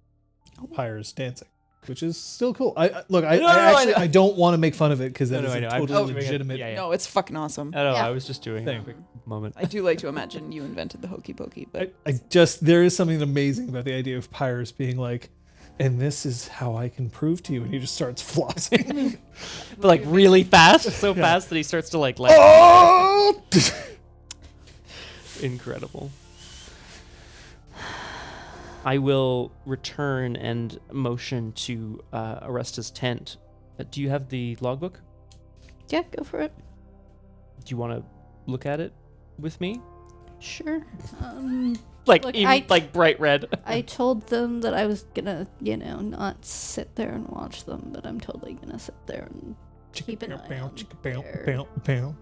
D: Pyres dancing, which is still cool. I don't want to make fun of it because that is a totally legitimate.
A: Yeah.
E: No, it's fucking awesome.
A: I don't know.
B: Yeah.
A: I was just doing
D: Thing.
A: a quick moment.
E: I do like to imagine you invented the hokey pokey, but
D: There is something amazing about the idea of Pyres being like, and this is how I can prove to you. And he just starts flossing.
A: But like really fast, so fast that he starts to like
D: Oh!
A: Incredible. I will return and motion to Oresta's tent. Do you have the logbook?
B: Yeah, go for it.
A: Do you want to look at it with me?
B: Sure.
A: Like
B: Look,
A: like bright red.
B: I told them that I was gonna, not sit there and watch them, but I'm totally gonna sit there and keep an eye on their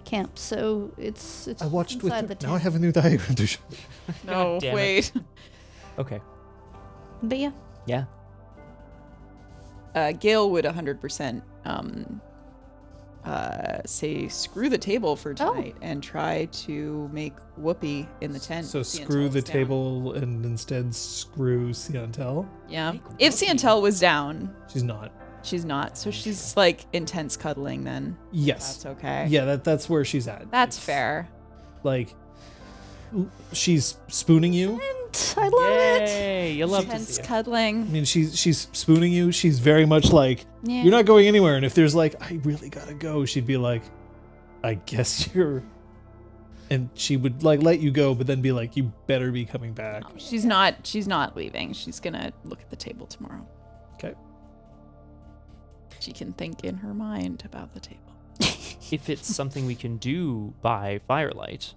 B: camp. So it's
D: I watched with
B: inside
D: you.
B: the
D: Now I
B: tent.
D: have a new diagram to show.
E: no,
A: damn it.
E: wait.
A: Okay.
B: But yeah,
A: Yeah.
E: Gale would 100% say screw the table for tonight and try to make whoopee in the tent.
D: So
E: if
D: screw
E: Ciantel's
D: the
E: down.
D: table and instead screw Ciantel.
E: Yeah.
A: Make
E: If
A: whoopee.
E: Ciantel was down,
D: She's not.
E: she's not. So she's like intense cuddling then.
D: Yes.
E: That's okay.
D: Yeah, that's where she's at.
E: That's
D: It's
E: fair.
D: Like, she's spooning you.
B: I love it.
A: Yay! You love to
E: Intense
A: see it.
D: I
E: cuddling.
D: mean, she's spooning you. She's very much like,
B: Yeah.
D: you're not going anywhere. And if there's like, I really gotta go, she'd be like, I guess you're. And she would like let you go, but then be like, you better be coming back.
E: No, she's not leaving. She's gonna look at the table tomorrow.
D: Okay.
E: She can think in her mind about the table.
A: If it's something we can do by firelight,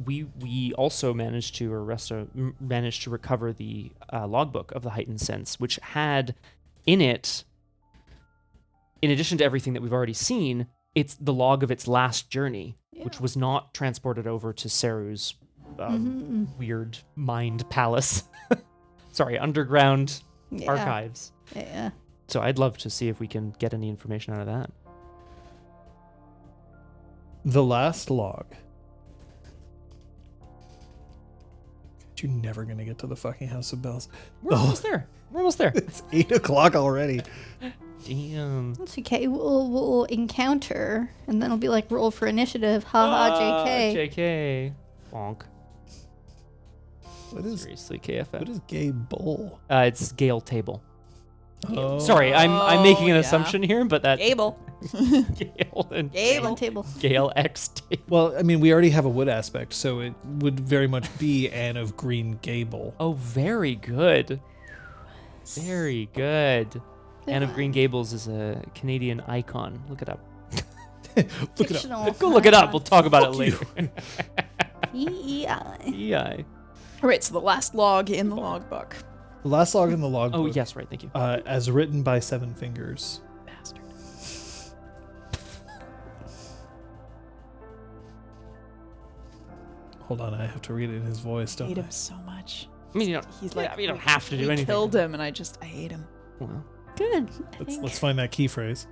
A: we also managed to recover the logbook of the heightened sense, which had in it, in addition to everything that we've already seen, it's the log of its last journey, which was not transported over to Seru's weird mind palace. Sorry, underground
B: Yeah.
A: archives.
B: Yeah.
A: So I'd love to see if we can get any information out of that.
D: The last log. You're never gonna get to the fucking House of Bells.
A: We're almost there. We're almost there.
D: It's 8:00 already.
A: Damn.
B: That's okay. We'll encounter, and then it'll be like roll for initiative. Haha, JK.
A: JK. Bonk.
D: What is
A: Seriously, KFF.
D: what is gay bull?
A: It's Gale table.
D: Oh.
A: Sorry, I'm making an
E: yeah.
A: assumption here, but that
E: Gable.
A: Gale and
E: Gable.
B: Table.
A: Gale X table.
D: Well, I mean, we already have a wood aspect, so it would very much be Anne of Green Gable.
A: Oh, very good. Very good. Anne of Green Gables is a Canadian icon. Look it up.
D: Look it up.
B: Fictional.
A: Go look it up. We'll talk about it later.
B: EEI.
A: EI.
E: All right, so the last log in the logbook.
D: The last log in the logbook.
A: Oh, yes, right. Thank you.
D: As written by Seven Fingers.
E: Bastard.
D: Hold on, I have to read it in his voice,
E: I
D: don't
E: hate
D: I?
E: him so much.
A: I mean, you don't,
E: He's
A: yeah,
E: like,
A: I mean, you don't have to do
E: we
A: anything.
E: killed him, and I hate him.
A: Well,
B: Good. I
D: Let's
B: think.
D: find that key phrase.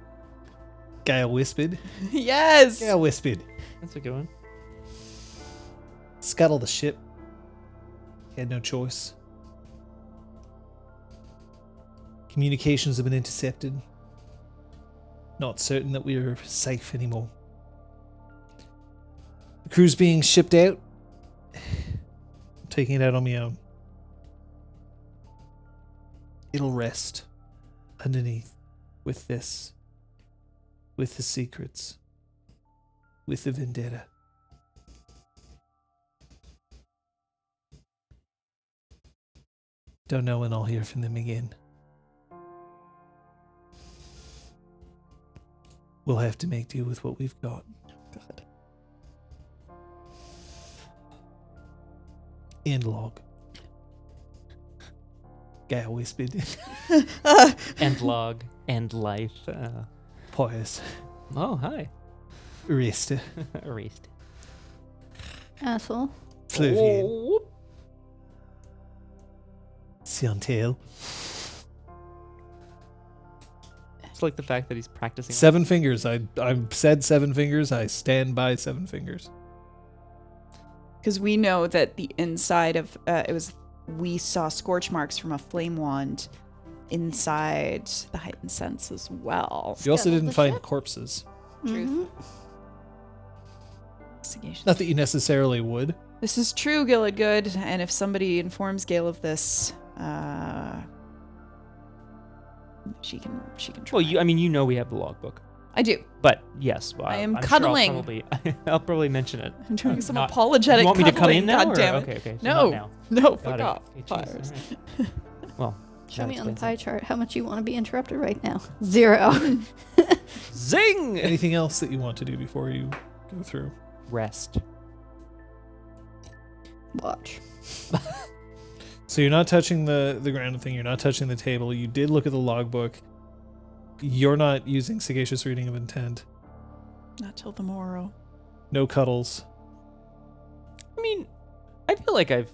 D: Gale Whispered.
E: Yes.
D: Gale Whispered.
A: that's a good one.
D: Scuttle the ship. He had no choice. Communications have been intercepted. Not certain that we are safe anymore. The crew's being shipped out. I'm taking it out on my own. It'll rest underneath with this. With the secrets. With the vendetta. Don't know when I'll hear from them again. We'll have to make do with what we've got.
E: God.
D: End log. Gale Whispered.
A: End log. End life.
D: Pyres.
A: Oh, hi.
D: Oresta.
A: Erased.
B: Asshole.
D: Fluvian.
A: Oh.
D: Ciantel.
A: It's like the fact that he's practicing.
D: Seven Fingers. I said Seven Fingers. I stand by Seven Fingers.
E: Because we know that the inside of we saw scorch marks from a flame wand inside the heightened sense as well.
D: You also
B: Scuttle
D: didn't
B: the
D: find
B: ship?
D: corpses.
E: Truth.
B: Mhm.
E: Sagacious.
D: Not that you necessarily would.
E: This is true, Gilladgood, and if somebody informs Gale of this, she can try.
A: Well, you know we have the logbook.
E: I do.
A: But yes, well,
E: I am
A: I'm
E: cuddling.
A: Sure I'll probably mention it.
E: I'm doing some
A: Not-
E: apologetic
A: You want me to come
E: cuddling,
A: in now?
E: God
A: or-
E: damn it.
A: Okay. So
E: No.
A: not now.
E: No,
A: Got
E: fuck
A: it.
E: off.
A: Okay, jeez,
E: Pyres.
A: all right.
B: Show
A: that
B: me on the
A: explains
B: pie
A: it.
B: chart how much you want to be interrupted right now. 0.
A: Zing!
D: Anything else that you want to do before you go through?
A: Rest.
B: Watch.
D: So you're not touching the ground thing. You're not touching the table. You did look at the logbook. You're not using sagacious reading of intent.
E: Not till the morrow.
D: No cuddles.
A: I mean, I feel like I've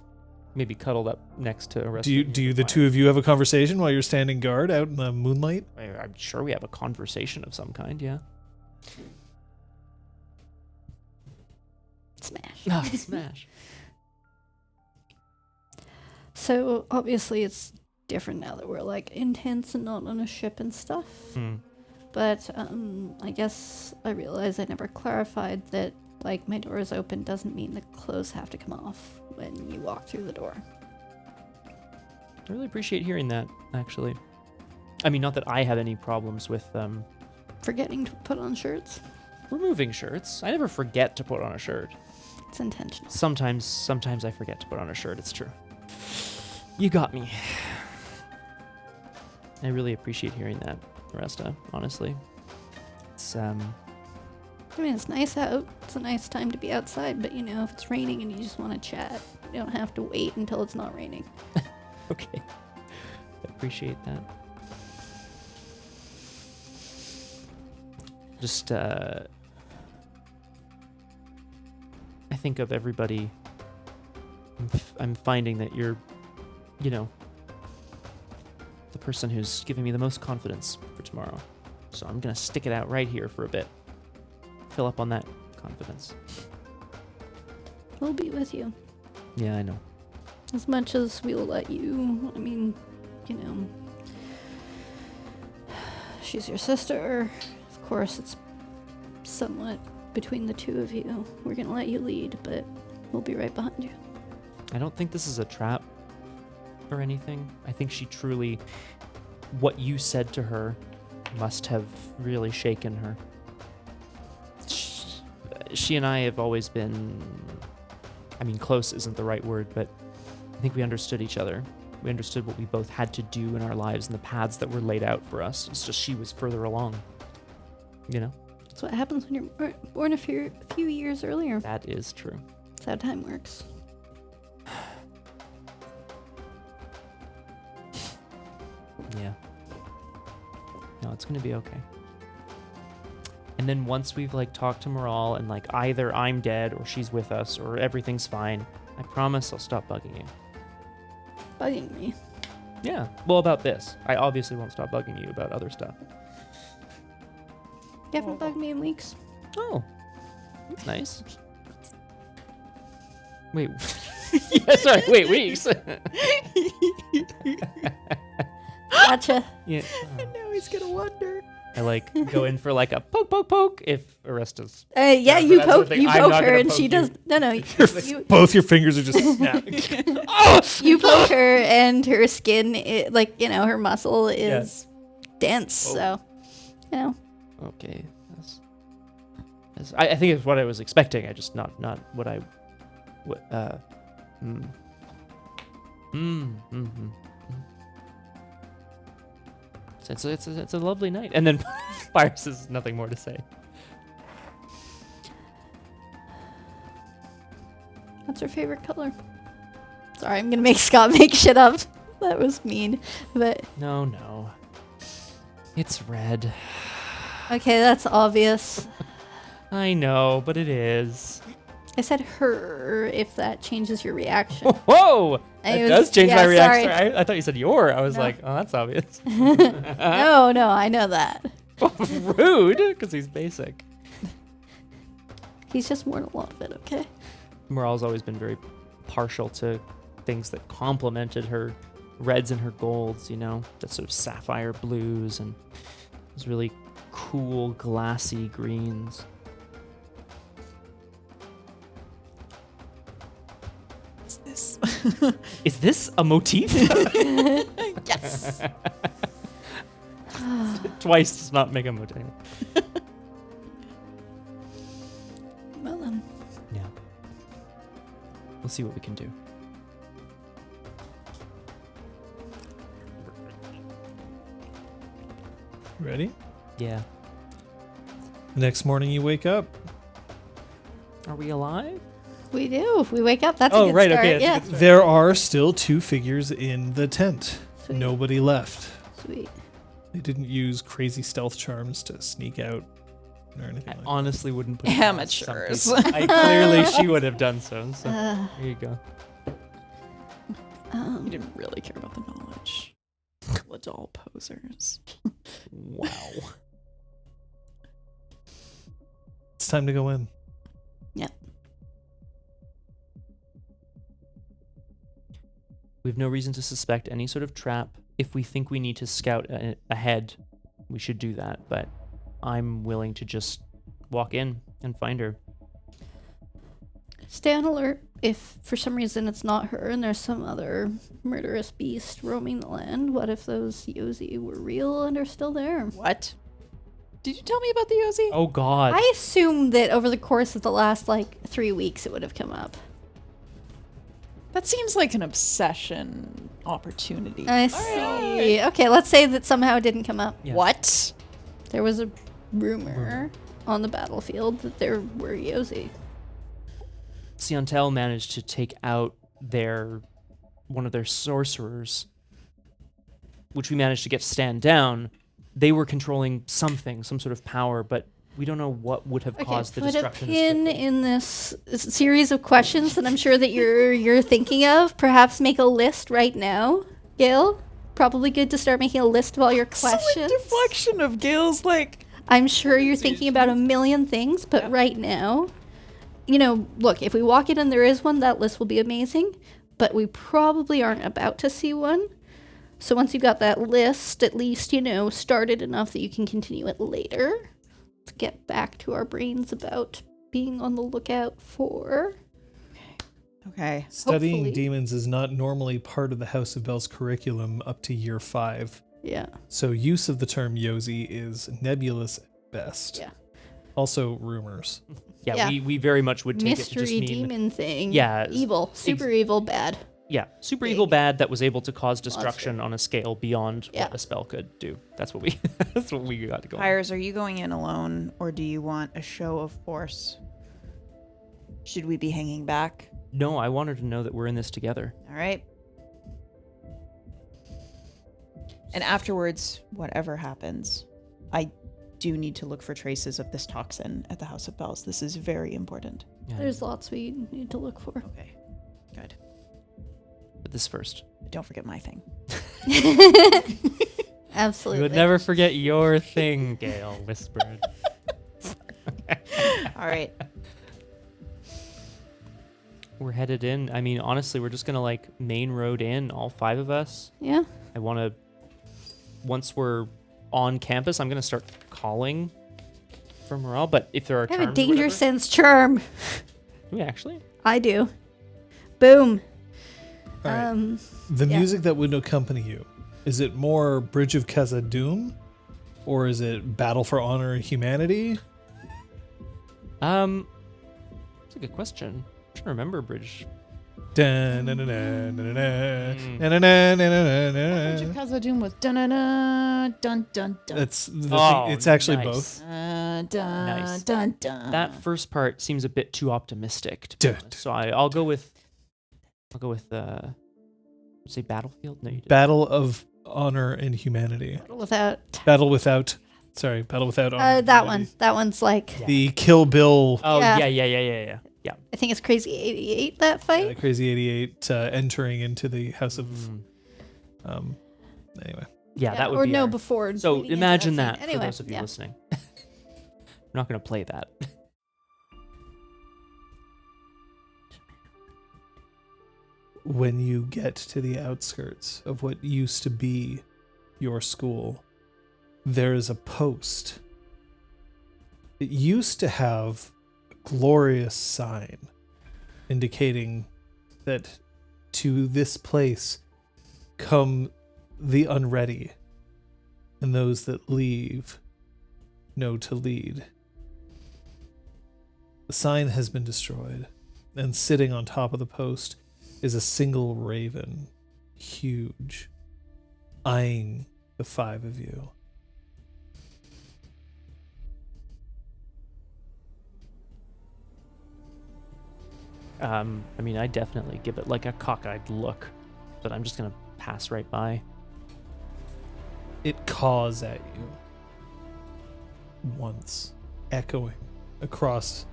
A: maybe cuddled up next to Oresta.
D: Do you the two of you have a conversation while you're standing guard out in the moonlight?
A: I'm sure we have a conversation of some kind, yeah.
B: Smash.
A: Smash.
B: So obviously it's different now that we're like intense and not on a ship and stuff.
A: Hmm.
B: But I guess I realized I never clarified that like my door is open doesn't mean the clothes have to come off when you walk through the door.
A: I really appreciate hearing that, actually. I mean, not that I have any problems with
B: Forgetting to put on shirts.
A: removing shirts. I never forget to put on a shirt.
B: It's intentional.
A: Sometimes I forget to put on a shirt. It's true. You got me. I really appreciate hearing that, Oresta, honestly. It's
B: I mean, it's nice out. It's a nice time to be outside, but you know, if it's raining and you just want to chat, you don't have to wait until it's not raining.
A: okay. I appreciate that. Just I think of everybody. I'm finding that you're, you know, the person who's giving me the most confidence for tomorrow. So I'm gonna stick it out right here for a bit. Fill up on that confidence.
B: We'll be with you.
A: Yeah, I know.
B: As much as we'll let you. I mean, you know, she's your sister. Of course, it's somewhat between the two of you. We're gonna let you lead, but we'll be right behind you.
A: I don't think this is a trap or anything. I think she truly, what you said to her must have really shaken her. She and I have always been, I mean, close isn't the right word, but I think we understood each other. We understood what we both had to do in our lives and the paths that were laid out for us. It's just she was further along, you know?
B: That's what happens when you're born a few years earlier.
A: That is true.
B: That's how time works.
A: Yeah. No, it's gonna be okay. And then once we've like talked to Moral and like either I'm dead or she's with us or everything's fine, I promise I'll stop bugging you.
B: Bugging me.
A: Yeah. Well, about this. I obviously won't stop bugging you about other stuff.
B: You haven't bugged me in weeks.
A: Oh. That's nice. Wait. Yeah, sorry. Wait, weeks.
B: Gotcha.
A: Yeah.
E: Now he's gonna wonder.
A: I like go in for like a poke, poke, poke if Oresta's.
B: Yeah,
A: Yeah,
B: you
A: that's the
B: poke,
A: thing.
B: you
A: I'm
B: poke
A: not
B: her,
A: gonna
B: and
A: poke
B: she
A: you.
B: does. No, you,
D: Both your fingers are just snapped.
B: you poke her, and her skin, like you know, her muscle is dense.
A: Oh.
B: So, you know,
A: Okay. I think it's what I was expecting. I just not what I. It's a lovely night. And then Pyres has nothing more to say.
B: what's her favorite color? Sorry, I'm gonna make Scott make shit up. That was mean, but
A: No. It's red.
B: okay, that's obvious.
A: I know, but it is.
B: I said her. If that changes your reaction.
A: Whoa! It does change my reaction.
B: sorry.
A: I thought you said your. I was
B: No.
A: like, oh, that's obvious.
B: No, I know that.
A: Rude, because he's basic.
B: He's just worn a lot of it. Okay.
A: Morale's always been very partial to things that complemented her reds and her golds, you know, that sort of sapphire blues and those really cool, glassy greens. Is this a motif?
E: Yes.
A: Twice does not make a motif.
B: Well, then.
A: Yeah. We'll see what we can do.
D: Ready?
A: Yeah.
D: The next morning you wake up.
A: Are we alive?
B: We do. We wake up. That's a
A: Oh,
B: good
A: right,
B: start.
A: okay, that's a
B: Yeah.
A: good start.
D: There are still 2 figures in the tent.
B: Sweet.
D: Nobody left.
B: Sweet.
D: They didn't use crazy stealth charms to sneak out or anything
A: I
D: like that.
A: honestly wouldn't put it past some
E: Amateurs.
A: people. I clearly she would have done so. So
B: Uh,
A: there you go.
E: You didn't really care about the knowledge. Doll posers.
A: Wow.
D: It's time to go in.
A: We have no reason to suspect any sort of trap. If we think we need to scout ahead, we should do that. But I'm willing to just walk in and find her.
B: Stay on alert if for some reason it's not her and there's some other murderous beast roaming the land. What if those Yozi were real and are still there?
E: What? Did you tell me about the Yozi?
A: Oh God.
B: I assume that over the course of the last 3 weeks it would have come up.
E: That seems like an obsession opportunity.
B: I see. Okay, let's say that somehow it didn't come up.
A: Yeah.
E: What?
B: There was a rumor on the battlefield that there were Yozi.
A: Siantel managed to take out one of their sorcerers, which we managed to get to stand down. They were controlling something, some sort of power, but we don't know what would have
B: Okay,
A: caused the
B: put a
A: destruction. as
B: pin
A: quickly.
B: in this series of questions that I'm sure that you're thinking of. Perhaps make a list right now, Gale. Probably good to start making a list of all your questions.
E: Slight deflection of Gale's
B: I'm sure you're thinking about a million things, but right now, look, if we walk in and there is one, that list will be amazing, but we probably aren't about to see one. So once you got that list, at least, started enough that you can continue it later. Let's get back to our brains about being on the lookout for.
E: Okay.
D: Studying
B: Hopefully.
D: demons is not normally part of the House of Bells curriculum up to year 5.
B: Yeah.
D: So use of the term Yozi is nebulous at best.
B: Yeah.
D: Also rumors.
A: Yeah,
B: Yeah.
A: we very much would take it to just
B: Mystery
A: mean
B: demon thing.
A: Yeah,
B: Evil. Super evil, bad.
A: super
B: big
A: evil bad that was able to cause destruction on a scale beyond
B: Yeah.
A: what a spell could do. That's what we that's what we got to go.
E: Pyres, are you going in alone, or do you want a show of force? Should we be hanging back?
A: No, I want her to know that we're in this together.
E: All right. And afterwards, whatever happens, I do need to look for traces of this toxin at the House of Bells. This is very important.
A: Yeah.
B: There's lots we need to look for.
E: Okay. Good.
A: But this first.
E: But don't forget my thing.
B: Absolutely.
A: You would never forget your thing, Gale Whispered.
E: All right.
A: We're headed in. I mean, honestly, we're just gonna main road in, all 5 of us.
B: Yeah.
A: I want to. Once we're on campus, I'm gonna start calling for morale. But if there are
B: I have a
A: charms or
B: danger
A: whatever-
B: sense charm.
A: Do we actually?
B: I do. Boom.
D: All right. The
B: yeah.
D: music that would accompany you, is it more Bridge of Khazad-dûm? Or is it Battle for Honor and Humanity?
A: That's a good question. I'm trying to remember Bridge.
D: Dun, dun, dun, dun, dun, dun, dun, dun, dun, dun, dun, dun.
E: Khazad-dûm was dun dun dun dun.
D: That's the
A: Oh,
D: thing. It's actually
A: nice.
D: both.
E: Dun
A: Nice.
E: dun dun.
A: That first part seems a bit too optimistic. To be
D: Duh,
A: honest. So I'll go with. Say Battlefield. No, you did.
D: Battle of Honor and Humanity.
B: Without
D: Battle Without Honor. and
B: that
D: Humanity.
B: one. That one's like
D: The Kill Bill,
A: Oh
B: Yeah.
A: yeah.
B: I think it's Crazy 88 that fight.
D: Crazy 88 entering into the House of.
A: Mm.
D: Anyway.
A: Yeah, that would
B: or
A: be.
B: no,
A: our-
B: before.
A: So
B: leading into
A: imagine
B: scene.
A: that
B: Anyway,
A: for those of you
B: yeah.
A: listening. We're not going to play that.
D: When you get to the outskirts of what used to be your school, there is a post. It used to have a glorious sign indicating that to this place come the unready, and those that leave know to lead. The sign has been destroyed, and sitting on top of the post is a single raven, huge, eyeing the 5 of you.
A: I mean, I definitely give it like a cockeyed look, but I'm just gonna pass right by.
D: It caws at you once, echoing across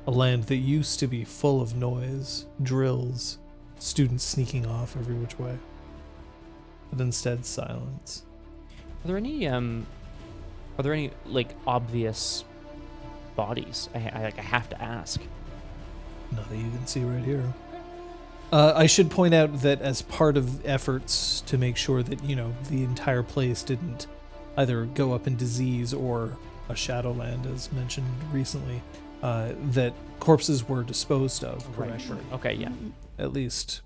D: a land that used to be full of noise, drills, students sneaking off every which way, but instead silence.
A: Are there any like obvious bodies? I have to ask.
D: Not that you can see right here. I should point out that as part of efforts to make sure that, the entire place didn't either go up in disease or a shadowland, as mentioned recently, that corpses were disposed of correctly.
A: Sure. Okay, yeah.
D: At least,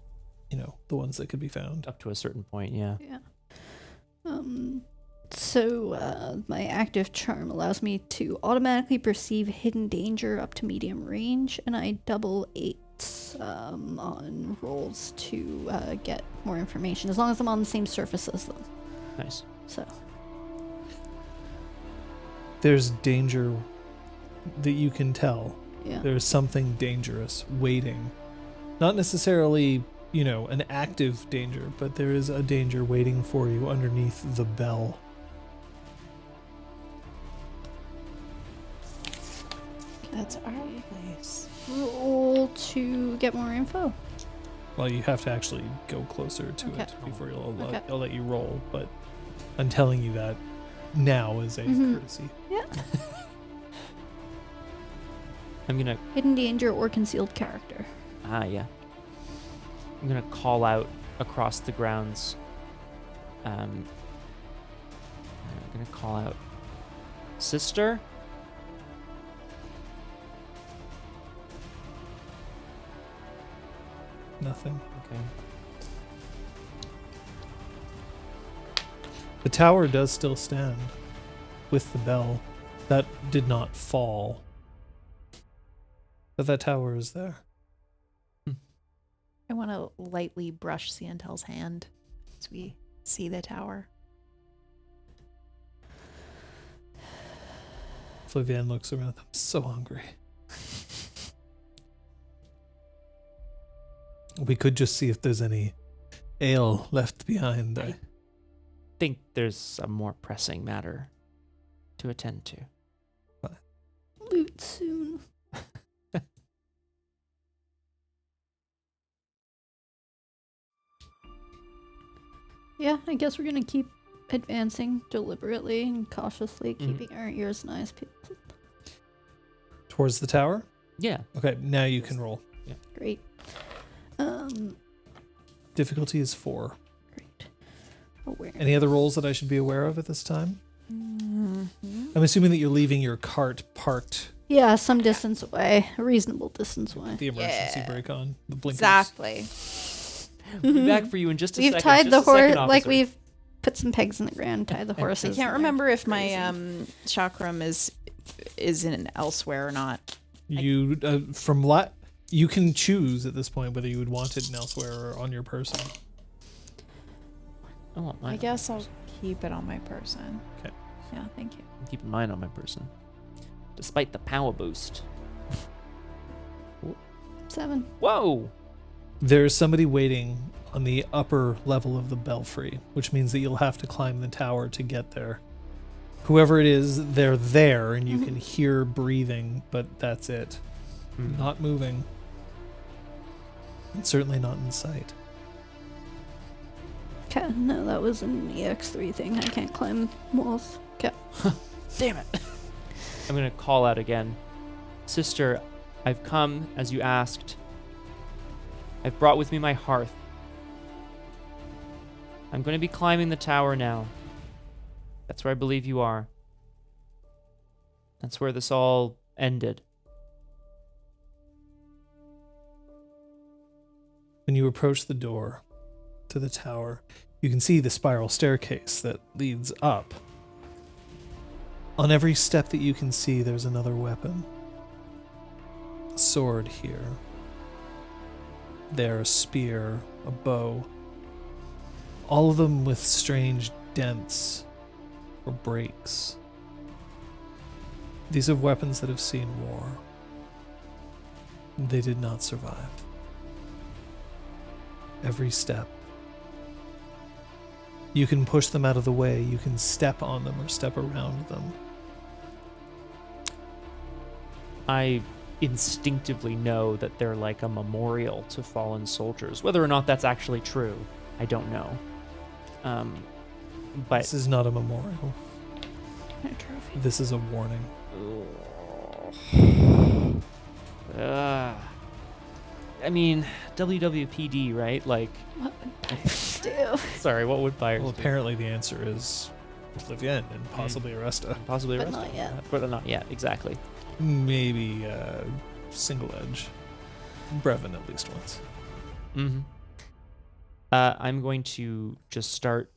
D: the ones that could be found.
A: Up to a certain point, yeah.
B: Yeah. So my active charm allows me to automatically perceive hidden danger up to medium range, and I double 8 on rolls to get more information, as long as I'm on the same surface as them.
A: Nice.
B: So
D: There's danger that you can tell.
B: yeah.
D: There's something dangerous waiting. Not necessarily, an active danger, but there is a danger waiting for you underneath the bell.
C: That's our place.
B: Roll to get more info.
D: Well, you have to actually go closer to
B: Okay.
D: it before
B: Okay.
D: I'll let you roll, but I'm telling you that now as a courtesy.
B: Yeah.
A: I'm gonna
B: Hidden danger or concealed character.
A: yeah. I'm gonna call out across the grounds. I'm gonna call out, sister.
D: Nothing.
A: Okay.
D: The tower does still stand with the bell. That did not fall. But that tower is there.
E: I want to lightly brush Siantel's hand as we see the tower.
D: Flavian looks around. I'm so hungry. We could just see if there's any ale left behind.
A: I think there's a more pressing matter to attend to.
B: Loot soon. Yeah, I guess we're gonna keep advancing deliberately and cautiously, keeping our ears and eyes peeled.
D: Towards the tower?
A: Yeah.
D: Okay, now you can roll.
B: Great.
D: Difficulty is 4.
B: Great. Awareness.
D: Any other rolls that I should be aware of at this time?
E: Mm-hmm.
D: I'm assuming that you're leaving your cart parked,
B: Yeah, some distance away, a reasonable distance away.
D: the emergency
E: Yeah.
D: brake on, the blinkers.
E: Exactly.
A: We'll be back for you in just a
B: We've
A: second.
B: tied
A: Just
B: the
A: a second,
B: horse, like
A: officer.
B: we've put some pegs in the ground, tied the
E: I
B: horses.
E: can't
B: and
E: remember if my
B: crazy.
E: chakram is in elsewhere or not.
D: You you can choose at this point whether you would want it in elsewhere or on your person.
A: I want mine
E: I
A: on
E: guess
A: my
E: I'll
A: person.
E: keep it on my person.
D: Okay.
E: Yeah, thank you.
A: I'm keeping mine on my person, despite the power boost.
B: 7.
A: Whoa!
D: There's somebody waiting on the upper level of the belfry, which means that you'll have to climb the tower to get there. Whoever it is, they're there, and you can hear breathing, but that's it. Not moving. And certainly not in sight.
B: Okay, no, that was an EX3 thing. I can't climb walls. Okay.
A: Damn it! I'm gonna call out again, sister. I've come as you asked. I've brought with me my hearth. I'm going to be climbing the tower now. That's where I believe you are. That's where this all ended.
D: When When you approach the door to the tower, you can see the spiral staircase that leads up. On every step that you can see, there's another weapon. A sword here. There, a spear, a bow. All of them with strange dents or breaks. These are weapons that have seen war. They did not survive. Every step. You can push them out of the way, you can step on them or step around them.
A: I instinctively know that they're like a memorial to fallen soldiers. Whether or not that's actually true, I don't know. But
D: This is not a memorial.
B: A trophy.
D: This is a warning.
A: I mean, WWPD, right? Like,
B: What would Pyres do?
A: sorry, what would Pyres
D: Well,
A: do?
D: apparently the answer is Livien and possibly Oresta.
A: Possibly
B: But
A: arrested.
B: not yet.
A: But not yet, exactly.
D: Maybe single edge. Brevin at least once.
A: Mm-hmm. I'm going to just start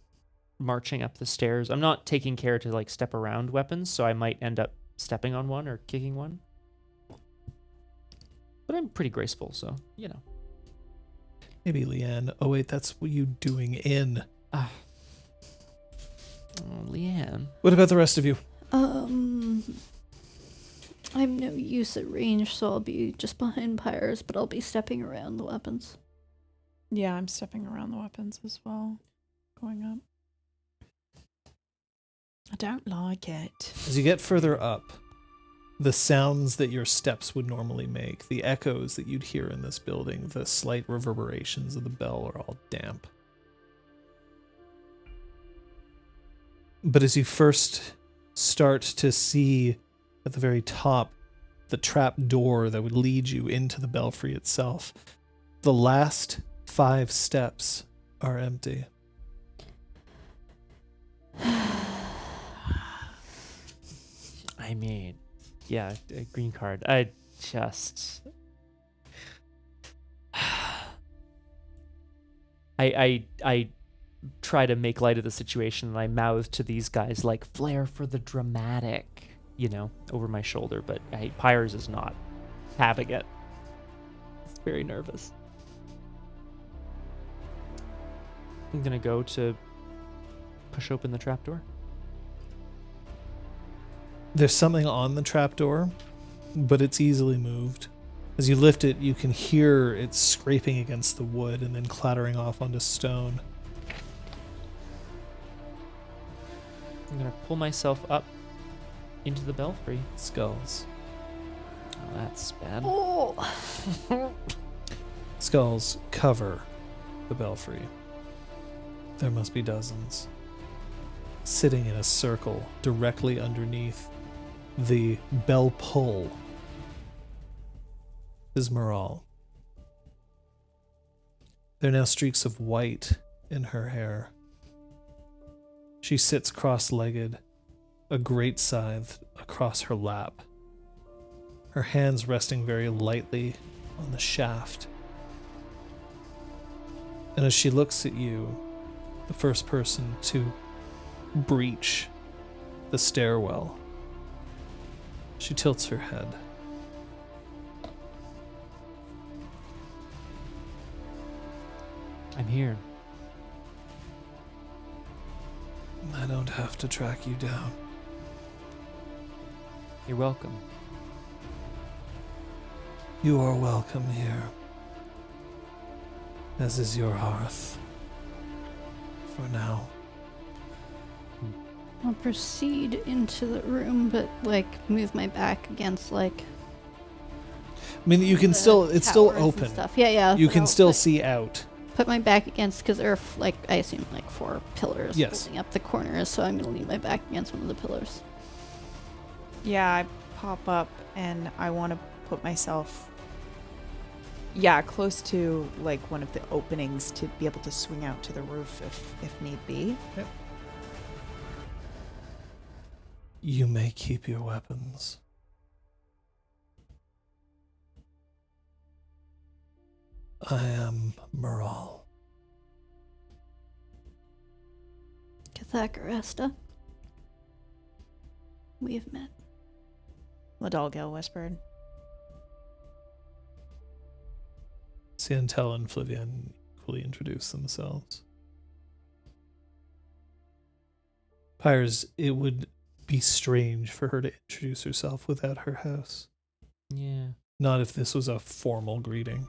A: marching up the stairs. I'm not taking care to like step around weapons, so I might end up stepping on one or kicking one. But I'm pretty graceful, so, you know.
D: Maybe Leanne. Oh wait, that's what you doing in.
A: Oh, Leanne.
D: What about the rest of you?
B: I'm no use at range, so I'll be just behind Pyres, but I'll be stepping around the weapons.
E: Yeah, I'm stepping around the weapons as well. Going up. I don't like it.
D: As you get further up, the sounds that your steps would normally make, the echoes that you'd hear in this building, the slight reverberations of the bell are all damp. But as you first start to see at the very top the trap door that would lead you into the belfry itself, the last 5 steps are empty.
A: I mean, yeah, a green card. I just... I try to make light of the situation, and I mouth to these guys like, flair for the dramatic, you know, over my shoulder, but Pyres is not having it. It's very nervous. I'm gonna go to push open the trapdoor.
D: There's something on the trapdoor, but it's easily moved. As you lift it, you can hear it scraping against the wood and then clattering off onto stone.
A: I'm gonna pull myself up into the belfry.
D: Skulls.
A: Oh, that's bad.
B: Oh!
D: Skulls cover the belfry. There must be dozens. Sitting in a circle directly underneath the bell pull is Moral. There are now streaks of white in her hair. She sits cross-legged, a great scythe across her lap, her hands resting very lightly on the shaft. And as she looks at you, the first person to breach the stairwell, she tilts her head.
A: I'm here.
D: I don't have to track you down.
A: You're welcome.
D: You are welcome here, as is your hearth. For now.
B: I'll proceed into the room, but move my back against
D: I mean, you can
B: the
D: still, it's still
B: towers and
D: open.
B: stuff. Yeah.
D: You
B: but
D: can
B: I'll
D: still see out.
B: put my back against, because there are I assume 4 pillars
D: Yes.
B: holding up the corners, so I'm gonna lean my back against one of the pillars.
E: Yeah, I pop up and I want to put myself, close to one of the openings to be able to swing out to the roof if need be.
D: Okay. You may keep your weapons. I am Moral.
B: Kathak Oresta. We have met.
E: Gale Whispered.
D: Siantel and Flavian equally introduce themselves. Pyres, it would be strange for her to introduce herself without her house.
A: Yeah.
D: Not if this was a formal greeting.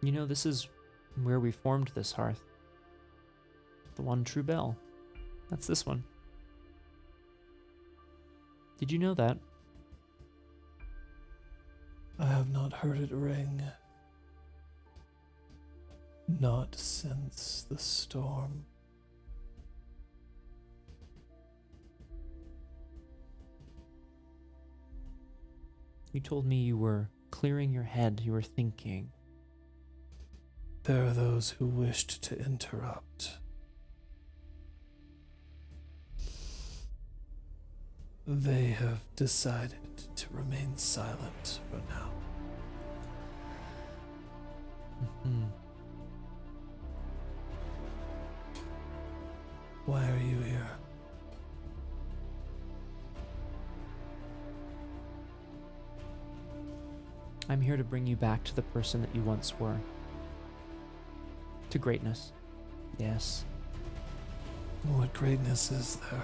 A: You know, this is where we formed this hearth. The one true bell. That's this one. Did you know that?
D: I have not heard it ring. Not since the storm.
A: You told me you were clearing your head, you were thinking.
D: There are those who wished to interrupt. They have decided to remain silent for now.
A: Mm-hmm.
D: Why are you here?
A: I'm here to bring you back to the person that you once were. To greatness. Yes.
D: What greatness is there?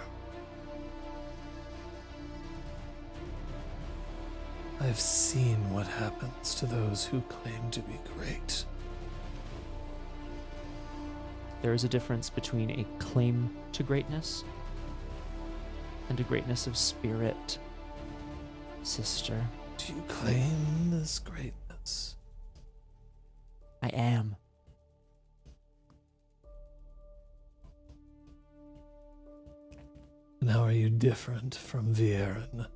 D: I've seen what happens to those who claim to be great.
A: There is a difference between a claim to greatness and a greatness of spirit, sister.
D: Do you claim this greatness?
A: I am.
D: And how are you different from Viren?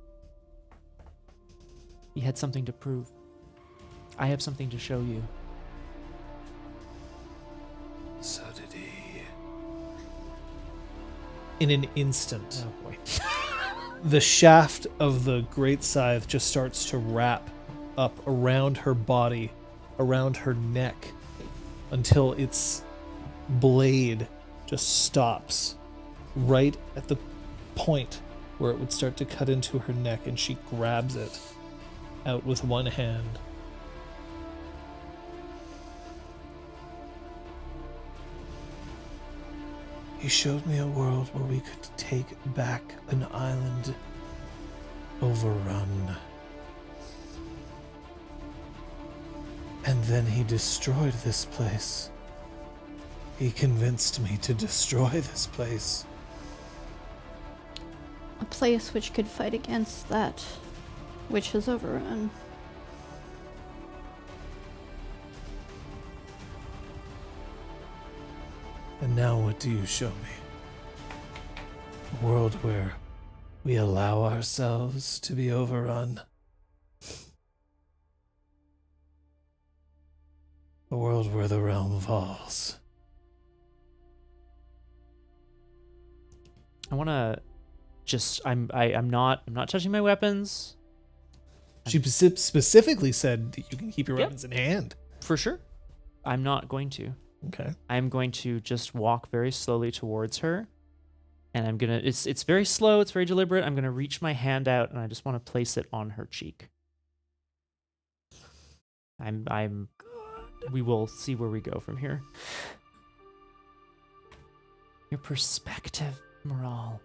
A: He had something to prove. I have something to show you.
D: So did he. In an instant,
A: Oh boy.
D: the shaft of the great scythe just starts to wrap up around her body, around her neck, until its blade just stops right at the point where it would start to cut into her neck, and she grabs it out with one hand. He showed me a world where we could take back an island overrun. And then he destroyed this place. He convinced me to destroy this place.
B: A place which could fight against that which has overrun.
D: And now what do you show me? A world where we allow ourselves to be overrun. A world where the realm falls.
A: I want to just I'm not touching my weapons.
D: She specifically said that you can keep your
A: Yep.
D: weapons in hand.
A: For sure. I'm not going to.
D: Okay.
A: I'm going to just walk very slowly towards her. And I'm going to it's very slow, it's very deliberate. I'm going to reach my hand out and I just want to place it on her cheek. We will see where we go from here. Your perspective, Moral.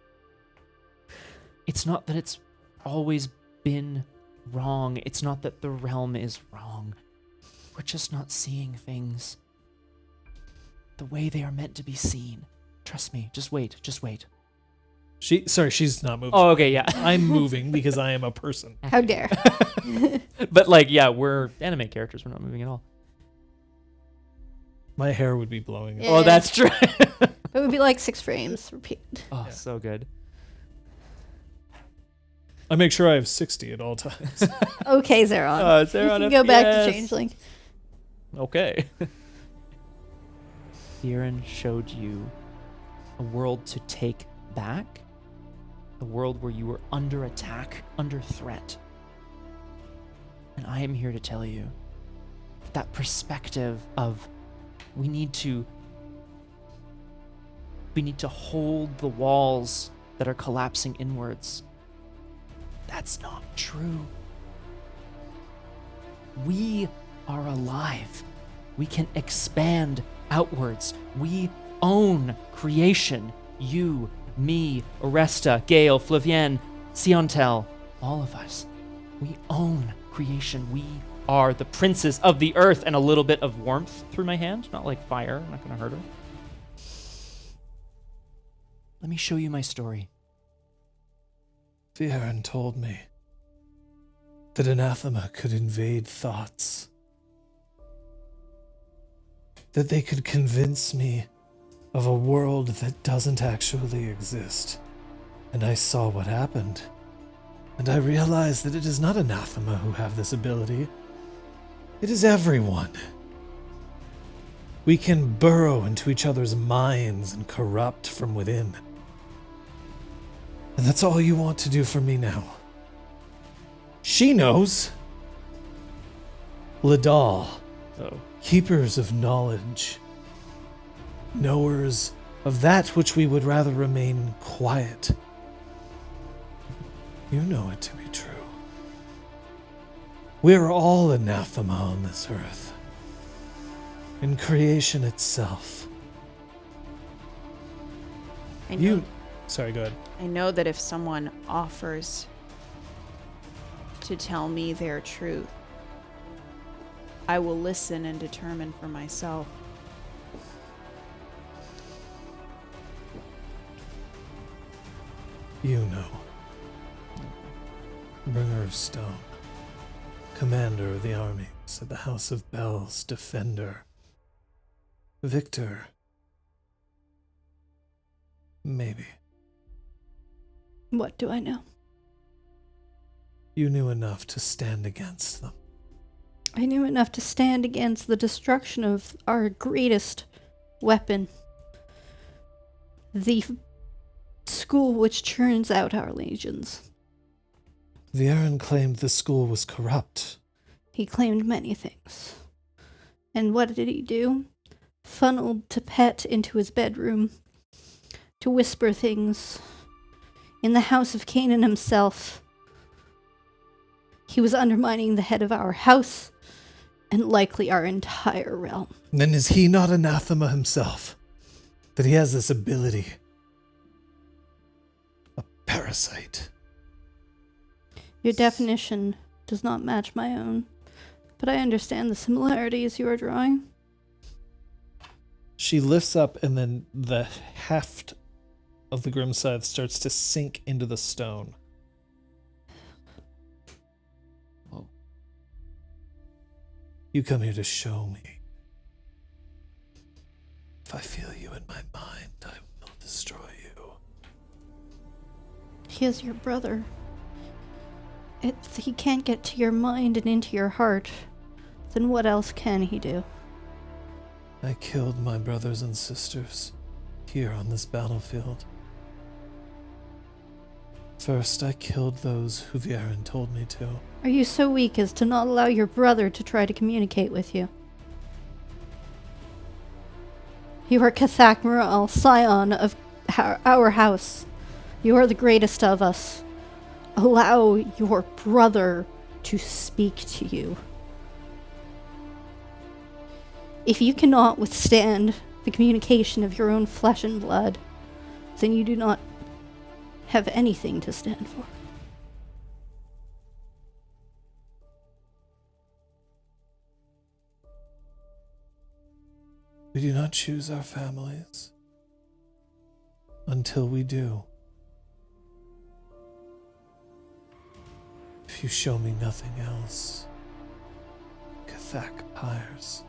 A: It's not that it's always been wrong. It's not that the realm is wrong. We're just not seeing things the way they are meant to be seen. Trust me. Just wait.
D: She's not moving.
A: Oh, okay, yeah.
D: I'm moving because I am a person.
B: How dare.
A: But like, yeah, we're anime characters. We're not moving at all.
D: My hair would be blowing up.
B: Yeah.
A: Oh, that's true.
B: It would be like 6 frames. Repeat.
A: Oh,
D: Yeah.
A: so good.
D: I make sure I have 60 at all times.
B: Okay, Zeron.
A: Zeron,
B: you can go back to
A: FPS.
B: Changeling.
A: Okay. Viren showed you a world to take back, a world where you were under attack, under threat, And I am here to tell you that perspective of we need to hold the walls that are collapsing inwards. That's not true. We are alive. We can expand outwards. We own creation. You, me, Oresta, Gale, Flavienne, Siontel, all of us. We own creation. We are the princes of the earth. And a little bit of warmth through my hand, not like fire. I'm not going to hurt her. Let me show you my story.
D: Viren told me that Anathema could invade thoughts. That they could convince me of a world that doesn't actually exist. And I saw what happened. And I realized that it is not Anathema who have this ability. It is everyone. We can burrow into each other's minds and corrupt from within. And that's all you want to do for me now. She knows. Ladal.
A: Oh.
D: Keepers of knowledge. Knowers of that which we would rather remain quiet. You know it to be true. We're all anathema on this earth. In creation itself.
E: I know,
D: Sorry, go ahead.
E: I know that if someone offers to tell me their truth, I will listen and determine for myself.
D: You know. Bringer of Stone. Commander of the armies at the House of Bells, Defender. Victor. Maybe.
B: What do I know?
D: You knew enough to stand against them.
B: I knew enough to stand against the destruction of our greatest weapon. The school which churns out our legions.
D: Viren claimed the school was corrupt.
B: He claimed many things. And what did he do? Funneled Tepet into his bedroom to whisper things. In the house of Canaan himself, he was undermining the head of our house and likely our entire realm.
D: Then is he not anathema himself? That he has this ability? A parasite.
B: Your definition does not match my own, but I understand the similarities you are drawing.
D: She lifts up, and then the heft of the Grim Scythe starts to sink into the stone.
A: Whoa.
D: You come here to show me. If I feel you in my mind, I will destroy you.
B: He is your brother. If he can't get to your mind and into your heart, then what else can he do?
D: I killed my brothers and sisters here on this battlefield. First, I killed those who Viren told me to.
B: Are you so weak as to not allow your brother to try to communicate with you? You are Kathak Mural, scion of our house. You are the greatest of us. Allow your brother to speak to you. If you cannot withstand the communication of your own flesh and blood, then you do not have anything to stand for.
D: We do not choose our families until we do. If you show me nothing else, Kathak Pyres,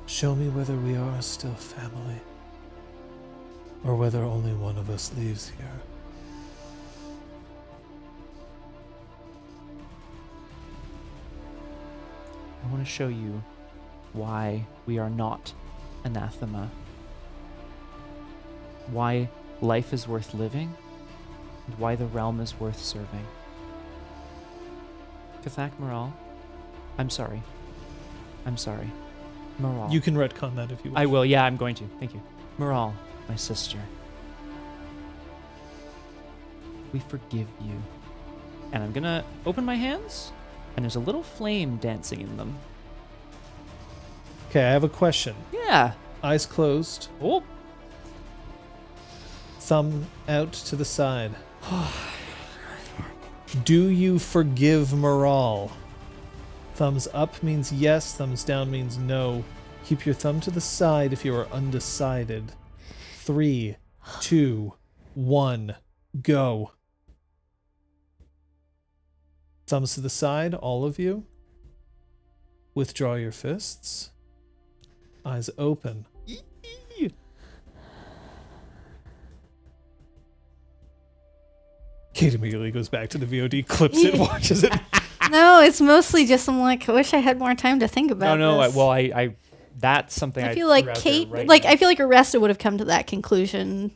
D: show me whether we are still family, or whether only one of us leaves here.
A: I want to show you why we are not anathema. Why life is worth living, and why the realm is worth serving. Kathak Moral. I'm sorry. Moral.
D: You can retcon that if you want.
A: I will, yeah, I'm going to. Thank you. Moral, my sister. We forgive you. And I'm gonna open my hands, and there's a little flame dancing in them.
D: Okay, I have a question.
A: Yeah.
D: Eyes closed.
A: Oh.
D: Thumb out to the side. Do you forgive Moral? Thumbs up means yes, thumbs down means no. Keep your thumb to the side if you are undecided. 3, 2, 1, go. Thumbs to the side, all of you. Withdraw your fists. Eyes open. Kate immediately goes back to the VOD, clips it, watches it.
B: No, it's mostly just I'm like, I wish I had more time to think about
A: No,
B: this.
A: I that's something I
B: I feel like
A: threw out
B: Kate,
A: there right
B: like
A: now.
B: I feel like Oresta would have come to that conclusion.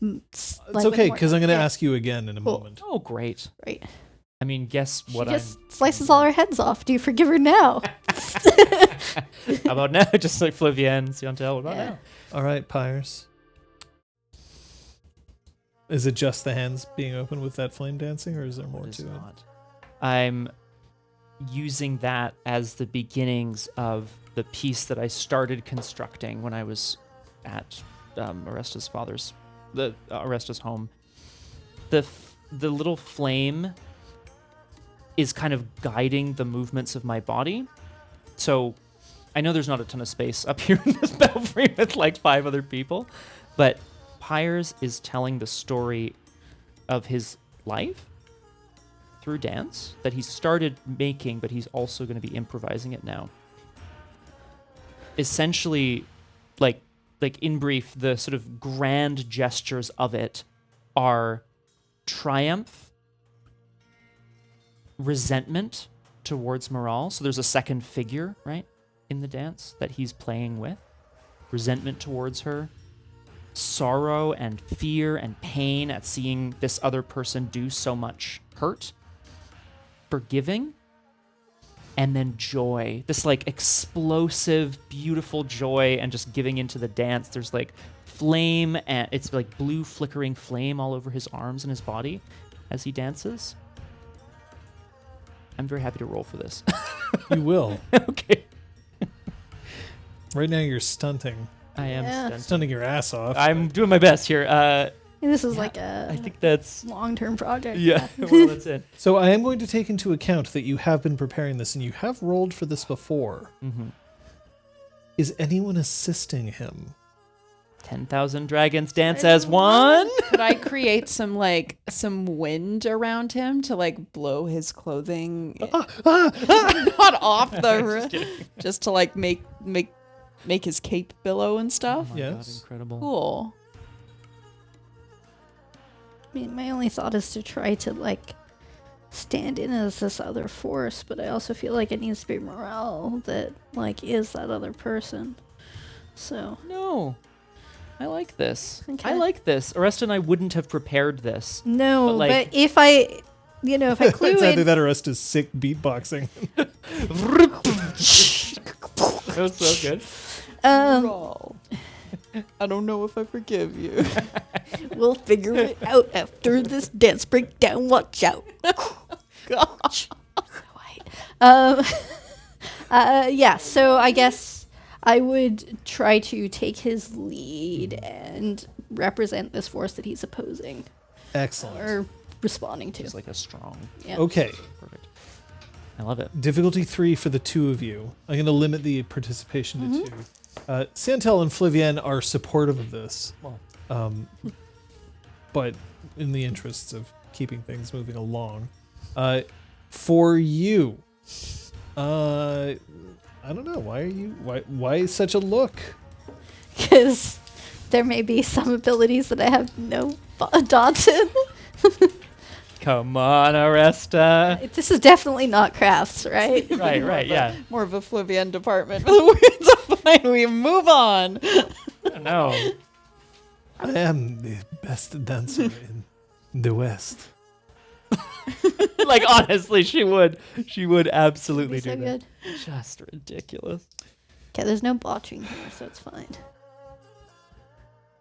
D: It's okay, because I'm going to ask you again in a
B: Cool.
D: moment.
A: Oh, great.
B: Right.
A: I mean, guess what
B: She just slices all our heads off. Do you forgive her now?
A: How about now? Just like Flavienne, Siontel, what about
B: Yeah.
A: now?
D: All right, Pyres. Is it just the hands being open with that flame dancing, or is there more
A: It is
D: to it?
A: not. I'm using that as the beginnings of the piece that I started constructing when I was at Oresta's Oresta's home. The little flame is kind of guiding the movements of my body. So I know there's not a ton of space up here in this belfry with like 5 other people, but Pyres is telling the story of his life through dance that he started making, but he's also going to be improvising it now. Essentially, like in brief, the sort of grand gestures of it are triumph, resentment towards Moral. So there's a second figure, right, in the dance that he's playing with. Resentment towards her, sorrow and fear and pain at seeing this other person do so much hurt, forgiving, and then joy. This like explosive, beautiful joy and just giving into the dance. There's like flame, and it's like blue flickering flame all over his arms and his body as he dances. I'm very happy to roll for this.
D: You will.
A: Okay.
D: Right now you're stunting.
A: I am
B: Yeah.
D: Stunting your ass off.
A: I'm doing my best here.
B: This is
A: Yeah,
B: like
A: I
B: a
A: think that's...
B: long-term project.
A: Yeah, well, that's it.
D: So I am going to take into account that you have been preparing this and you have rolled for this before.
A: Mm-hmm.
D: Is anyone assisting him?
A: 10,000 dragons dance as one.
E: Could I create some wind around him to like blow his clothing not off the roof, just to like make his cape billow and stuff?
A: Oh my
D: Yes.
A: God, incredible.
E: Cool.
B: I mean, my only thought is to try to like stand in as this other force, but I also feel like it needs to be Morale that like is that other person. So
A: No. I like this.
B: Okay.
A: I like this. Oresta and I wouldn't have prepared this.
B: no,
A: But, like-
B: but if I clue
D: It's either
B: in,
D: that or us to sick beatboxing.
A: That was so good.
E: Roll. I don't know if I forgive you.
B: we'll figure it out after this dance breakdown. Watch out.
E: Gosh.
B: Yeah. So I guess I would try to take his lead and represent this force that he's opposing
D: Excellent.
B: or responding to.
A: It's like a strong.
B: Yeah.
D: Okay.
A: Perfect. I love it.
D: Difficulty 3 for the two of you. I'm going to limit the participation to 2. Santel and Flavienne are supportive of this.
A: Well.
D: But in the interests of keeping things moving along. For you, I don't know. Why such a look?
B: Because there may be some abilities that I have no dots in.
A: Come on, Oresta.
B: This is definitely not crafts, right?
A: Right, yeah.
E: More of a Flavienne department. But the words are fine. We move on.
A: No.
D: I am the best dancer in the West.
A: Like honestly, she would absolutely
B: Be so
A: do that.
B: good.
A: Just ridiculous.
B: Okay, there's no botching here, so it's fine.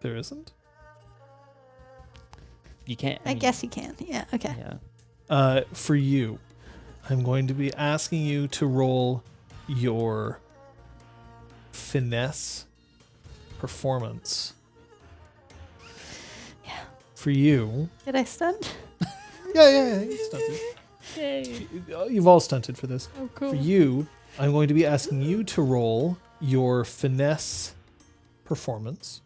D: There isn't.
A: You can't.
B: I guess you can. Yeah. Okay.
A: Yeah.
D: For you, I'm going to be asking you to roll your finesse performance.
B: Yeah.
D: For you.
B: Did I stunt?
D: Yeah, you stunted.
A: Yay.
D: You've all stunted for this.
B: Oh, cool.
D: For you, I'm going to be asking you to roll your finesse performance.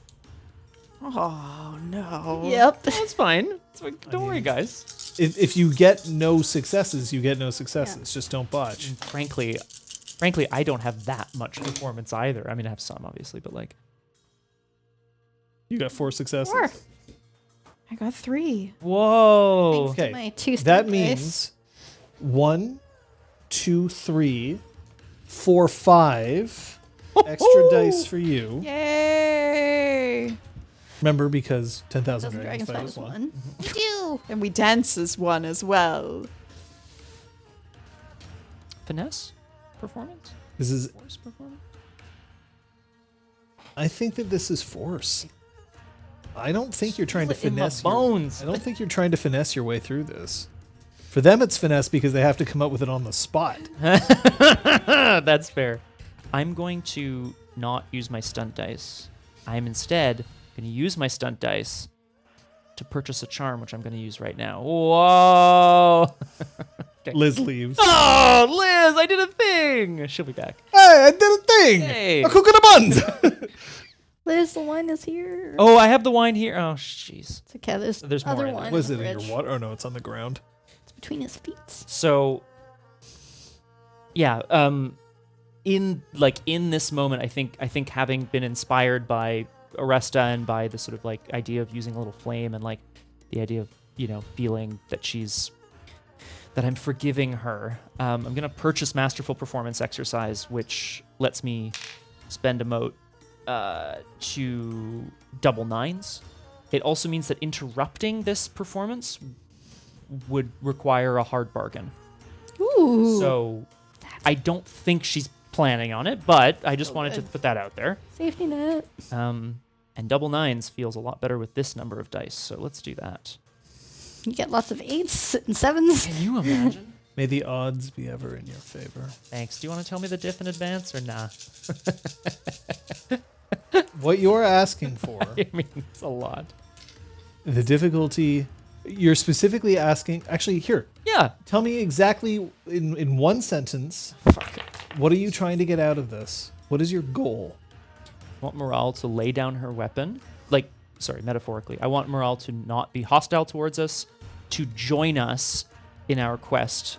E: Oh no.
B: Yep.
A: That's fine. It's fine. Don't worry, guys.
D: If you get no successes, you get no successes. Just don't botch.
A: And frankly, I don't have that much performance either. I mean, I have some, obviously, but like.
D: You got 4 successes.
B: 4.
E: I got 3.
A: Whoa.
B: Thanks to
D: Okay,
B: my 2
D: that
B: stunt dice.
D: means 1, 2, 3, 4, 5 extra dice for you.
E: Yay!
D: Remember, because 10,000
B: Doesn't
D: Dragonflight
B: Dragonflight
D: is
B: is
D: 1.
B: 1. Ew.
E: And we dance as one as well.
A: Finesse performance?
D: This is.
A: Force performance?
D: I think that this is force. I don't think you're trying to
A: Feel it in my
D: finesse.
A: bones.
D: I don't think you're trying to finesse your way through this. For them, it's finesse because they have to come up with it on the spot.
A: That's fair. I'm going to not use my stunt dice. I'm instead going to use my stunt dice to purchase a charm, which I'm going to use right now. Whoa!
D: Liz leaves.
A: Oh, Liz, I did a thing. She'll be back.
D: Hey, I did a thing.
A: Hey.
D: A cook and a buns.
B: Liz, the wine is here.
A: Oh, I have the wine here. Oh, jeez.
B: It's okay.
A: There's more
B: other
A: in it.
B: wine
D: Was
B: in
D: it
B: the
D: in
B: fridge.
D: your water? Oh no, it's on the ground.
B: It's between his feet.
A: So, yeah. In this moment, I think having been inspired by Oresta and by the sort of like idea of using a little flame and like the idea of feeling that I'm forgiving her, I'm gonna purchase Masterful Performance Exercise, which lets me spend a mote to double 9s. It also means that interrupting this performance would require a hard bargain.
B: Ooh.
A: So I don't think she's planning on it, but I just wanted to put that out there.
B: Safety net.
A: And double 9s feels a lot better with this number of dice, so let's do that.
B: You get lots of 8s and 7s.
A: Can you imagine?
D: May the odds be ever in your favor.
A: Thanks. Do you want to tell me the diff in advance or nah?
D: What you're asking for,
A: I mean, it's a lot.
D: the difficulty, you're specifically asking. Actually, here,
A: Yeah.
D: tell me exactly in one sentence. What are you trying to get out of this? What is your goal?
A: I want Morale to lay down her weapon. Metaphorically. I want Morale to not be hostile towards us, to join us in our quest.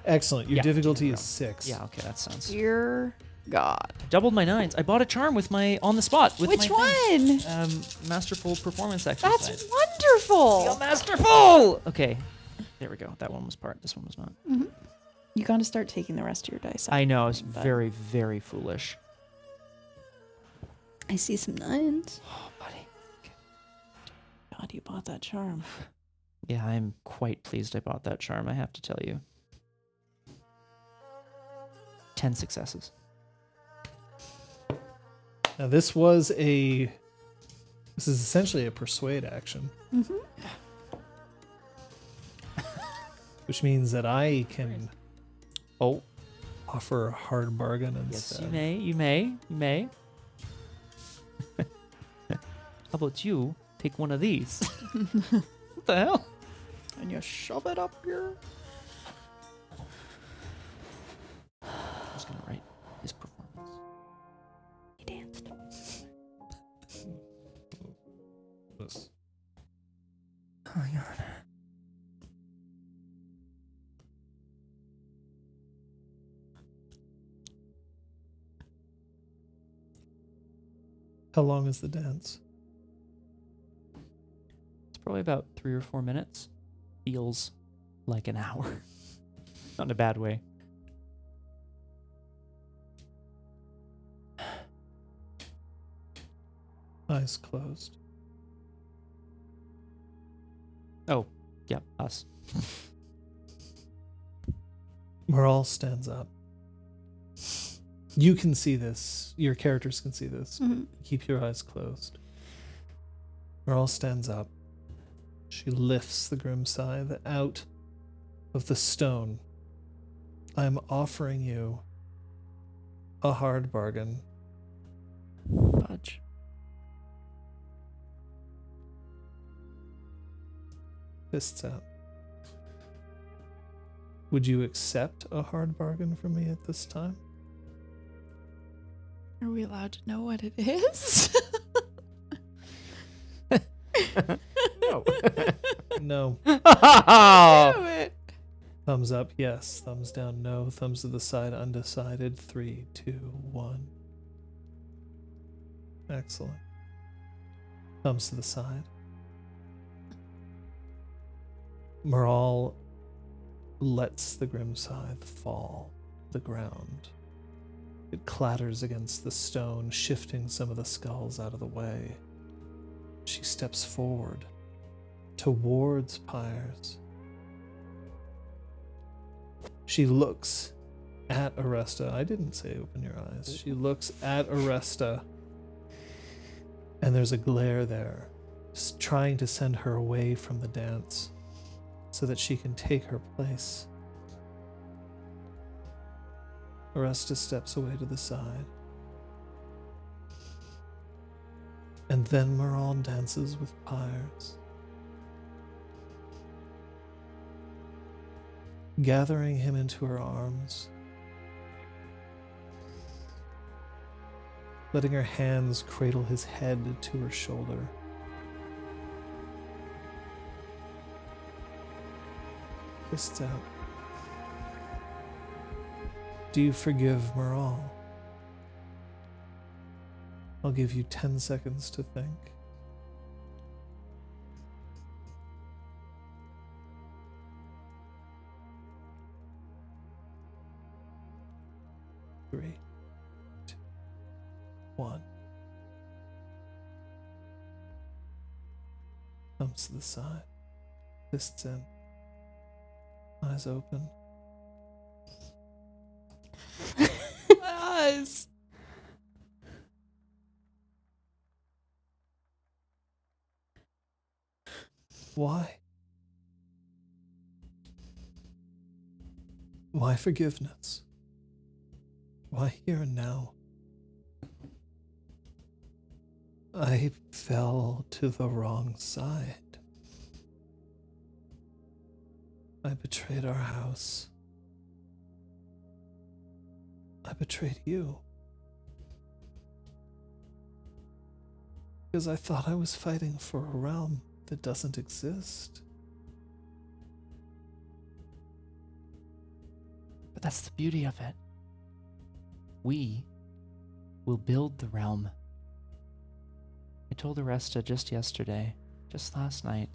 D: Excellent. Your
A: Yeah,
D: difficulty is
A: general.
D: 6.
A: Yeah, okay, that sounds...
E: Dear God.
A: Doubled my 9s. I bought a charm with my... on the spot. With
E: Which
A: my thing.
E: one?
A: Masterful Performance Exercise.
E: That's wonderful.
A: Feel masterful! Okay. There we go. That one was part. This one was not.
E: You got to start taking the rest of your dice out.
A: I know. It's
E: But-
A: very, very foolish.
B: I see some 9s.
A: Oh, buddy.
E: God, you bought that charm.
A: Yeah, I'm quite pleased I bought that charm, I have to tell you. 10 successes.
D: Now this is essentially a persuade action, which means that I can
A: Oh,
D: offer a hard bargain
A: yes,
D: instead.
A: you may. How about you take one of these? What the hell?
E: And you shove it up your...
A: I'm just gonna write his performance.
B: He danced.
D: This.
A: Oh my god.
D: How long is the dance?
A: It's probably about 3 or 4 minutes. Feels like an hour. Not in a bad way.
D: Eyes closed.
A: Oh, yeah, us.
D: Moral stands up. You can see this. Your characters can see this.
B: Mhm.
D: Keep your eyes closed. Moral stands up. She lifts the grim scythe out of the stone. I am offering you a hard bargain.
E: Fudge.
D: Fists out. Would you accept a hard bargain from me at this time?
E: Are we allowed to know what it is?
A: No.
D: No.
E: Damn it.
D: Thumbs up, yes. Thumbs down, no. Thumbs to the side, undecided. 3, 2, 1. Excellent. Thumbs to the side. Moral lets the grim scythe fall to the ground. It clatters against the stone, shifting some of the skulls out of the way. She steps forward towards Pyres. She looks at Oresta. I didn't say open your eyes. She looks at Oresta, and there's a glare there, trying to send her away from the dance so that she can take her place. Oresta steps away to the side. And then Moral dances with Pyres, gathering him into her arms, letting her hands cradle his head to her shoulder. Fists out. Do you forgive Moral? I'll give you 10 seconds to think. 3, 2, 1. Thumbs to the side. Fists in. Eyes open.
E: Eyes.
D: Why? Why forgiveness? Why here and now? I fell to the wrong side. I betrayed our house. I betrayed you. Because I thought I was fighting for a realm that doesn't exist.
A: But that's the beauty of it. We will build the realm. I told Oresta just yesterday, just last night.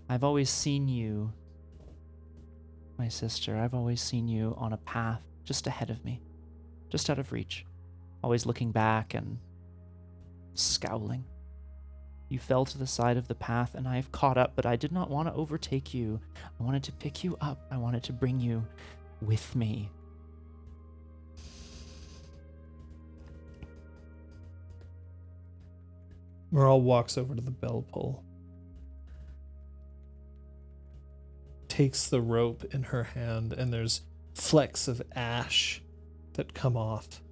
A: I've always seen you, my sister, I've always seen you on a path just ahead of me, just out of reach, always looking back and scowling. You fell to the side of the path and I've caught up, but I did not want to overtake you. I wanted to pick you up. I wanted to bring you with me.
D: Moral walks over to the bell pull, takes the rope in her hand, and there's flecks of ash that come off,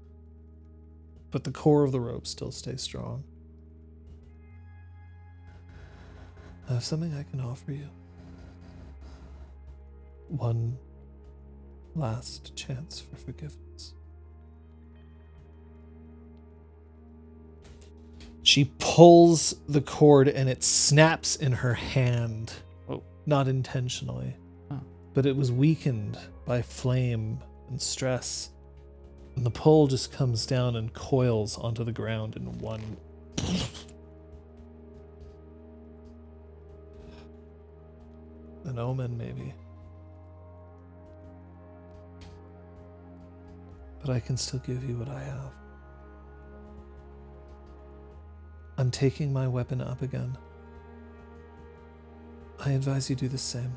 D: but the core of the rope still stays strong. I have something I can offer you. One last chance for forgiveness. She pulls the cord and it snaps in her hand.
A: Oh.
D: Not intentionally,
A: Oh.
D: but it was weakened by flame and stress. And the pull just comes down and coils onto the ground in one. An omen, maybe. But I can still give you what I have. I'm taking my weapon up again. I advise you do the same.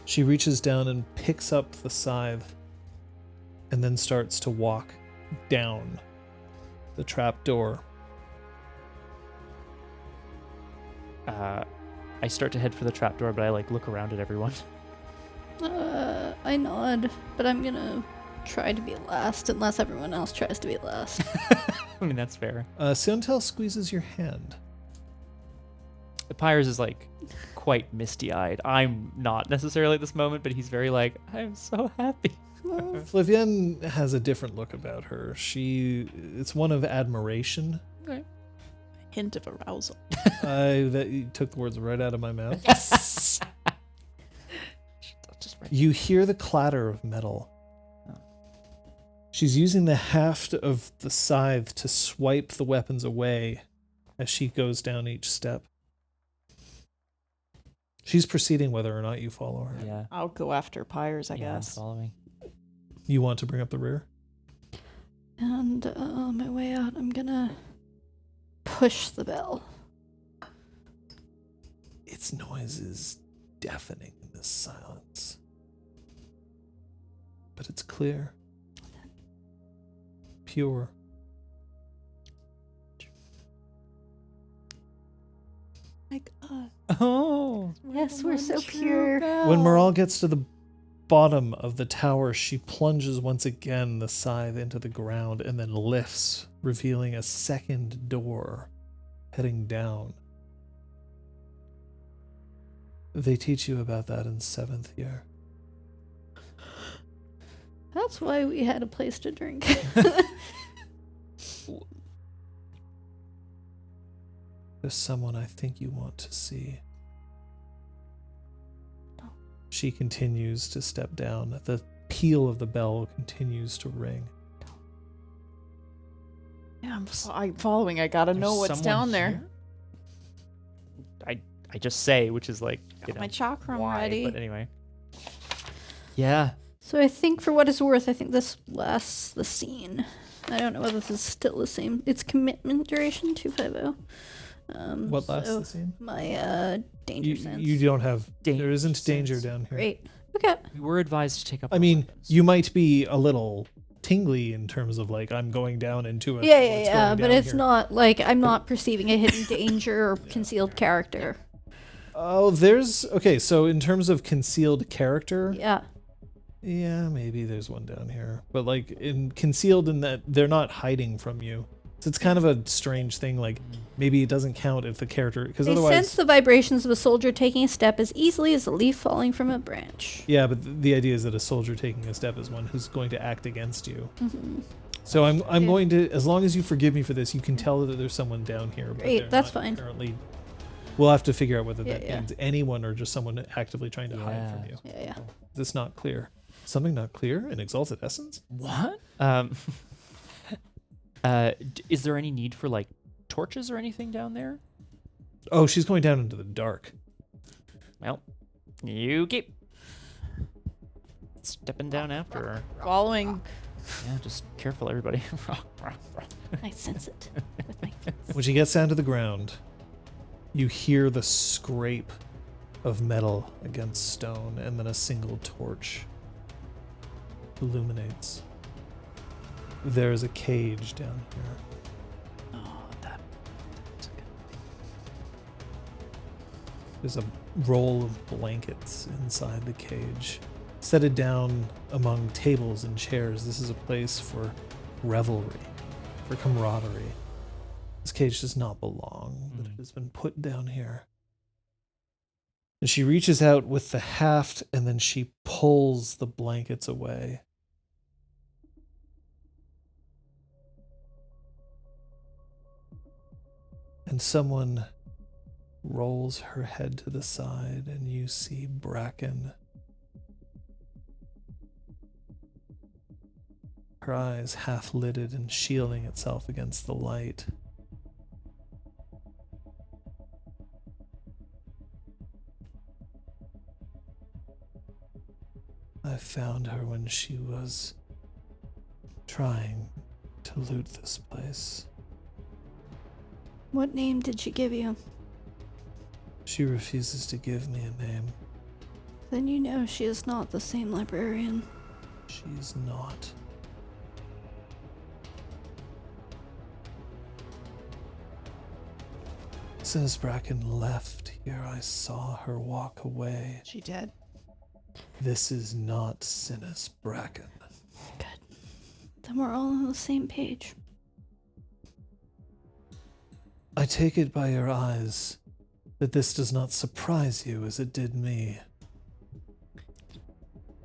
D: She reaches down and picks up the scythe and then starts to walk down the trap door.
A: I start to head for the trapdoor, but I look around at everyone.
B: I nod, but I'm gonna try to be last unless everyone else tries to be last.
A: I mean, that's fair.
D: Siontel squeezes your hand.
A: Pyres is quite misty-eyed. I'm not necessarily at this moment, but he's very I'm so happy.
D: Flavienne has a different look about her. It's one of admiration.
A: Okay.
E: Hint of arousal.
D: That you took the words right out of my mouth.
E: Yes.
D: You hear the clatter of metal. She's using the haft of the scythe to swipe the weapons away as she goes down each step. She's proceeding whether or not you follow her.
A: Yeah.
E: I'll go after Pyres, I
A: I'm
E: guess.
A: following.
D: You want to bring up the rear?
B: And on my way out, I'm gonna push the bell.
D: Its noise is deafening in this silence. But it's clear. Pure.
E: My God.
A: Oh.
B: Yes, we're so pure.
D: When Moral gets to the bottom of the tower, she plunges once again the scythe into the ground and then lifts, revealing a second door heading down. They teach you about that in 7th year.
B: That's why we had a place to drink.
D: There's someone I think you want to see. She continues to step down. The peal of the bell continues to ring.
E: Yeah, I'm following. I gotta know what's down there.
A: I just say, which is
E: Got my chakram
A: why,
E: ready.
A: But anyway. Yeah.
B: So I think for what it's worth, I think this lasts the scene. I don't know whether this is still the same. It's commitment duration, 250.
D: What lasts
B: so
D: the scene?
B: My danger sense.
D: You don't have...
A: Danger
D: there isn't danger
A: sense.
D: down here.
B: Great. Okay.
A: We were advised to take up.
D: I mean, you might be a little tingly in terms of I'm going down into it.
B: Yeah, but it's not I'm not perceiving a hidden danger or concealed character.
D: Oh, okay, so in terms of concealed character,
B: Yeah.
D: yeah, maybe there's one down here. But concealed in that they're not hiding from you. So it's kind of a strange thing, maybe it doesn't count if the character, because
B: They
D: otherwise...
B: sense the vibrations of a soldier taking a step as easily as a leaf falling from a branch.
D: Yeah, but the idea is that a soldier taking a step is one who's going to act against you.
B: Mm-hmm.
D: So I'm going to, as long as you forgive me for this, you can tell that there's someone down here. But
B: Great,
D: they're
B: that's
D: not
B: fine.
D: Currently, we'll have to figure out whether that
B: Yeah.
D: means anyone or just someone actively trying to hide from you.
B: Yeah.
D: Is this not clear? Something not clear in Exalted Essence?
A: What? Is there any need for torches or anything down there?
D: Oh, she's going down into the dark.
A: Well, you keep stepping down after her.
E: Following.
A: Yeah, just careful, everybody.
B: I sense it with my
D: When she gets down to the ground, you hear the scrape of metal against stone, and then a single torch illuminates. There is a cage down here.
A: Oh, that's good.
D: There's a roll of blankets inside the cage. Set it down among tables and chairs. This is a place for revelry, for camaraderie. This cage does not belong, but it has been put down here. And she reaches out with the haft, and then she pulls the blankets away. And someone rolls her head to the side, and you see Bracken. Her eyes half-lidded and shielding itself against the light. I found her when she was trying to loot this place.
B: What name did she give you?
D: She refuses to give me a name.
B: Then you know she is not the same librarian.
D: She's not. Since Bracken left here, I saw her walk away.
E: She did.
D: This is not Sinis Bracken.
B: Good. Then we're all on the same page.
D: I take it by your eyes that this does not surprise you as it did me.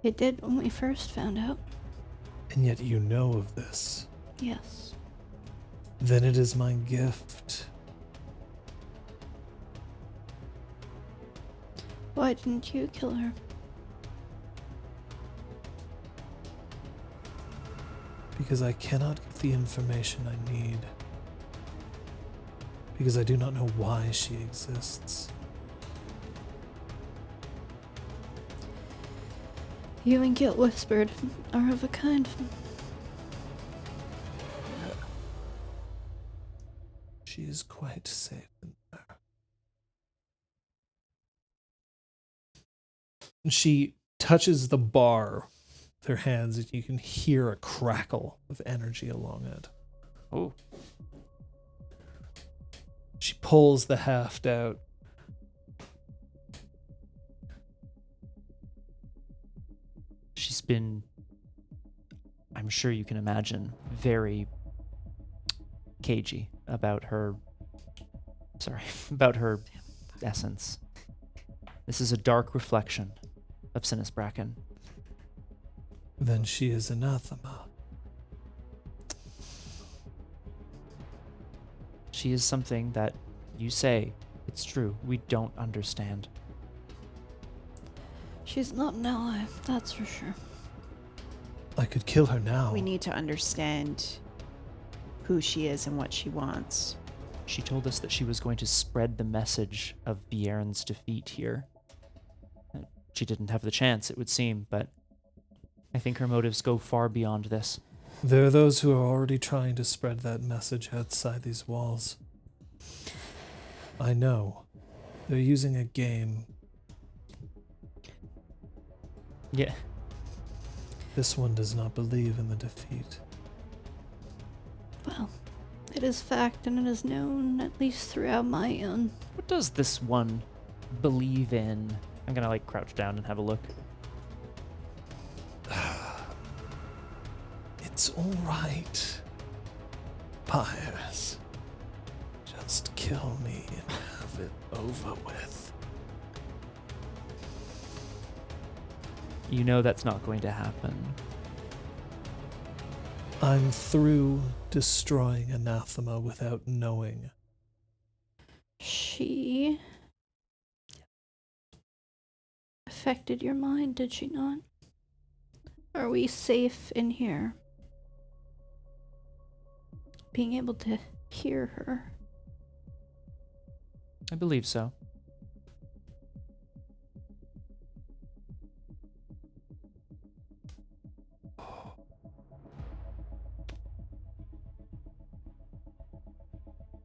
B: It did when we first found out.
D: And yet you know of this.
B: Yes.
D: Then it is my gift.
B: Why didn't you kill her?
D: Because I cannot get the information I need. Because I do not know why she exists.
B: You and Gale Whispered are of a kind.
D: She is quite safe in there. She touches the bar with her hands, and you can hear a crackle of energy along it.
A: Oh.
D: She pulls the haft out.
A: She's been, I'm sure you can imagine, very cagey about her, about her essence. This is a dark reflection of Sinis Bracken.
D: Then she is Anathema.
A: She is something that you say, it's true, we don't understand.
B: She's not an ally, that's for sure.
D: I could kill her now.
E: We need to understand who she is and what she wants.
A: She told us that she was going to spread the message of Bjorn's defeat here. She didn't have the chance, it would seem, but I think her motives go far beyond this.
D: There are those who are already trying to spread that message outside these walls. I know. They're using a game.
A: Yeah.
D: This one does not believe in the defeat.
B: Well, it is fact and it is known, at least throughout my own.
A: What does this one believe in? I'm gonna crouch down and have a look.
D: It's all right. Pyres. Just kill me and have it over with.
A: You know that's not going to happen.
D: I'm through destroying Anathema without knowing.
B: She affected your mind, did she not? Are we safe in here? Being able to hear her.
A: I believe so.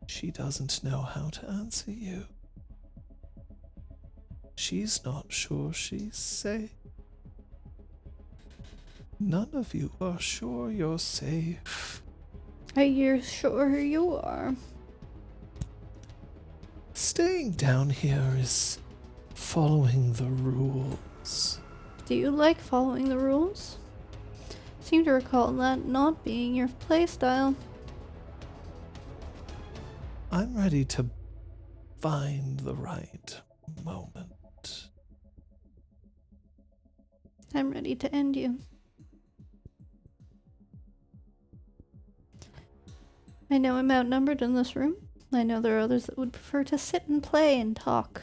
D: She doesn't know how to answer you. She's not sure she's safe. None of you are sure you're safe.
B: Are you sure you are?
D: Staying down here is following the rules.
B: Do you like following the rules? Seem to recall that not being your playstyle.
D: I'm ready to find the right moment.
B: I'm ready to end you. I know I'm outnumbered in this room. I know there are others that would prefer to sit and play and talk.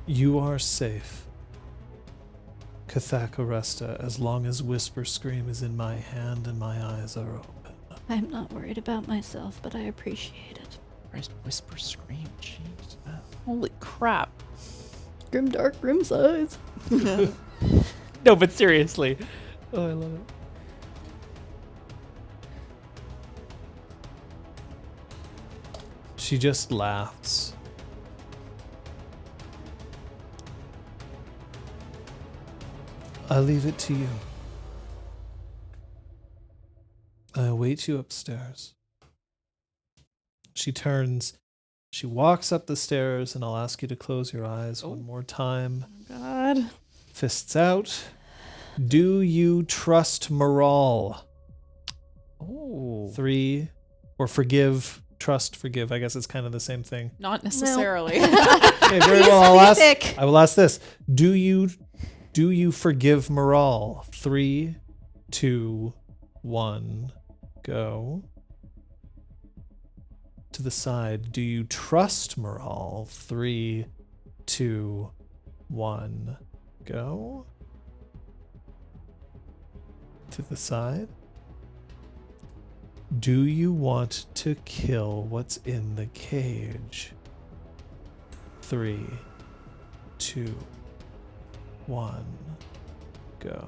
D: You are safe, Cathak Oresta, as long as Whisper Scream is in my hand and my eyes are open.
B: I'm not worried about myself, but I appreciate it.
A: Christ, whisper, scream, jeez.
E: Holy crap.
B: Grimdark, grim size.
A: No, but seriously. Oh, I love it.
D: She just laughs. I leave it to you. I await you upstairs. She turns. She walks up the stairs, and I'll ask you to close your eyes one more time.
E: God.
D: Fists out. Do you trust morale?
A: Oh.
D: 3. Or forgive. Trust, forgive. I guess it's kind of the same thing.
E: Not necessarily.
D: Okay, very well. I will ask this. Do you forgive morale? 3, 2, 1, go. To the side. Do you trust morale? 3, 2, 1, go. To the side. Do you want to kill what's in the cage? 3, 2, 1, go.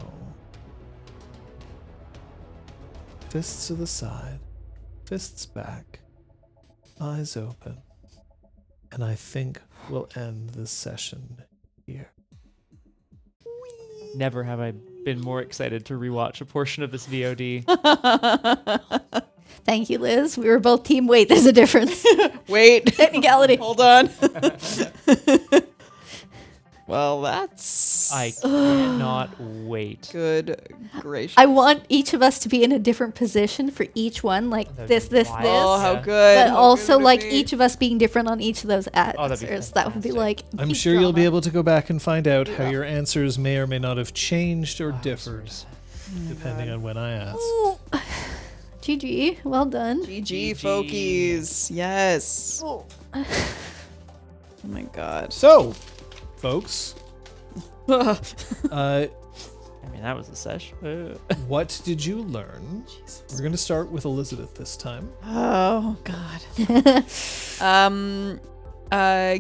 D: Fists to the side, fists back, eyes open, and I think we'll end this session here.
A: Never have I been more excited to rewatch a portion of this VOD.
B: Thank you, Liz. We were both team. Wait, there's a difference.
E: Wait.
B: Technicality.
E: Hold on. Well, that's
A: I cannot wait.
E: good gracious.
B: I want each of us to be in a different position for each one, like
A: That'd
B: this,
A: be
B: this,
A: wild.
B: this.
E: Oh, how
A: Yeah.
E: good.
B: But
E: How
B: also,
E: good would it
B: like,
E: be?
B: each of us being different on each of those
A: that'd be
B: answers. That would be like.
D: I'm
B: peak
D: sure you'll be
B: drama.
D: able to go back and find out how
B: Yeah.
D: your answers may or may not have changed or differed,
E: Oh
D: depending on when I ask.
B: Ooh. GG. Well done.
E: GG,
A: GG.
E: folkies. Yes.
B: Oh.
E: Oh my god.
D: So, folks,
A: I mean, that was a sesh.
D: what did you learn? We're going to start with Elizabeth this time.
E: Oh god.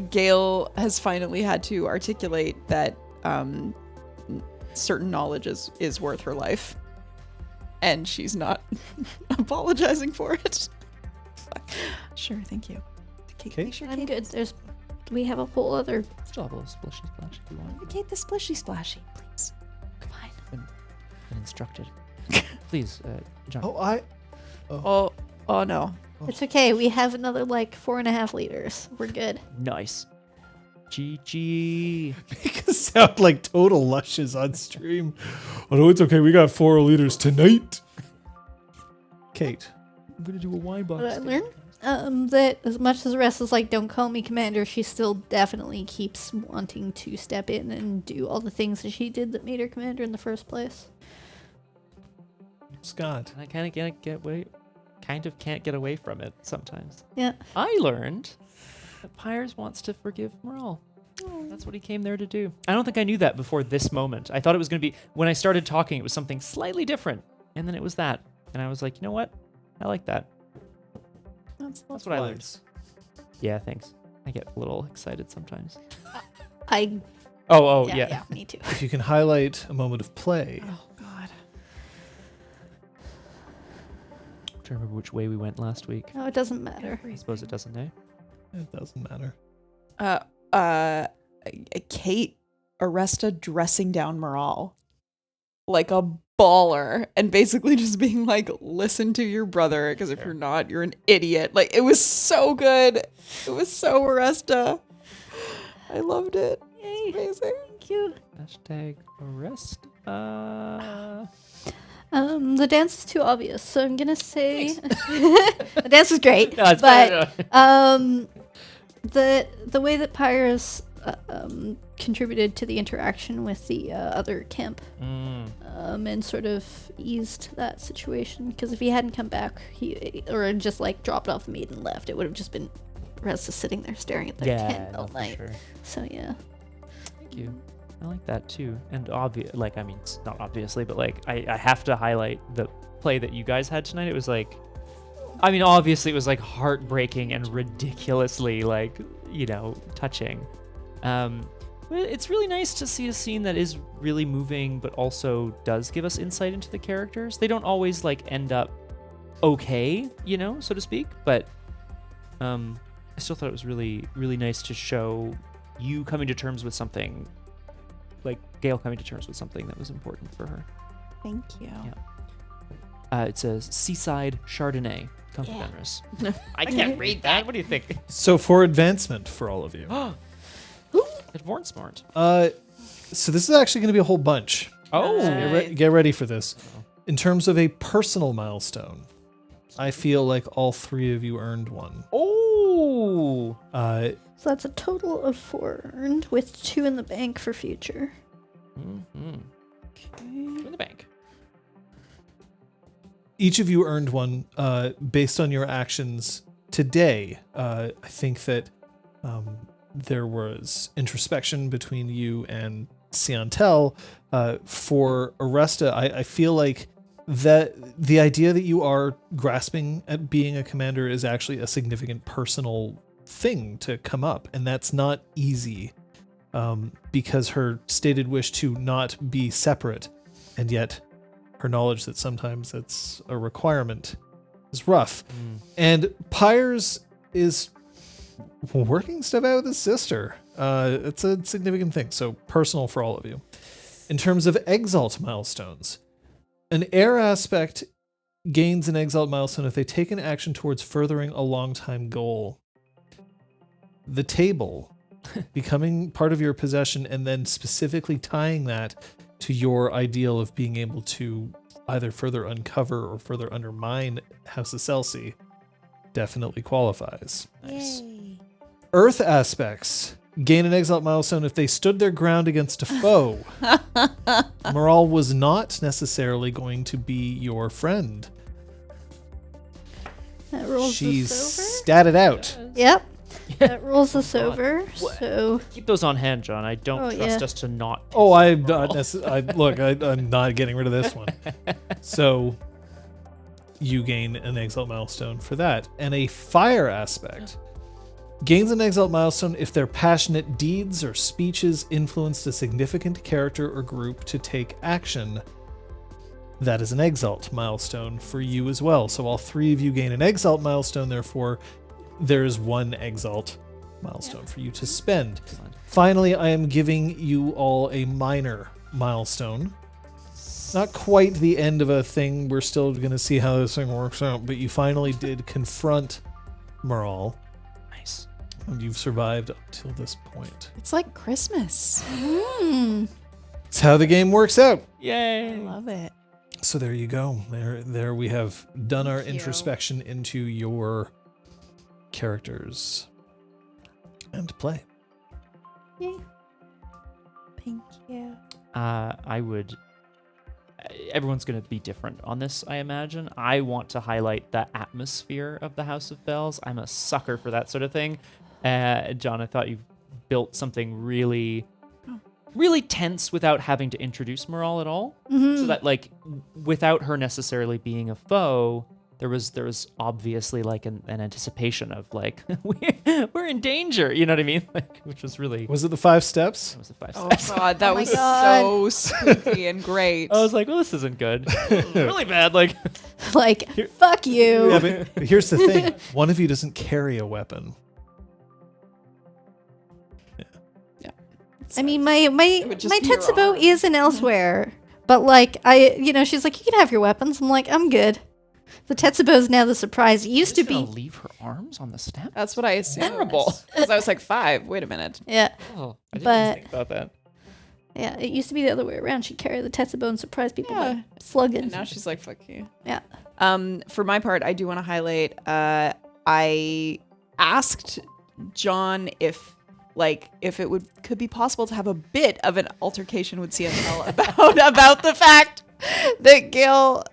E: Gale has finally had to articulate that certain knowledge is worth her life, and she's not apologizing for it. Sure, thank you.
D: Okay.
B: I'm good. We have a whole other.
A: Still have a little splishy splash if you want.
E: Kate the splishy splashy, please.
B: Fine.
A: Been instructed. Please, John.
E: Oh no.
B: It's okay. We have another like 4.5 liters. We're good.
A: Nice. GG.
D: Make us sound like total lushes on stream. Oh no, it's okay. We got 4 liters tonight. Kate.
A: I'm gonna do a wine box.
B: What did I learn? That as much as the rest is like, don't call me commander, she still definitely keeps wanting to step in and do all the things that she did that made her commander in the first place.
D: Scott.
A: And I kind of can't get away from it sometimes.
B: Yeah.
A: I learned that Pyres wants to forgive Morale. That's what he came there to do. I don't think I knew that before this moment. I thought it was going to be, when I started talking, it was something slightly different. And then it was that. And I was like, you know what? I like that. That's what I learned. Yeah, thanks. I get a little excited sometimes. Oh, yeah.
B: Yeah, me too.
D: If you can highlight a moment of play.
E: Oh god.
A: I'm trying to remember which way we went last week.
B: No, it doesn't matter.
A: I suppose it doesn't, eh?
D: It doesn't matter.
E: Kate Oresta dressing down Morale like a baller and basically just being like, listen to your brother, because if you're not, you're an idiot. Like, it was so good. It was so Oresta. I loved it.
B: Yay.
E: Amazing.
B: Thank you.
A: Hashtag arrest.
B: The dance is too obvious, so I'm gonna say the dance is great,
A: No, it's
B: but
A: better.
B: the way that Pyres contributed to the interaction with the other camp and sort of eased that situation, because if he hadn't come back, or just like dropped off the meat and left, it would have just been Reza sitting there staring at their tent all
A: for
B: night.
A: sure.
B: So yeah.
A: Thank you. I like that too. And like, I mean, it's not obviously, but like, I have to highlight the play that you guys had tonight. It was like, I mean, obviously it was like heartbreaking and ridiculously like, touching. It's really nice to see a scene that is really moving, but also does give us insight into the characters. They don't always like end up okay, so to speak, but I still thought it was really, really nice to show you coming to terms with something like Gale coming to terms with something that was important for her.
E: Thank you.
A: Yeah. It says Seaside Chardonnay. Come
B: Yeah.
A: Fenris.
E: I can't read that.
A: What do you think?
D: So for advancement for all of you.
A: It's smart.
D: So this is actually going to be a whole bunch.
A: Oh.
D: Get ready for this. In terms of a personal milestone, I feel like all 3 of you earned one.
A: Oh.
B: So that's a total of 4 earned, with 2 in the bank for future.
A: Mm-hmm. In the bank.
D: Each of you earned one based on your actions today. I think that there was introspection between you and Siantel. For Oresta, I feel like that the idea that you are grasping at being a commander is actually a significant personal thing to come up, and that's not easy because her stated wish to not be separate, and yet her knowledge that sometimes it's a requirement is rough. And Pyres is working stuff out with his sister. It's a significant thing, so personal for all of you. In terms of Exalt milestones, an heir aspect gains an Exalt milestone if they take an action towards furthering a long-time goal. The table becoming part of your possession and then specifically tying that to your ideal of being able to either further uncover or further undermine House of Celsi definitely qualifies.
A: Nice.
D: Earth aspects gain an Exalt milestone if they stood their ground against a foe. Moral was not necessarily going to be your friend.
B: That rolls
D: She's
B: us
D: statted out.
B: over. Yep. That rolls us over.
A: What?
B: So
A: Keep those on hand, John. I don't
B: Oh,
A: trust
B: yeah.
A: us to not.
D: Oh, I'm not look, I'm not getting rid of this one. So you gain an Exalt milestone for that. And a fire aspect gains an Exalt milestone if their passionate deeds or speeches influenced a significant character or group to take action. That is an Exalt milestone for you as well. So all 3 of you gain an Exalt milestone, therefore there is 1 Exalt milestone for you to spend.
A: Excellent.
D: Finally, I am giving you all a minor milestone. Not quite the end of a thing. We're still going to see how this thing works out, but you finally did confront Moral,
A: Nice.
D: and you've survived up till this point.
E: It's like Christmas.
D: It's how the game works out.
E: I
A: Yay.
E: love it.
D: So there you go. There we have done our
E: Thank you.
D: introspection into your characters and play.
B: yay.
E: Thank you.
A: I would. Everyone's going to be different on this, I imagine. I want to highlight the atmosphere of the House of Bells. I'm a sucker for that sort of thing. John, I thought you built something really tense without having to introduce Moral at all. So that, like, without her necessarily being a foe, there was obviously like an anticipation of like we're in danger. You know what I mean? Like, which was really.
D: Was it the 5 steps?
A: That was a 5
E: Oh
A: steps.
E: god, that
B: my
E: was
B: God.
E: so spooky and great.
A: I was like, well, this isn't good. Really bad. Like,
B: Like, fuck you.
D: Yeah, but here's the thing. One of you doesn't carry a weapon.
B: I mean, my
E: would just be your
B: Tetsubo
E: arm.
B: isn't elsewhere, but like she's like, you can have your weapons. I'm like, I'm good. The Tetsubo's now the surprise. It used to
A: she's gonna
B: be,
A: leave her arms on the step.
E: That's what I assumed.
A: Terrible.
E: Because I was like 5. Wait a minute.
B: yeah,
A: Oh, I didn't
B: But-
A: think about that.
B: yeah. It used to be the other way around. She'd carry the Tetsubo and surprise people
E: Yeah.
B: by slugging.
E: And now she's like, fuck you.
B: Yeah.
E: For my part, I do want to highlight, I asked John if it could be possible to have a bit of an altercation with CSL about the fact that Gale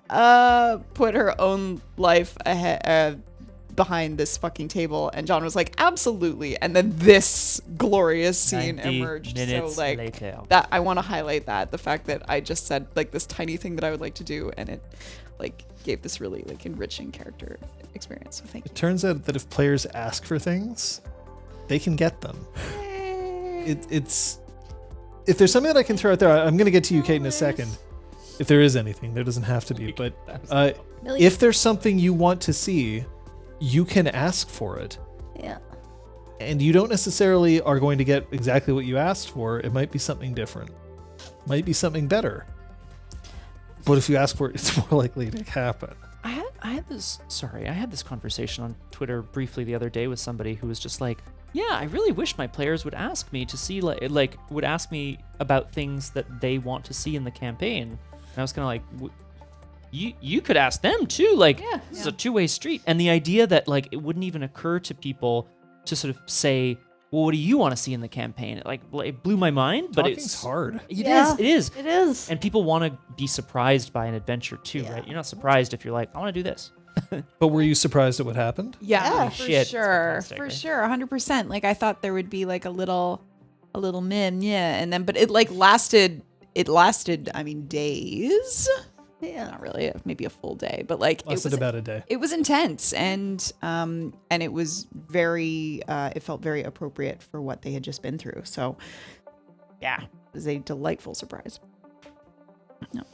E: put her own life ahead behind this fucking table, and John was like, absolutely, and then this glorious scene
A: 90
E: emerged. So
A: minutes
E: like
A: later.
E: that, I want to highlight the fact that I just said like this tiny thing that I would like to do, and it like gave this really like enriching character experience. So thank you.
D: It turns out that if players ask for things, they can get them. It's if there's something that I can throw out there, I'm going to get to you, Kate, in a second. If there is anything, there doesn't have to be, but if there's something you want to see, you can ask for it.
B: Yeah.
D: And you don't necessarily are going to get exactly what you asked for. It might be something different. might be something better. But if you ask for it, it's more likely to happen.
A: I had this conversation on Twitter briefly the other day with somebody who was just like, yeah, I really wish my players would ask me to see like would ask me about things that they want to see in the campaign. And I was kind of like, you could ask them too. Like, this is a two-way street. And the idea that like it wouldn't even occur to people to sort of say, well, what do you want to see in the campaign? It blew my mind, but
D: Talking's hard.
A: It is.
B: It is.
A: And people want to be surprised by an adventure too, right? You're not surprised if you're like, I want to do this.
D: But were you surprised at what happened?
E: Yeah, for
A: shit, it's
E: sure,
A: fantastic,
E: for
A: right?
E: sure, 100%. Like I thought there would be like a little meh, and then but it like lasted. It lasted. I mean, days.
B: Yeah.
E: Not really, maybe a full day, but like
D: Lasted about a day.
E: It was intense, and it was very. It felt very appropriate for what they had just been through. So, yeah, it was a delightful surprise. No.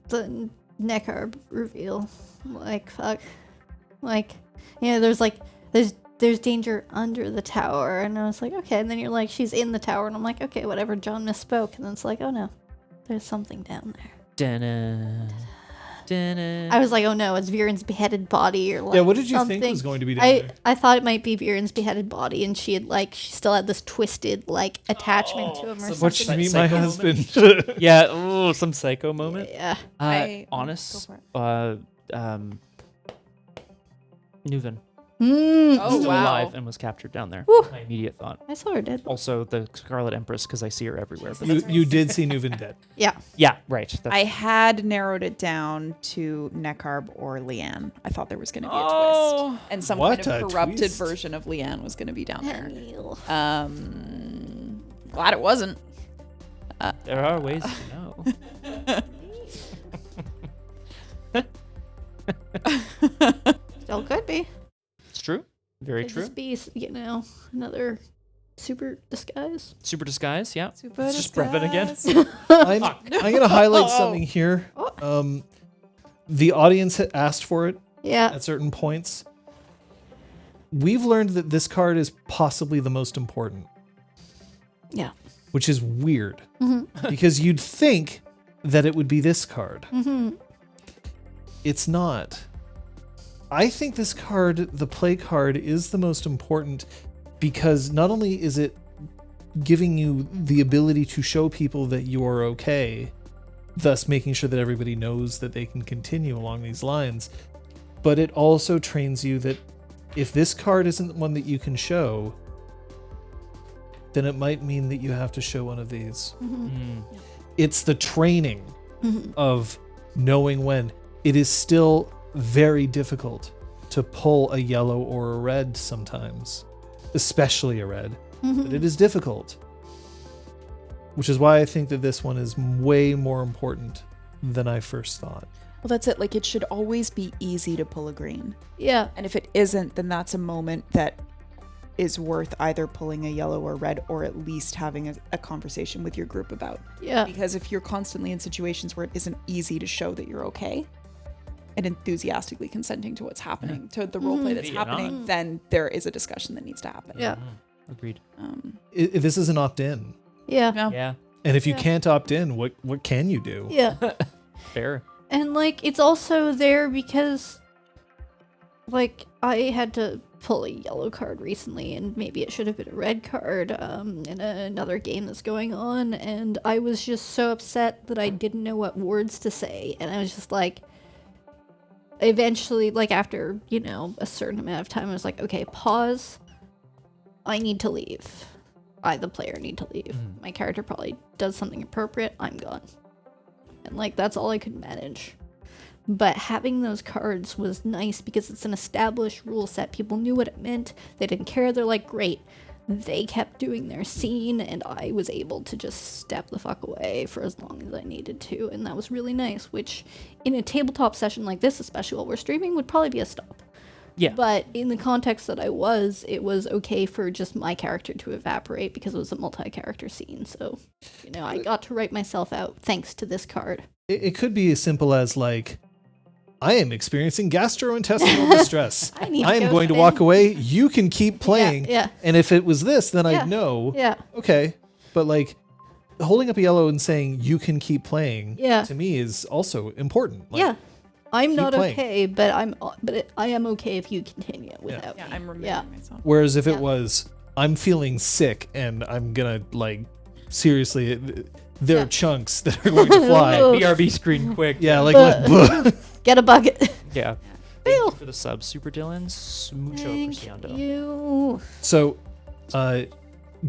B: The Nekarb reveal, like fuck, like there's danger under the tower, and I was like, okay, and then you're like, she's in the tower, and I'm like, okay, whatever, John misspoke, and then it's like, oh no, there's something down there.
A: Dun-na, dun-na.
B: I was like, oh no, it's Viren's beheaded body, or like,
D: Yeah, what did you
B: something.
D: think was going to be down there?
B: I thought it might be Viren's beheaded body, and she still had this twisted like attachment to him or something.
D: What should meet my
A: Psycho
D: husband?
A: Yeah, some psycho moment.
B: Yeah.
A: Honest,
E: go
A: Nuven.
E: Oh
A: Still
E: wow!
A: alive and was captured down there.
B: Woo.
A: My immediate thought.
B: I saw her dead.
A: Also, the Scarlet Empress, because I see her everywhere. But
D: You did see Nuven dead.
B: Yeah.
A: yeah, right. That's,
E: I had narrowed it down to Nekarb or Leanne. I thought there was going to be a
A: Oh.
E: twist, and some
D: What
E: kind of
D: a
E: corrupted
D: twist.
E: version of Leanne was going to be down there.
B: Daniel.
E: Glad it wasn't.
A: there are ways to know.
B: Still could be.
A: It's true. Very
B: Could
A: true.
B: just be, another super disguise.
A: Super disguise, yeah.
E: Super
A: It's just Brevin again.
D: I'm going to highlight something here. The audience had asked for it
B: Yeah.
D: at certain points. We've learned that this card is possibly the most important,
B: Yeah.
D: which is weird because you'd think that it would be this card. It's not. I think this card, the play card, is the most important because not only is it giving you the ability to show people that you are okay, thus making sure that everybody knows that they can continue along these lines, but it also trains you that if this card isn't one that you can show, then it might mean that you have to show one of these. It's the training of knowing when. It is still very difficult to pull a yellow or a red sometimes, especially a red, but it is difficult. Which is why I think that this one is way more important than I first thought.
E: Well, that's it. Like, it should always be easy to pull a green.
B: Yeah.
E: And if it isn't, then that's a moment that is worth either pulling a yellow or red, or at least having a conversation with your group about.
B: Yeah.
E: Because if you're constantly in situations where it isn't easy to show that you're okay and enthusiastically consenting to what's happening, to the roleplay that's
A: Yeah.
E: happening, then there is a discussion that needs to happen.
B: Yeah.
A: Agreed.
D: This is an opt-in.
B: Yeah.
E: Yeah.
A: Yeah.
D: And if you
B: Yeah.
D: can't opt in, what can you do?
B: Yeah.
A: Fair.
B: And like it's also there because like I had to pull a yellow card recently, and maybe it should have been a red card in another game that's going on, and I was just so upset that I didn't know what words to say, and I was just like, eventually, like after a certain amount of time, I was like, okay, pause, I need to leave. I, the player, need to leave. My character probably does something appropriate, I'm gone. And like that's all I could manage. But having those cards was nice because it's an established rule set. People knew what it meant. They didn't care. They're like, great. They kept doing their scene, and I was able to just step the fuck away for as long as I needed to. And that was really nice, which in a tabletop session like this, especially while we're streaming, would probably be a stop.
A: Yeah.
B: But in the context that it was okay for just my character to evaporate because it was a multi-character scene. So, I got to write myself out thanks to this card.
D: It could be as simple as like, I am experiencing gastrointestinal distress.
B: I need
D: I am
B: go
D: going to
B: sit
D: walk
B: in.
D: away. You can keep playing.
B: Yeah.
D: And if it was this, then
B: Yeah.
D: I'd know.
B: Yeah.
D: Okay. But like, holding up a yellow and saying you can keep playing
B: Yeah.
D: to me is also important. Like,
B: Yeah. I'm
D: keep
B: not
D: playing.
B: okay, but I am okay if you continue without
E: Yeah,
B: me.
E: I'm removing
B: Yeah.
E: myself.
D: Whereas if
B: Yeah.
D: it was, I'm feeling sick and I'm gonna like seriously, there
B: Yeah.
D: are chunks that are going to fly.
B: Ugh.
A: BRB screen quick.
D: Yeah, like
B: Get a bucket.
A: Yeah. Thank you for the sub, Super Dylan. Mucho
B: Thank
A: apreciando.
B: you.
D: So,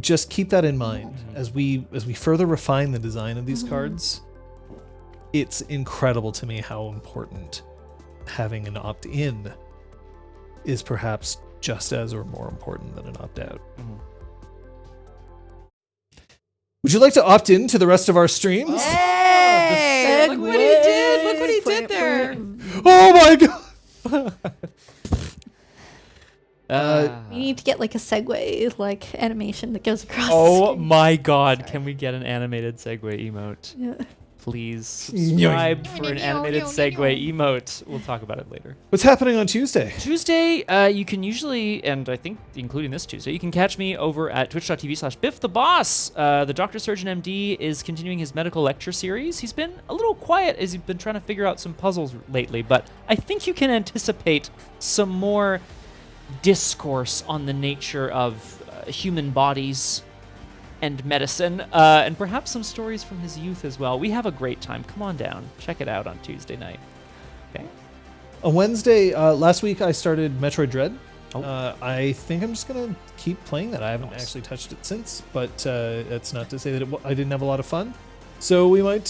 D: just keep that in mind as we further refine the design of these cards. It's incredible to me how important having an opt-in is perhaps just as or more important than an opt-out.
A: Mhm.
D: Would you like to opt in to the rest of our streams?
E: Hey, look what he did. Look what he did there.
D: Oh my god!
B: We need to get like a segue like animation that goes across.
A: Oh
B: the screen.
A: my god, can we get an animated segue emote?
B: Yeah.
A: Please subscribe for an animated segue emote. We'll talk about it later.
D: What's happening on Tuesday?
A: Tuesday, you can usually, and I think including this Tuesday, you can catch me over at twitch.tv/Biff the Boss. The Dr. Surgeon MD is continuing his medical lecture series. He's been a little quiet as he's been trying to figure out some puzzles lately, but I think you can anticipate some more discourse on the nature of human bodies and medicine, and perhaps some stories from his youth as well. We have a great time. Come on down. Check it out on Tuesday night. Okay.
D: On Wednesday, last week I started Metroid Dread.
A: Oh.
D: I think I'm just gonna keep playing that. I haven't
A: Nice.
D: actually touched it since, but that's not to say that I didn't have a lot of fun. So we might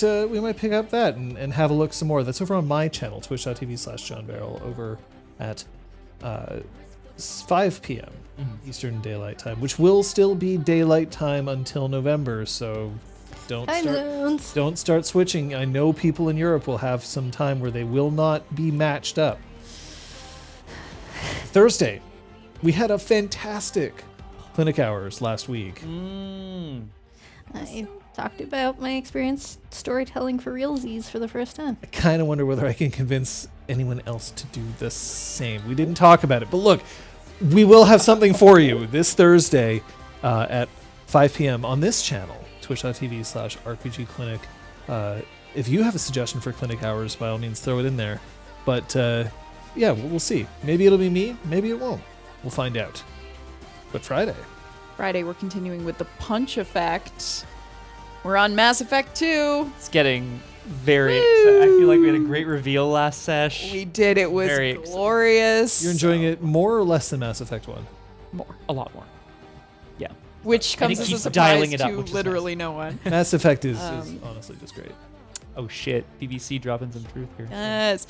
D: pick up that and have a look some more. That's over on my channel, twitch.tv/JohnBarrel, over at 5 p.m. Eastern Daylight Time, which will still be daylight time until November. So don't
B: Time zones.
D: don't start switching. I know people in Europe will have some time where they will not be matched up. Thursday, we had a fantastic clinic hours last week.
B: I talked about my experience storytelling for realsies for the first time.
D: I kind of wonder whether I can convince anyone else to do the same. We didn't talk about it, but look, we will have something for you this Thursday at 5 p.m. on this channel, twitch.tv/RPGClinic. If you have a suggestion for clinic hours, by all means, throw it in there. But yeah, we'll see. Maybe it'll be me, maybe it won't. We'll find out. But Friday.
E: Friday, we're continuing with the Punch Effect. We're on Mass Effect 2.
A: It's getting very exciting. I feel like we had a great reveal last sesh.
E: We did. It was
A: Very exciting.
E: glorious.
D: You're enjoying it more or less than Mass Effect 1?
A: A lot more. Yeah.
E: Which
A: And it
E: comes as a
A: keeps
E: surprise
A: dialing it up,
E: to
A: which is
E: literally no one.
D: Mass Effect is honestly just great.
A: Oh shit. BBC dropping some truth here.
E: Yes.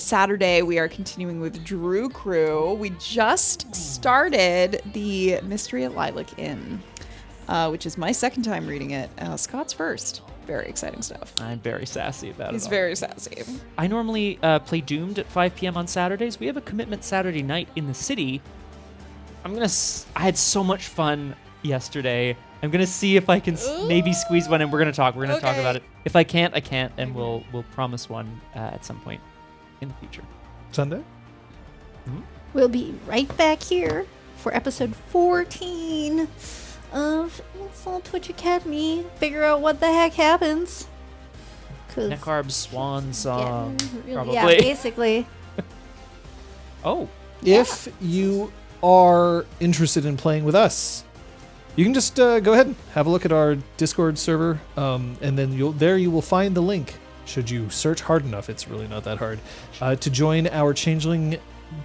E: Saturday, we are continuing with Drew Crew. We just started the Mystery at Lilac Inn, which is my second time reading it. Scott's first. Very exciting stuff.
A: I'm very sassy about
E: He's
A: it. all.
E: very sassy.
A: I normally play Doomed at 5 p.m. on Saturdays. We have a commitment Saturday night in the city. I had so much fun yesterday. I'm gonna see if I can maybe squeeze one in. We're gonna talk. We're gonna talk
E: Okay.
A: about it. If I can't, I can't, and we'll promise one at some point in the future.
D: Sunday?
B: We'll be right back here for episode 14 of ExalTwitch Academy. Figure out what the heck happens. 'Cause
A: Neckarb's Swan Song,
B: getting really-
A: probably.
B: Yeah, basically.
A: Oh,
D: If you are interested in playing with us, you can just go ahead and have a look at our Discord server, and then you will find the link. Should you search hard enough, it's really not that hard, to join our Changeling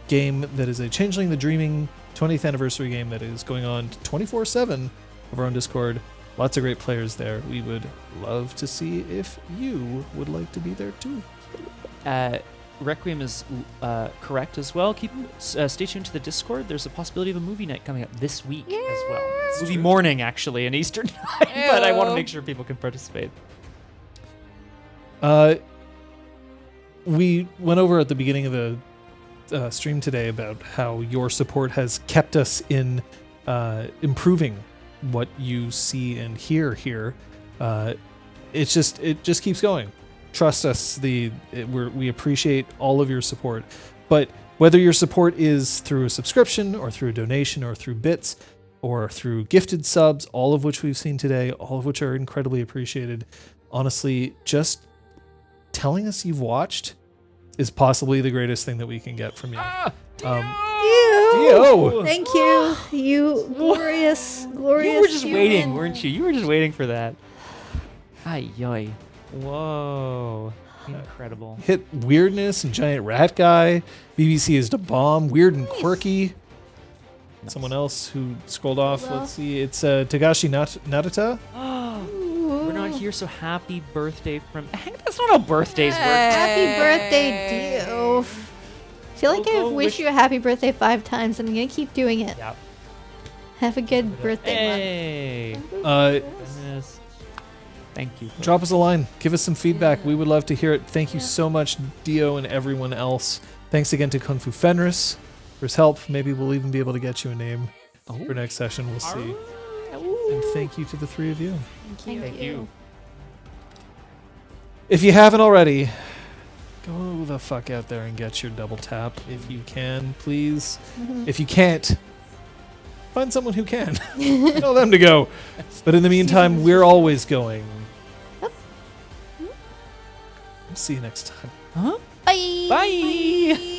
D: game that is a Changeling the Dreaming 20th anniversary game that is going on 24/7 over on Discord. Lots of great players there. We would love to see if you would like to be there too.
A: Requiem is correct as well. Stay tuned to the Discord. There's a possibility of a movie night coming up this week as well. Movie morning, actually, in Eastern time, but I want to make sure people can participate.
D: We went over at the beginning of the stream today about how your support has kept us in improving what you see and hear here. It just keeps going. Trust us. We appreciate all of your support, but whether your support is through a subscription or through a donation or through bits or through gifted subs, all of which we've seen today, all of which are incredibly appreciated. Honestly, just telling us you've watched is possibly the greatest thing that we can get from you. Dio!
B: Thank you, you glorious, glorious.
A: You were just
B: human.
A: waiting, weren't you? You were just waiting for that. Ay, yoy. Whoa. Incredible.
D: Hit weirdness and giant rat guy. BBC is the bomb. Weird and quirky. Someone else who scrolled off.
B: Well.
D: Let's see. It's Tagashi Narita.
A: We're not here, so happy birthday from... That's not how birthdays work.
B: Happy birthday, Dio. I feel like
A: Go
B: I've wished you a happy birthday 5 times, and I'm gonna keep doing it.
A: Yep.
B: Have a good birthday
A: Hey.
B: month.
A: Thank you.
D: Drop us a line. Give us some feedback. We would love to hear it. Thank you so much, Dio and everyone else. Thanks again to Kung Fu Fenris for his help. Maybe we'll even be able to get you a name for next session. We'll see. And thank you to the 3 of you.
A: Thank you.
D: If you haven't already, go the fuck out there and get your double tap if you can, please. If you can't, find someone who can. Tell them to go. But in the meantime, we're always going. See you next time.
A: Huh?
B: Bye.
A: Bye.